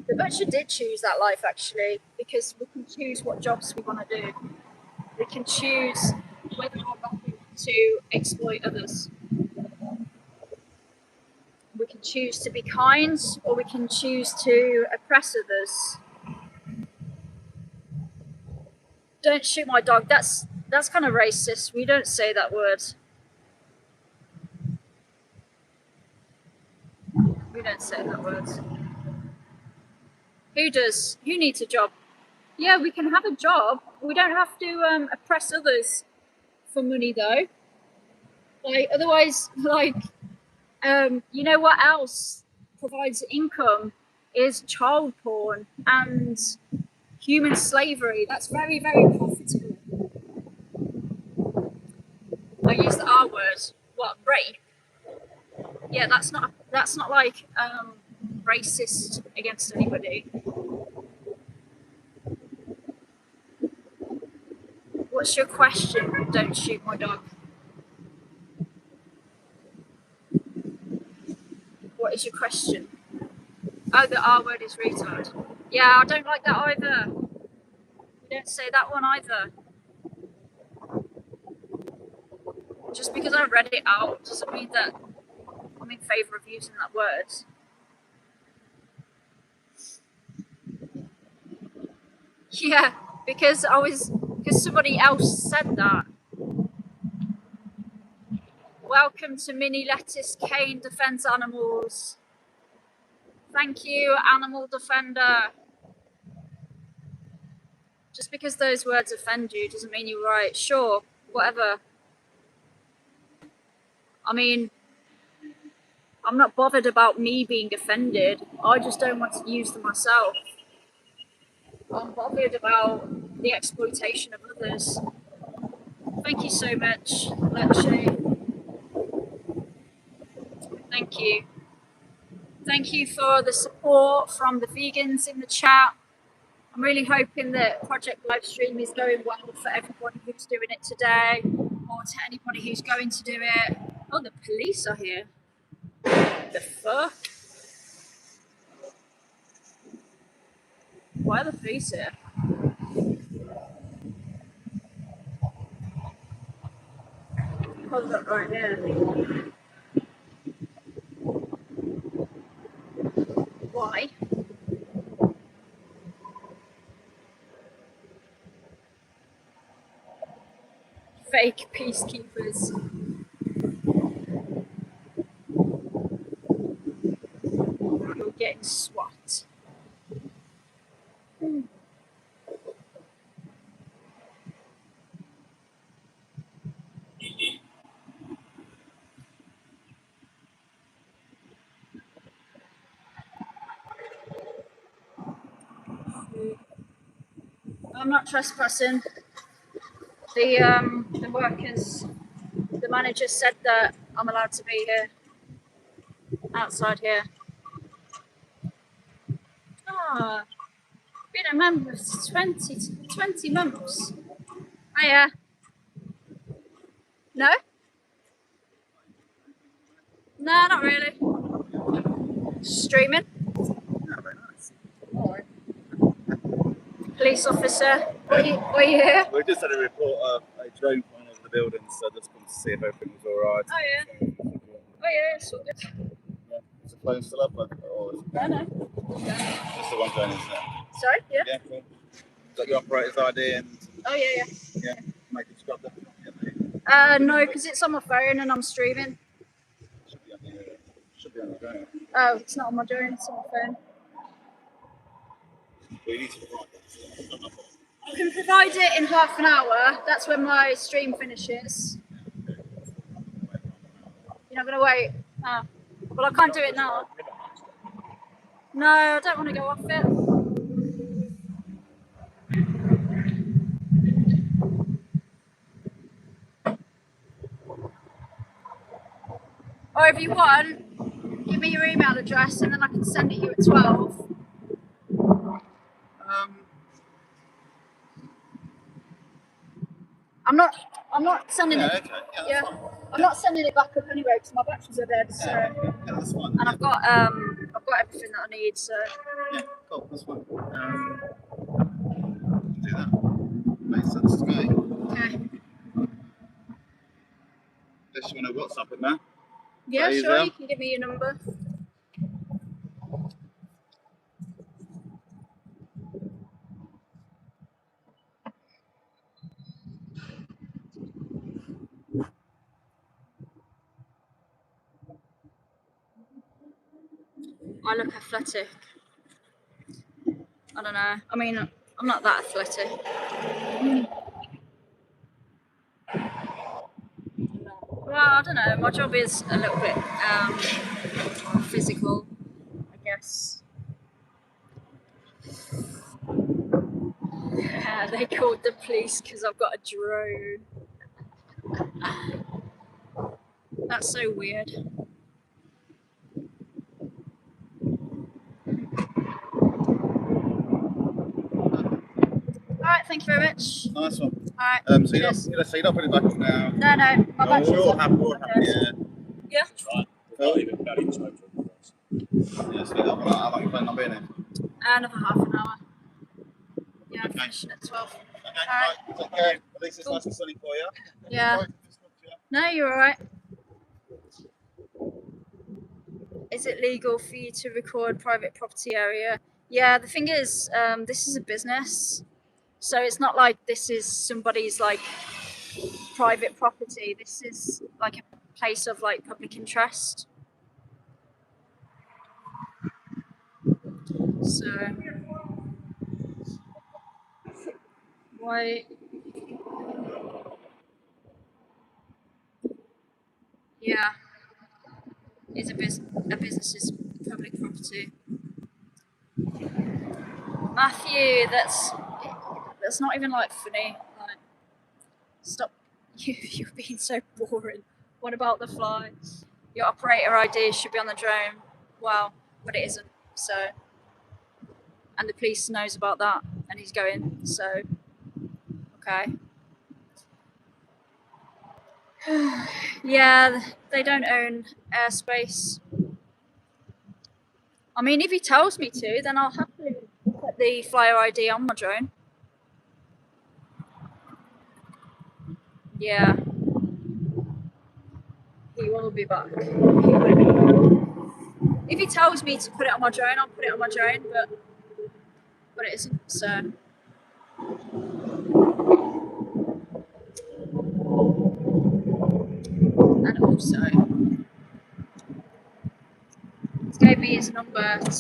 The butcher did choose that life, actually, because we can choose what jobs we want to do. We can choose whether or not we want to exploit others. We can choose to be kind, or we can choose to oppress others. Don't shoot my dog. That's kind of racist. We don't say that word. We don't say that word. Who does? Who needs a job? Yeah, we can have a job. We don't have to oppress others for money, though. Like, otherwise, like, you know what else provides income is child porn and human slavery. That's very, very profitable. I use the R word. What, rape? Yeah, that's not like racist against anybody. What's your question? Don't shoot my dog. What is your question? Oh, the R word is retard. Yeah, I don't like that either. We don't say that one either. Just because I read it out doesn't mean that I'm in favour of using that word. Yeah, because somebody else said that. Welcome to Mini Lettuce Kane Defends Animals. Thank you, Animal Defender. Just because those words offend you doesn't mean you're right. Sure, whatever. I mean, I'm not bothered about me being offended. I just don't want to use them myself. I'm bothered about the exploitation of others. Thank you so much, Lecce. Thank you. Thank you for the support from the vegans in the chat. I'm really hoping that Project Livestream is going well for everybody who's doing it today, or to anybody who's going to do it. Oh, the police are here. The fuck? Why are the police here? Hold up right here. Why? Fake peacekeepers. You're getting swat. I'm not trespassing. The workers, the manager said that I'm allowed to be here, outside here. Ah, been a member for 20 months. Oh yeah. No? No, not really. Streaming. Yeah, very nice. Police officer. What are you here? We just had a report of a drone flying over the building, so just wanted to see if everything was alright. Oh yeah. Oh yeah, it's all good. Yeah. Is the phone still up? Or is it No. just the one drone, isn't it? Sorry? Yeah? Yeah, cool. Is that your operator's ID and Oh yeah. yeah, make it stop them? No, because it's on my phone and I'm streaming. Should be on the drone. Oh, it's not on my drone, it's on my phone. Well, you need to provide that. I can provide it in half an hour. That's when my stream finishes. You're not going to wait? Oh. Well, I can't do it now. No, I don't want to go off it. Or if you want, give me your email address and then I can send it you at 12. I'm not sending it. Okay. Yeah, I'm not sending it back up anyway because my batteries are dead. So, That's fine. and I've got everything that I need. So, Yeah, cool. That's fine. Do that. Makes sense to me. okay. Unless you want to WhatsApp it now. Yeah, Easier. sure. You can give me your number. I look athletic. I don't know. I mean, I'm not that athletic. Well, I don't know. My job is a little bit physical, I guess. Yeah, they called the police because I've got a drone. That's so weird. Alright, thank you very much. Nice one. Alright. So you're not putting it back now. No, my battery's we're all off. happy. We're all happy. Yeah. Right. Cool. Yeah, so how long you planning on being here? Another half an hour. Yeah, I'm Okay. finishing at 12. Okay. Alright. Right. Take care. At least it's Cool. nice and sunny for you. Yeah. Sorry to disrupt you. No, you're alright. Is it legal for you to record private property area? Yeah, the thing is, this is a business. So it's not like this is somebody's like private property. This is like a place of like public interest. So why? Yeah, it's a business's public property. Matthew, that's not even like funny. Like, stop. You're being so boring. What about the fly? Your operator ID should be on the drone. Well, but it isn't. So, and the police knows about that, and he's going. So, okay. Yeah, they don't own airspace. I mean, if he tells me to, then I'll happily put the flyer ID on my drone. Yeah. He will be back. If he tells me to put it on my drone, I'll put it on my drone, but it isn't, so. And also, he gave me his number to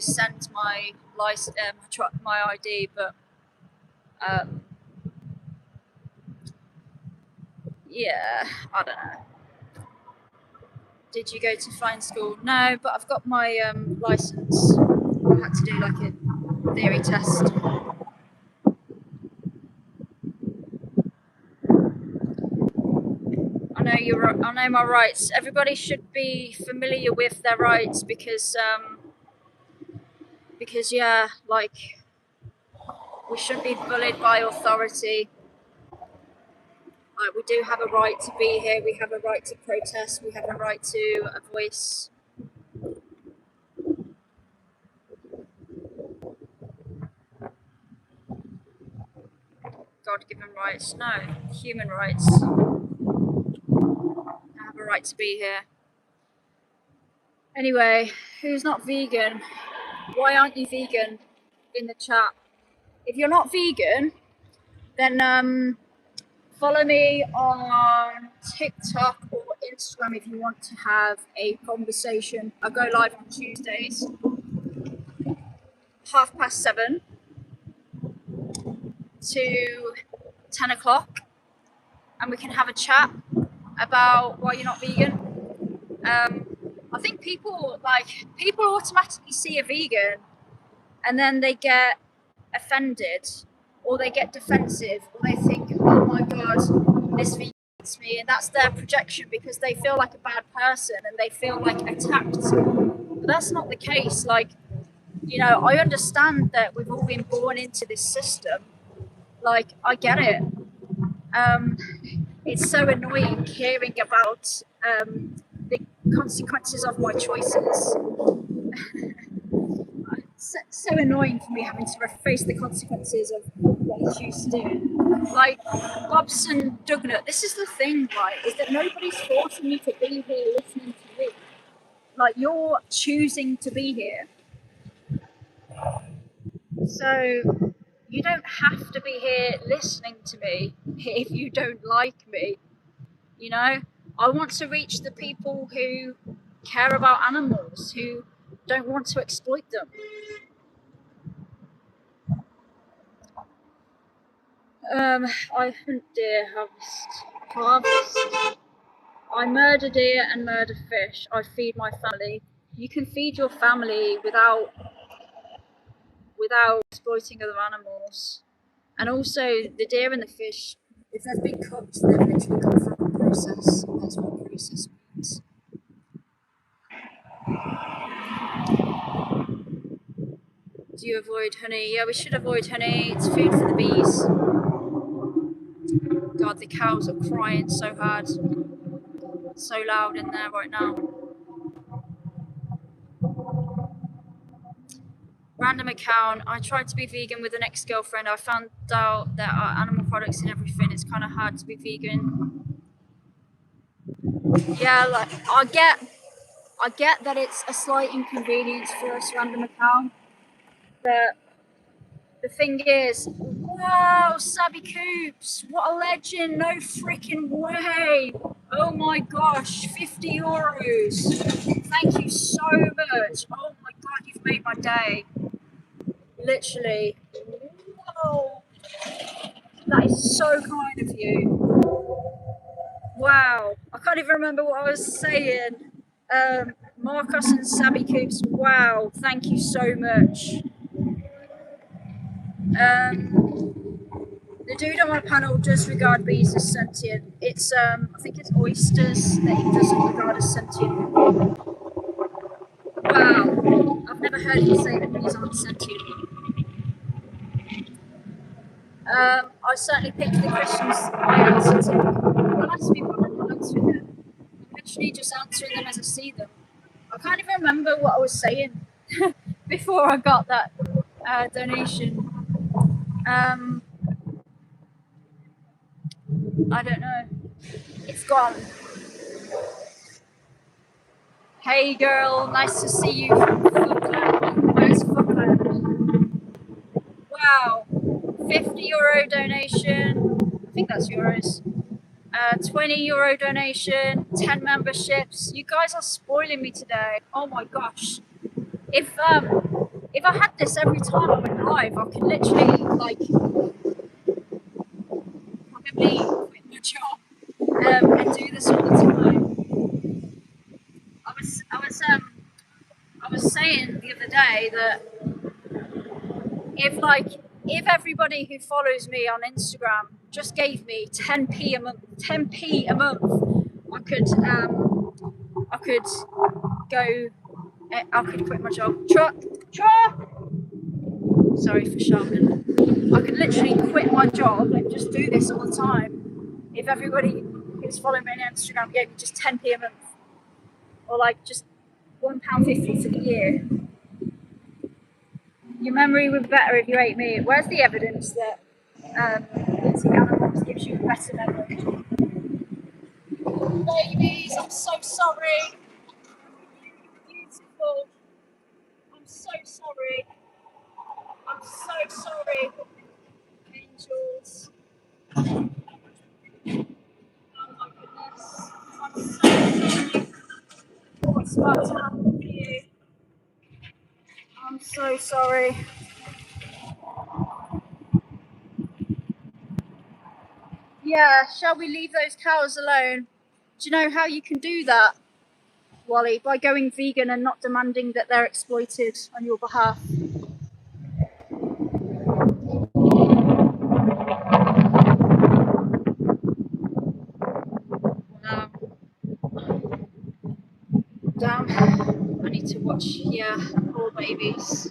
send my license, my ID, but yeah, I don't know. Did you go to flying school? No, but I've got my license. I had to do like a theory test. I know my rights. Everybody should be familiar with their rights because yeah, like we shouldn't be bullied by authority. Like we do have a right to be here. We have a right to protest. We have a right to a voice. God-given rights. No, human rights. I have a right to be here. Anyway, who's not vegan? Why aren't you vegan? In the chat. If you're not vegan, then follow me on TikTok or Instagram if you want to have a conversation. I go live on Tuesdays, 7:30 to 10 o'clock, and we can have a chat about why you're not vegan. I think people automatically see a vegan and then they get offended or they get defensive or they think, oh my god, this vegan hates me, and that's their projection because they feel like a bad person and they feel like attacked. But that's not the case. Like, you know, I understand that we've all been born into this system. Like, I get it. It's so annoying hearing about the consequences of my choices. So annoying for me having to face the consequences of what I choose to do. Like Bobson Dugnut, this is the thing, right? Is that nobody's forcing you to be here listening to me. Like, you're choosing to be here. So you don't have to be here listening to me if you don't like me. You know, I want to reach the people who care about animals, who don't want to exploit them. I hunt deer, harvest. I murder deer and murder fish. I feed my family. You can feed your family without exploiting other animals. And also, the deer and the fish, if they've been cooked, they've literally gone through a process. That's what process means. Do you avoid honey? Yeah, we should avoid honey. It's food for the bees. God, the cows are crying so hard. So loud in there right now. Random account. I tried to be vegan with an ex-girlfriend. I found out there are animal products in everything. It's kind of hard to be vegan. Yeah, like I get that it's a slight inconvenience for us, random account. But the thing is, wow, Sabby Coops, what a legend! No freaking way! Oh my gosh, 50 euros! Thank you so much. Oh my god, you've made my day. Literally. Whoa. That is so kind of you. Wow. I can't even remember what I was saying. Marcos and Sabby Coops, wow. Thank you so much. The dude on my panel does regard bees as sentient. It's, I think it's oysters that he doesn't regard as sentient. Wow. I've never heard him say that bees aren't sentient. I certainly picked the questions I answered to. Don't ask me what I'm answering them. I'm literally just answering them as I see them. I can't even remember what I was saying before I got that donation. I don't know. It's gone. Hey girl, nice to see you from Footland. Where's Footland? Wow. 50 euro donation. I think that's euros. 20 euro donation. 10 memberships. You guys are spoiling me today. Oh my gosh. If I had this every time I went live, I could literally probably quit my job and do this all the time. I was saying the other day that if everybody who follows me on Instagram just gave me 10p a month, I could quit my job. Sorry for shouting. I could literally quit my job and just do this all the time. If everybody who's following me on Instagram gave me just 10p a month, or like just £1.50 for the year. Your memory would be better if you ate meat. Where's the evidence that eating animals gives you better memory? Babies, I'm so sorry. Beautiful. I'm so sorry. I'm so sorry. Angels. Oh my goodness. I'm so sorry. What's about to happen for you? I'm so sorry. Yeah, shall we leave those cows alone? Do you know how you can do that, Wally? By going vegan and not demanding that they're exploited on your behalf. Damn, I need to watch, yeah, poor babies.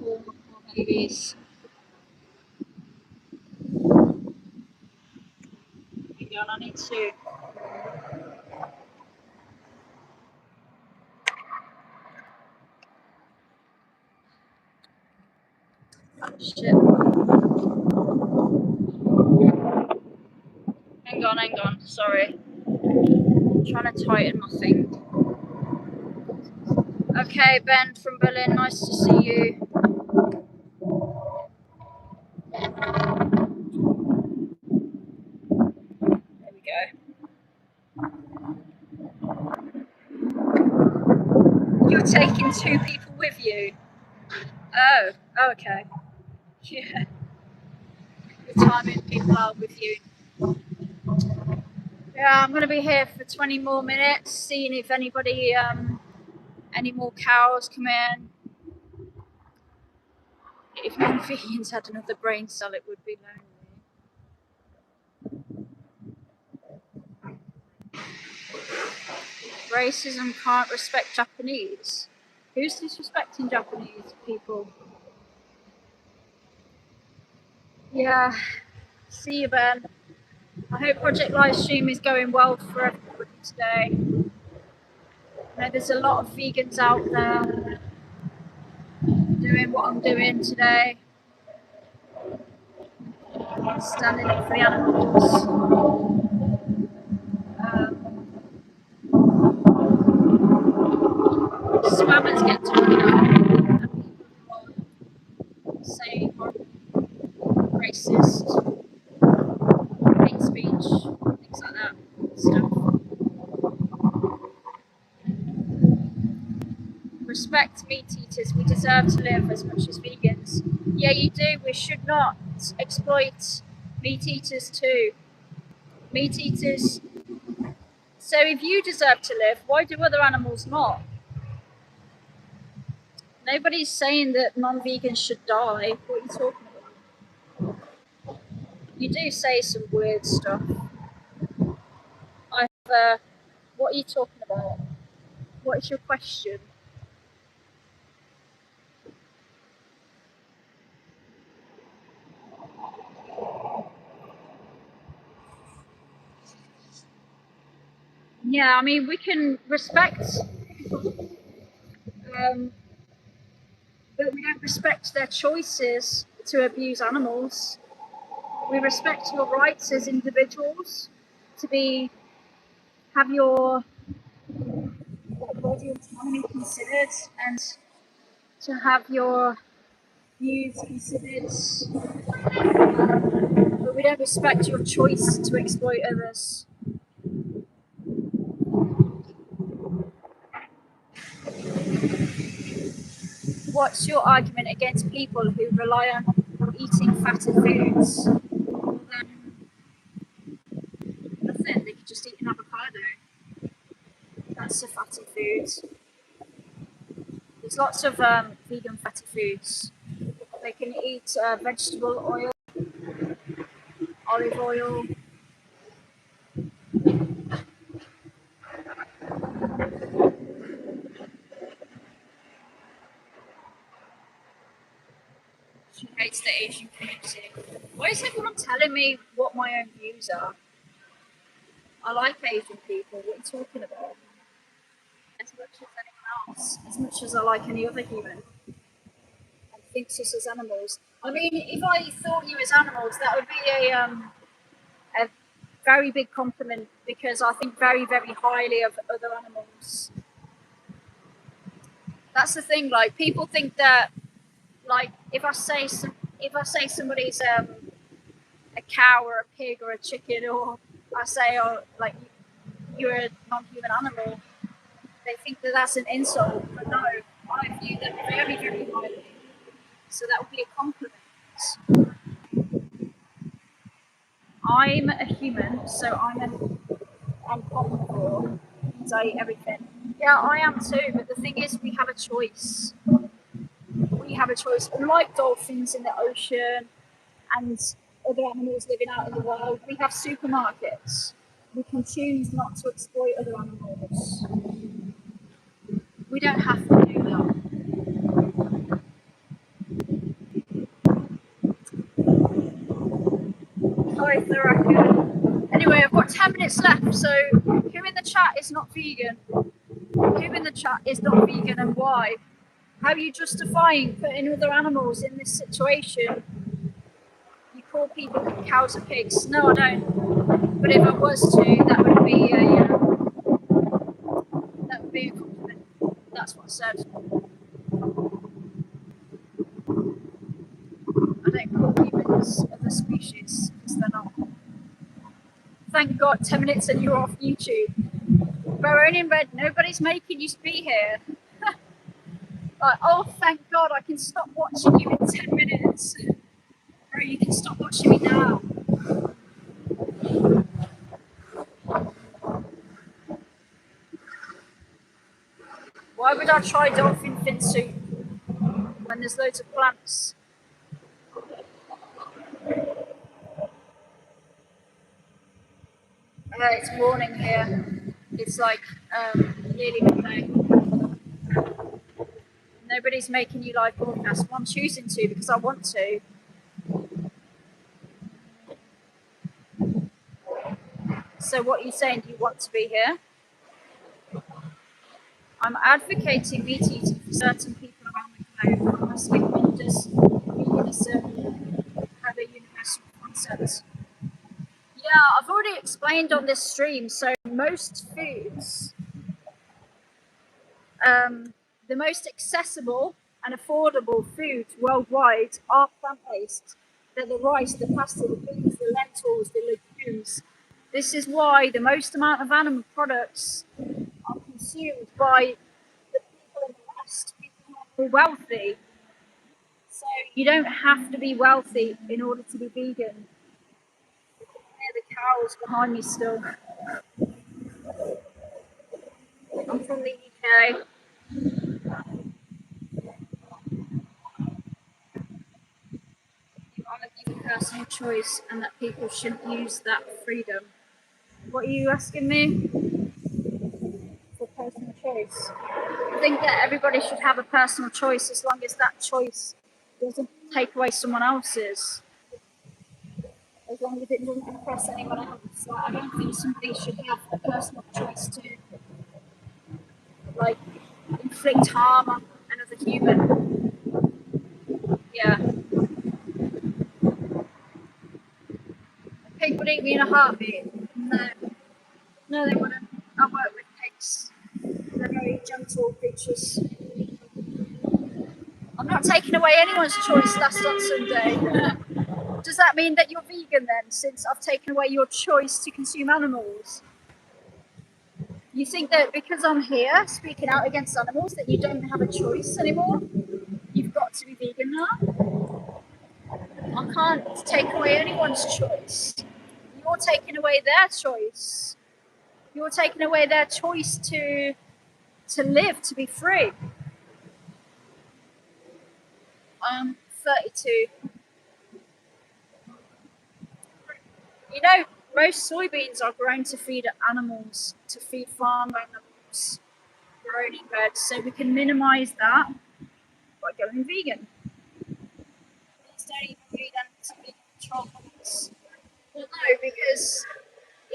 Poor babies. Hang on, I need to. Shit. Hang on, sorry. I'm trying to tighten my thing. Okay, Ben from Berlin, nice to see you. There we go. You're taking 2 people with you? Oh, okay. Yeah. You're timing people out with you. Yeah, I'm going to be here for 20 more minutes, seeing if anybody, any more cows come in. If non-vegans had another brain cell, it would be lonely. Racism can't respect Japanese. Who's disrespecting Japanese people? Yeah, see you, Ben. I hope Project Livestream is going well for everybody today. I know there's a lot of vegans out there doing what I'm doing today. Standing up for the animals. Swammers get torn up. Say racist, hate speech, things like that stuff. Respect meat eaters. We deserve to live as much as vegans. Yeah, you do. We should not exploit meat eaters too. Meat eaters. So if you deserve to live, why do other animals not? Nobody's saying that non-vegans should die. What are you talking about? You do say some weird stuff. What are you talking about? What is your question? Yeah, I mean, we can respect, but we don't respect their choices to abuse animals. We respect your rights as individuals to have your body autonomy considered and to have your views considered. But we don't respect your choice to exploit others. What's your argument against people who rely on eating fatty foods? Well, then, nothing. They could just eat an avocado. That's a fatty food. There's lots of vegan fatty foods. They can eat vegetable oil, olive oil, She hates the Asian community. Why is everyone telling me what my own views are? I like Asian people. What are you talking about? As much as anyone else, as much as I like any other human, and thinks us as animals. I mean, if I thought you as animals, that would be a very big compliment because I think very, very highly of other animals. That's the thing. Like people think that, like if I say somebody's a cow or a pig or a chicken, or I say like you're a non-human animal, they think that that's an insult. But no, I view them very, very highly. So that would be a compliment. I'm a human, so I'm omnivore. Means I eat everything. Yeah, I am too. But the thing is, we have a choice. We have a choice. Unlike dolphins in the ocean and other animals living out in the wild, we have supermarkets. We can choose not to exploit other animals. We don't have to do that. Sorry, Thuraka. Anyway, I've got 10 minutes left, so who in the chat is not vegan? Who in the chat is not vegan and why? How are you justifying putting other animals in this situation? You call people cows and pigs. No, I don't. But if I was to, that would be a compliment. That's what I said. I don't call humans other species because they're not. Thank God, 10 minutes and you're off YouTube. Baronian Red, nobody's making you be here. Like, oh, thank God, I can stop watching you in 10 minutes. Bro, you can stop watching me now. Why would I try dolphin fin soup when there's loads of plants? It's morning here. It's like nearly midday. Nobody's making you live broadcast. Well, I'm choosing to because I want to. So what are you saying? Do you want to be here? I'm advocating meat eating for certain people around the globe. I'm asking does veganism have a universal concept? Yeah, I've already explained on this stream. So most foods, the most accessible and affordable foods worldwide are plant-based. They're the rice, the pasta, the beans, the lentils, the legumes. This is why the most amount of animal products are consumed by the people in the West, people who are wealthy. So you don't have to be wealthy in order to be vegan. You can hear the cows behind me still. I'm from the UK. You are given personal choice and that people shouldn't use that freedom. What are you asking me? For personal choice. I think that everybody should have a personal choice as long as that choice doesn't take away someone else's. As long as it doesn't impress anyone else. Like, I don't think somebody should have a personal choice to like inflict harm on another human. Yeah. A pig would eat me in a heartbeat. No. No, they wouldn't. I work with pigs. They're very gentle creatures. I'm not taking away anyone's choice last on Sunday. Does that mean that you're vegan then, since I've taken away your choice to consume animals? You think that because I'm here speaking out against animals that you don't have a choice anymore? You've got to be vegan now? I can't take away anyone's choice. You're taking away their choice. You're taking away their choice to live, to be free. I'm 32. You know, most soybeans are grown to feed animals, to feed farm animals, growing beds, so we can minimise that by going vegan. just don't even read anti control bots. Well, no, because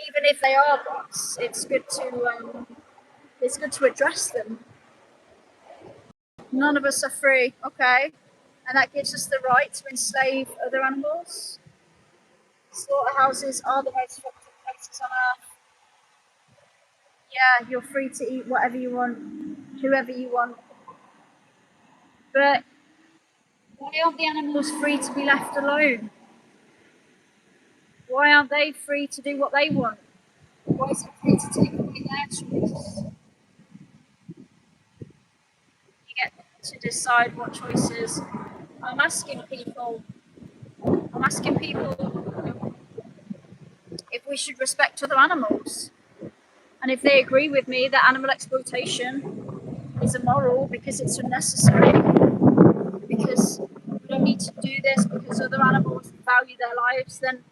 even if they are bots, it's good to address them. None of us are free, okay? And that gives us the right to enslave other animals. Slaughterhouses are the most fucked up places on earth. Yeah, you're free to eat whatever you want, whoever you want. But why aren't the animals free to be left alone? Why aren't they free to do what they want? Why is it free to take away their choice? You get to decide what choices. I'm asking people if we should respect other animals. And if they agree with me that animal exploitation is immoral because it's unnecessary, because we don't need to do this because other animals value their lives, then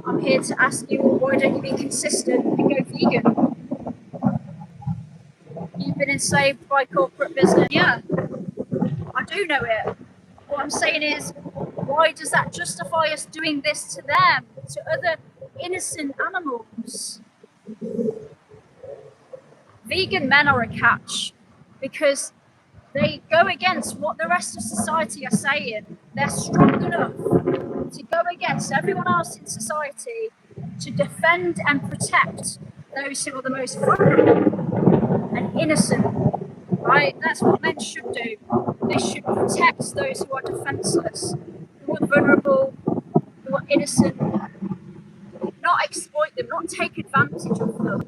I'm here to ask you, well, why don't you be consistent and go vegan? You've been enslaved by corporate business. Yeah, I do know it. What I'm saying is, why does that justify us doing this to them, to other innocent animals? Vegan men are a catch because they go against what the rest of society are saying. They're strong enough to go against everyone else in society to defend and protect those who are the most vulnerable and innocent, right? That's what men should do. They should protect those who are defenseless, who are vulnerable, who are innocent, not exploit them, not take advantage of them.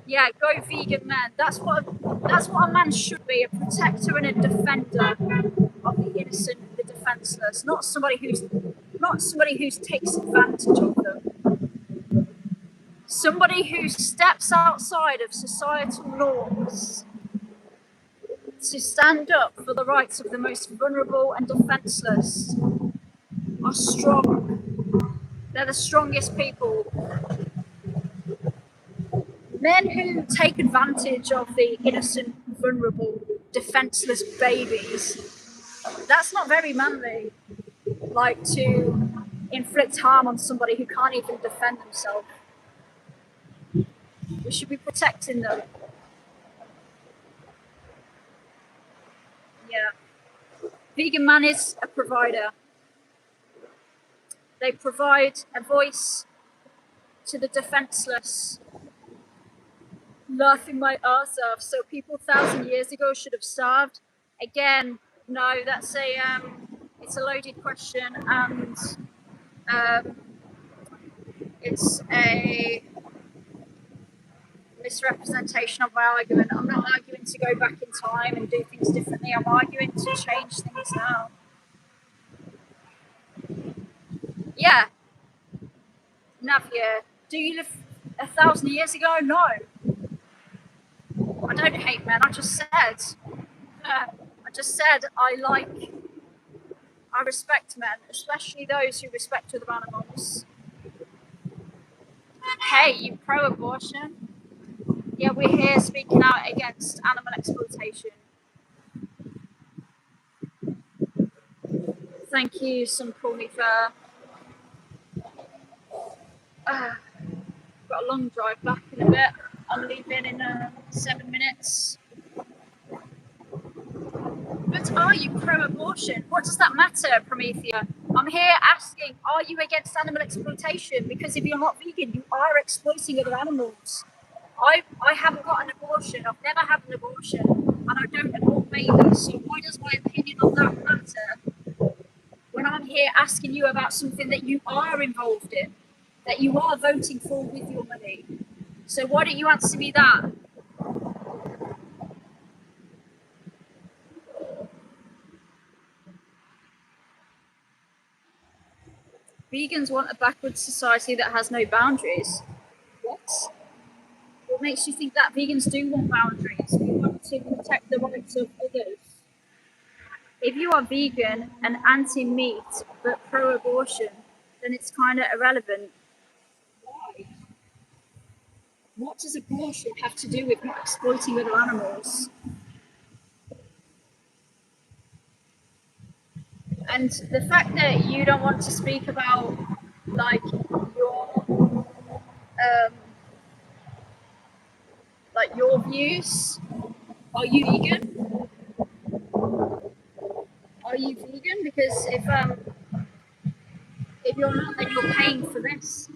Yeah, go vegan man. That's what a man should be, a protector and a defender of the innocent and the defenseless, not somebody who takes advantage of them. Somebody who steps outside of societal norms to stand up for the rights of the most vulnerable and defenseless are strong. They're the strongest people. Men who take advantage of the innocent, vulnerable, defenseless babies, that's not very manly. Like to inflict harm on somebody who can't even defend themselves. We should be protecting them. Yeah. Vegan man is a provider. They provide a voice to the defenseless. Laughing my ass off. So people 1,000 years ago should have starved. Again, no, that's it's a loaded question, and it's a misrepresentation of my argument. I'm not arguing to go back in time and do things differently. I'm arguing to change things now. Yeah. Navia, do you live 1,000 years ago? No. I don't hate men. I just said I respect men, especially those who respect other animals. Hey, you pro-abortion? Yeah, we're here speaking out against animal exploitation. Thank you, some call me for. Got a long drive back in a bit. I'm leaving in 7 minutes. But are you pro-abortion? What does that matter, Promethea? I'm here asking, are you against animal exploitation? Because if you're not vegan, you are exploiting other animals. I haven't got an abortion. I've never had an abortion, and I don't abort babies. So why does my opinion on that matter? When I'm here asking you about something that you are involved in, that you are voting for with your money. So why don't you answer me that? Vegans want a backward society that has no boundaries. What? What makes you think that vegans do want boundaries? We want to protect the rights of others. If you are vegan and anti-meat but pro-abortion, then it's kind of irrelevant. Why? What does abortion have to do with not exploiting other animals? And the fact that you don't want to speak about like your views. Are you vegan? Are you vegan? Because if you're not, then you're paying for this.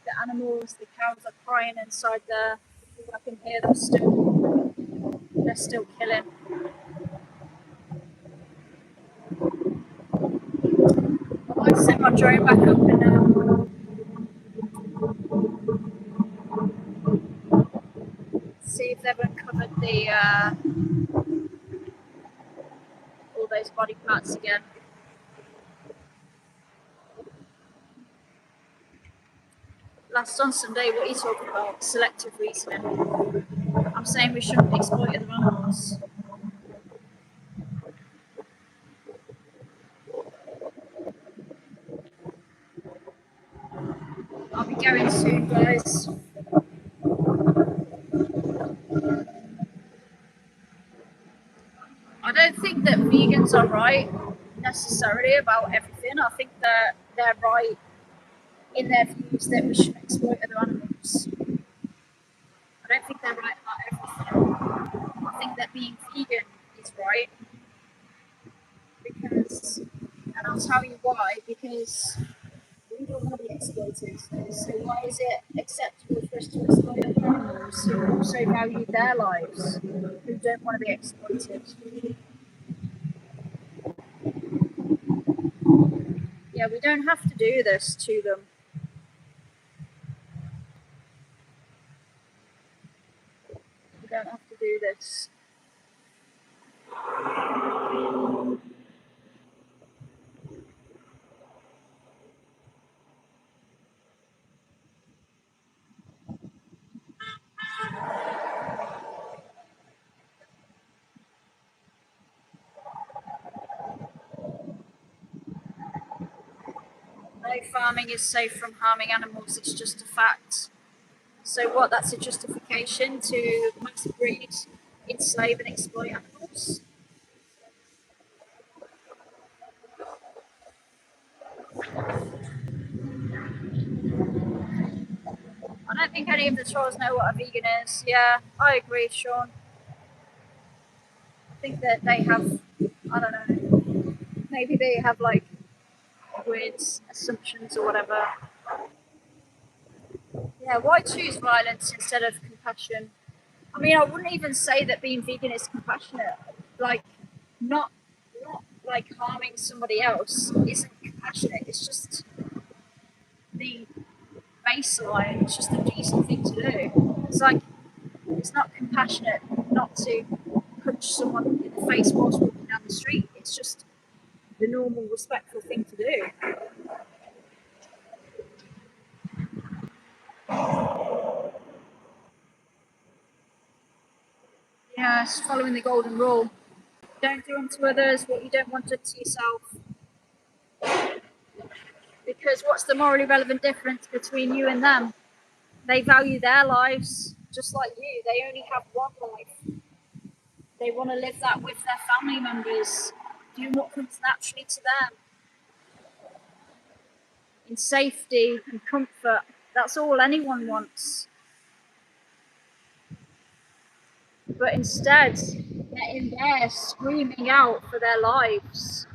The animals, the cows are crying inside there. I can hear them still. They're still killing. I might set my drone back up and see if they've uncovered the all those body parts again. Last on Sunday, what are you talking about? Selective reasoning. I'm saying we shouldn't exploit other animals. I'll be going soon, guys. I don't think that vegans are right necessarily about everything. I think that they're right in their views that we shouldn't exploit other animals. I don't think they're right about everything. I think that being vegan is right because, and I'll tell you why, because we don't want to be exploited. So why is it acceptable for us to exploit other animals who also value their lives, who don't want to be exploited? Yeah, we don't have to do this to them. We don't have to do this. No farming is safe from harming animals, it's just a fact. So what, that's a justification to mass breed, enslave and exploit animals? I don't think any of the trolls know what a vegan is. Yeah, I agree, Sean. I think that they have, I don't know, maybe they have like weird assumptions or whatever. Yeah, why choose violence instead of compassion? I mean, I wouldn't even say that being vegan is compassionate. Like, not like harming somebody else isn't compassionate. It's just the baseline. It's just a decent thing to do. It's like it's not compassionate not to punch someone in the face whilst walking down the street. It's just the normal, respectful thing to do. Yeah, it's following the golden rule. Don't do unto others what you don't want done to yourself. Because what's the morally relevant difference between you and them? They value their lives just like you. They only have one life. They want to live that with their family members, do what comes naturally to them. In safety and comfort. That's all anyone wants. But instead, they're in there screaming out for their lives.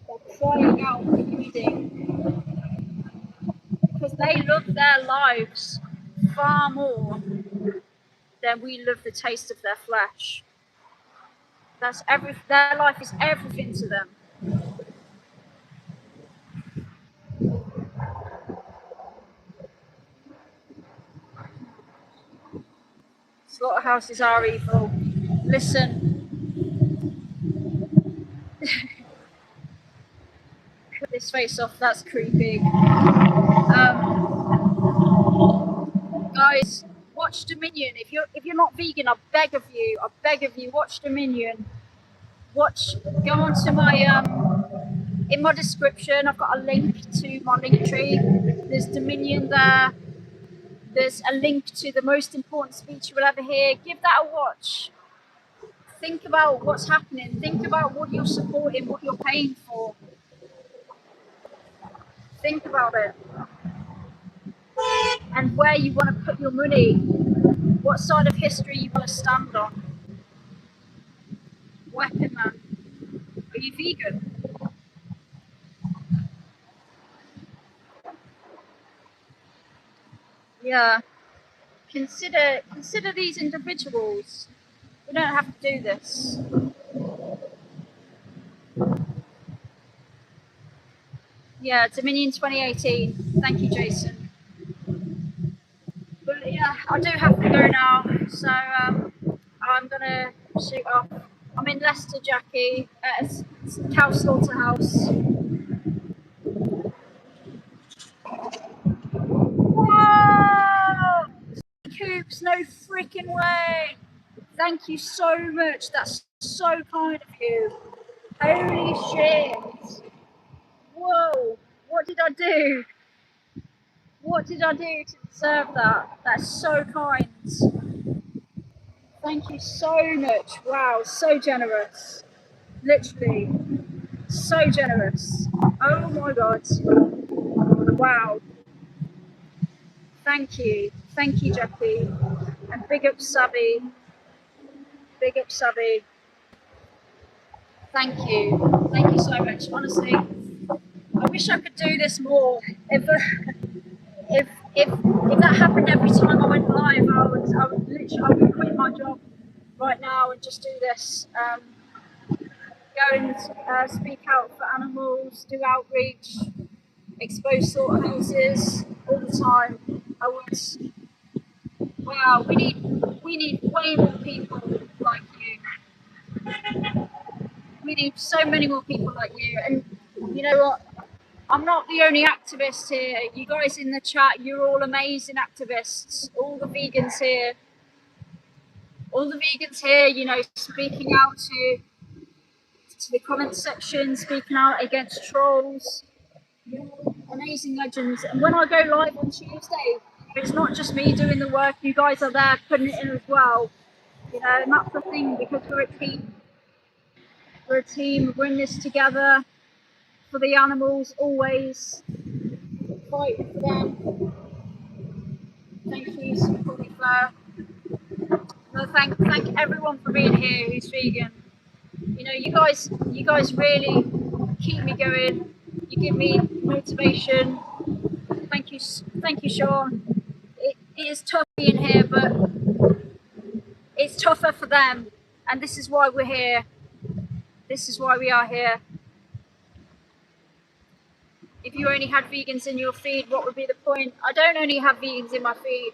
They're crying out, pleading. Because they love their lives far more than we love the taste of their flesh. Their life is everything to them. Slaughterhouses are evil. Listen. Cut this face off, that's creepy. Guys, watch Dominion. If you're not vegan, I beg of you, watch Dominion. Go onto my in my description, I've got a link to my link tree. There's Dominion there. There's a link to the most important speech you will ever hear. Give that a watch. think about what's happening. Think about what you're supporting, what you're paying for. Think about it. And where you want to put your money. What side of history you want to stand on. Weapon Man, are you vegan? Yeah. Consider these individuals. We don't have to do this. Yeah, Dominion 2018. Thank you, Jason. But yeah, I do have to go now, so I'm gonna shoot off. I'm in Leicester, Jackie, at a cow slaughterhouse. Whoa! Coops, no freaking way! Thank you so much. That's so kind of you. Holy shit! Whoa! What did I do? What did I do to deserve that? That's so kind. Thank you so much. Wow, so generous. Literally, so generous. Oh my god. Wow. Thank you. Thank you, Jackie. And big up Sabby. Big up Sabby. Thank you. Thank you so much. Honestly, I wish I could do this more. If if that happened every time I went live, I would quit my job right now and just do this. Go and speak out for animals, do outreach, expose slaughterhouses all the time. I would. Wow, we need way more people like you. We need so many more people like you. And you know what? I'm not the only activist here. You guys in the chat, you're all amazing activists. All the vegans here. All the vegans here, you know, speaking out to the comment section, speaking out against trolls. You're amazing legends. And when I go live on Tuesday, it's not just me doing the work, you guys are there putting it in as well. You know, and that's the thing, because we're a team. We're a team, we're in this together for the animals, always fighting for them. Thank you, Super Claire. No, thank everyone for being here who's vegan. You know, you guys really keep me going. You give me motivation. Thank you, Sean. It is tough being here, but it's tougher for them, and this is why we're here. This is why we are here. If you only had vegans in your feed, what would be the point? I don't only have vegans in my feed,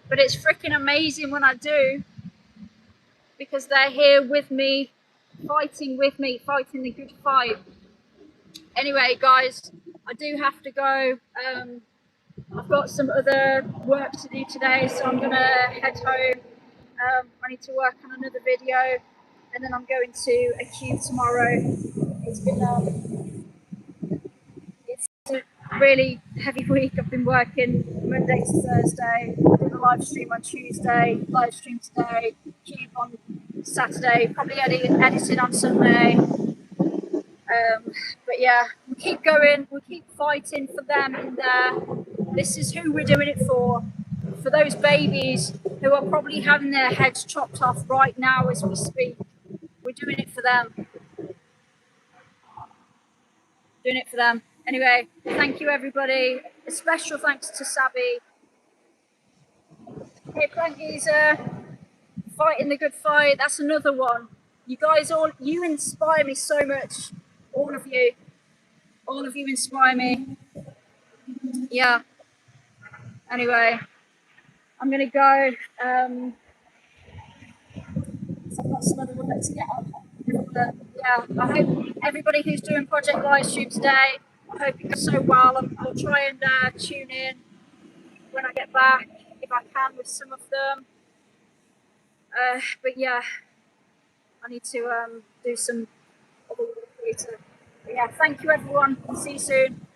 but it's freaking amazing when I do, because they're here with me, fighting the good fight. Anyway, guys, I do have to go. I've got some other work to do today, so I'm gonna head home. I need to work on another video, and then I'm going to a cube tomorrow. It's been it's a really heavy week. I've been working Monday to Thursday, doing a live stream on Tuesday, live stream today, cube on Saturday, probably editing on Sunday. But yeah, we keep going, we keep fighting for them in there. This is who we're doing it for those babies who are probably having their heads chopped off right now as we speak. We're doing it for them. Doing it for them. Anyway, thank you everybody. A special thanks to Sabby. Hey Plankies, fighting the good fight. That's another one. You guys you inspire me so much. All of you inspire me. Yeah. Anyway, I'm gonna go. So I've got some other work to get on. But yeah, I hope everybody who's doing Project Livestream today, I hope you do so well. I'll try and tune in when I get back, if I can, with some of them. But yeah, I need to do some other work later. But yeah, thank you everyone. See you soon.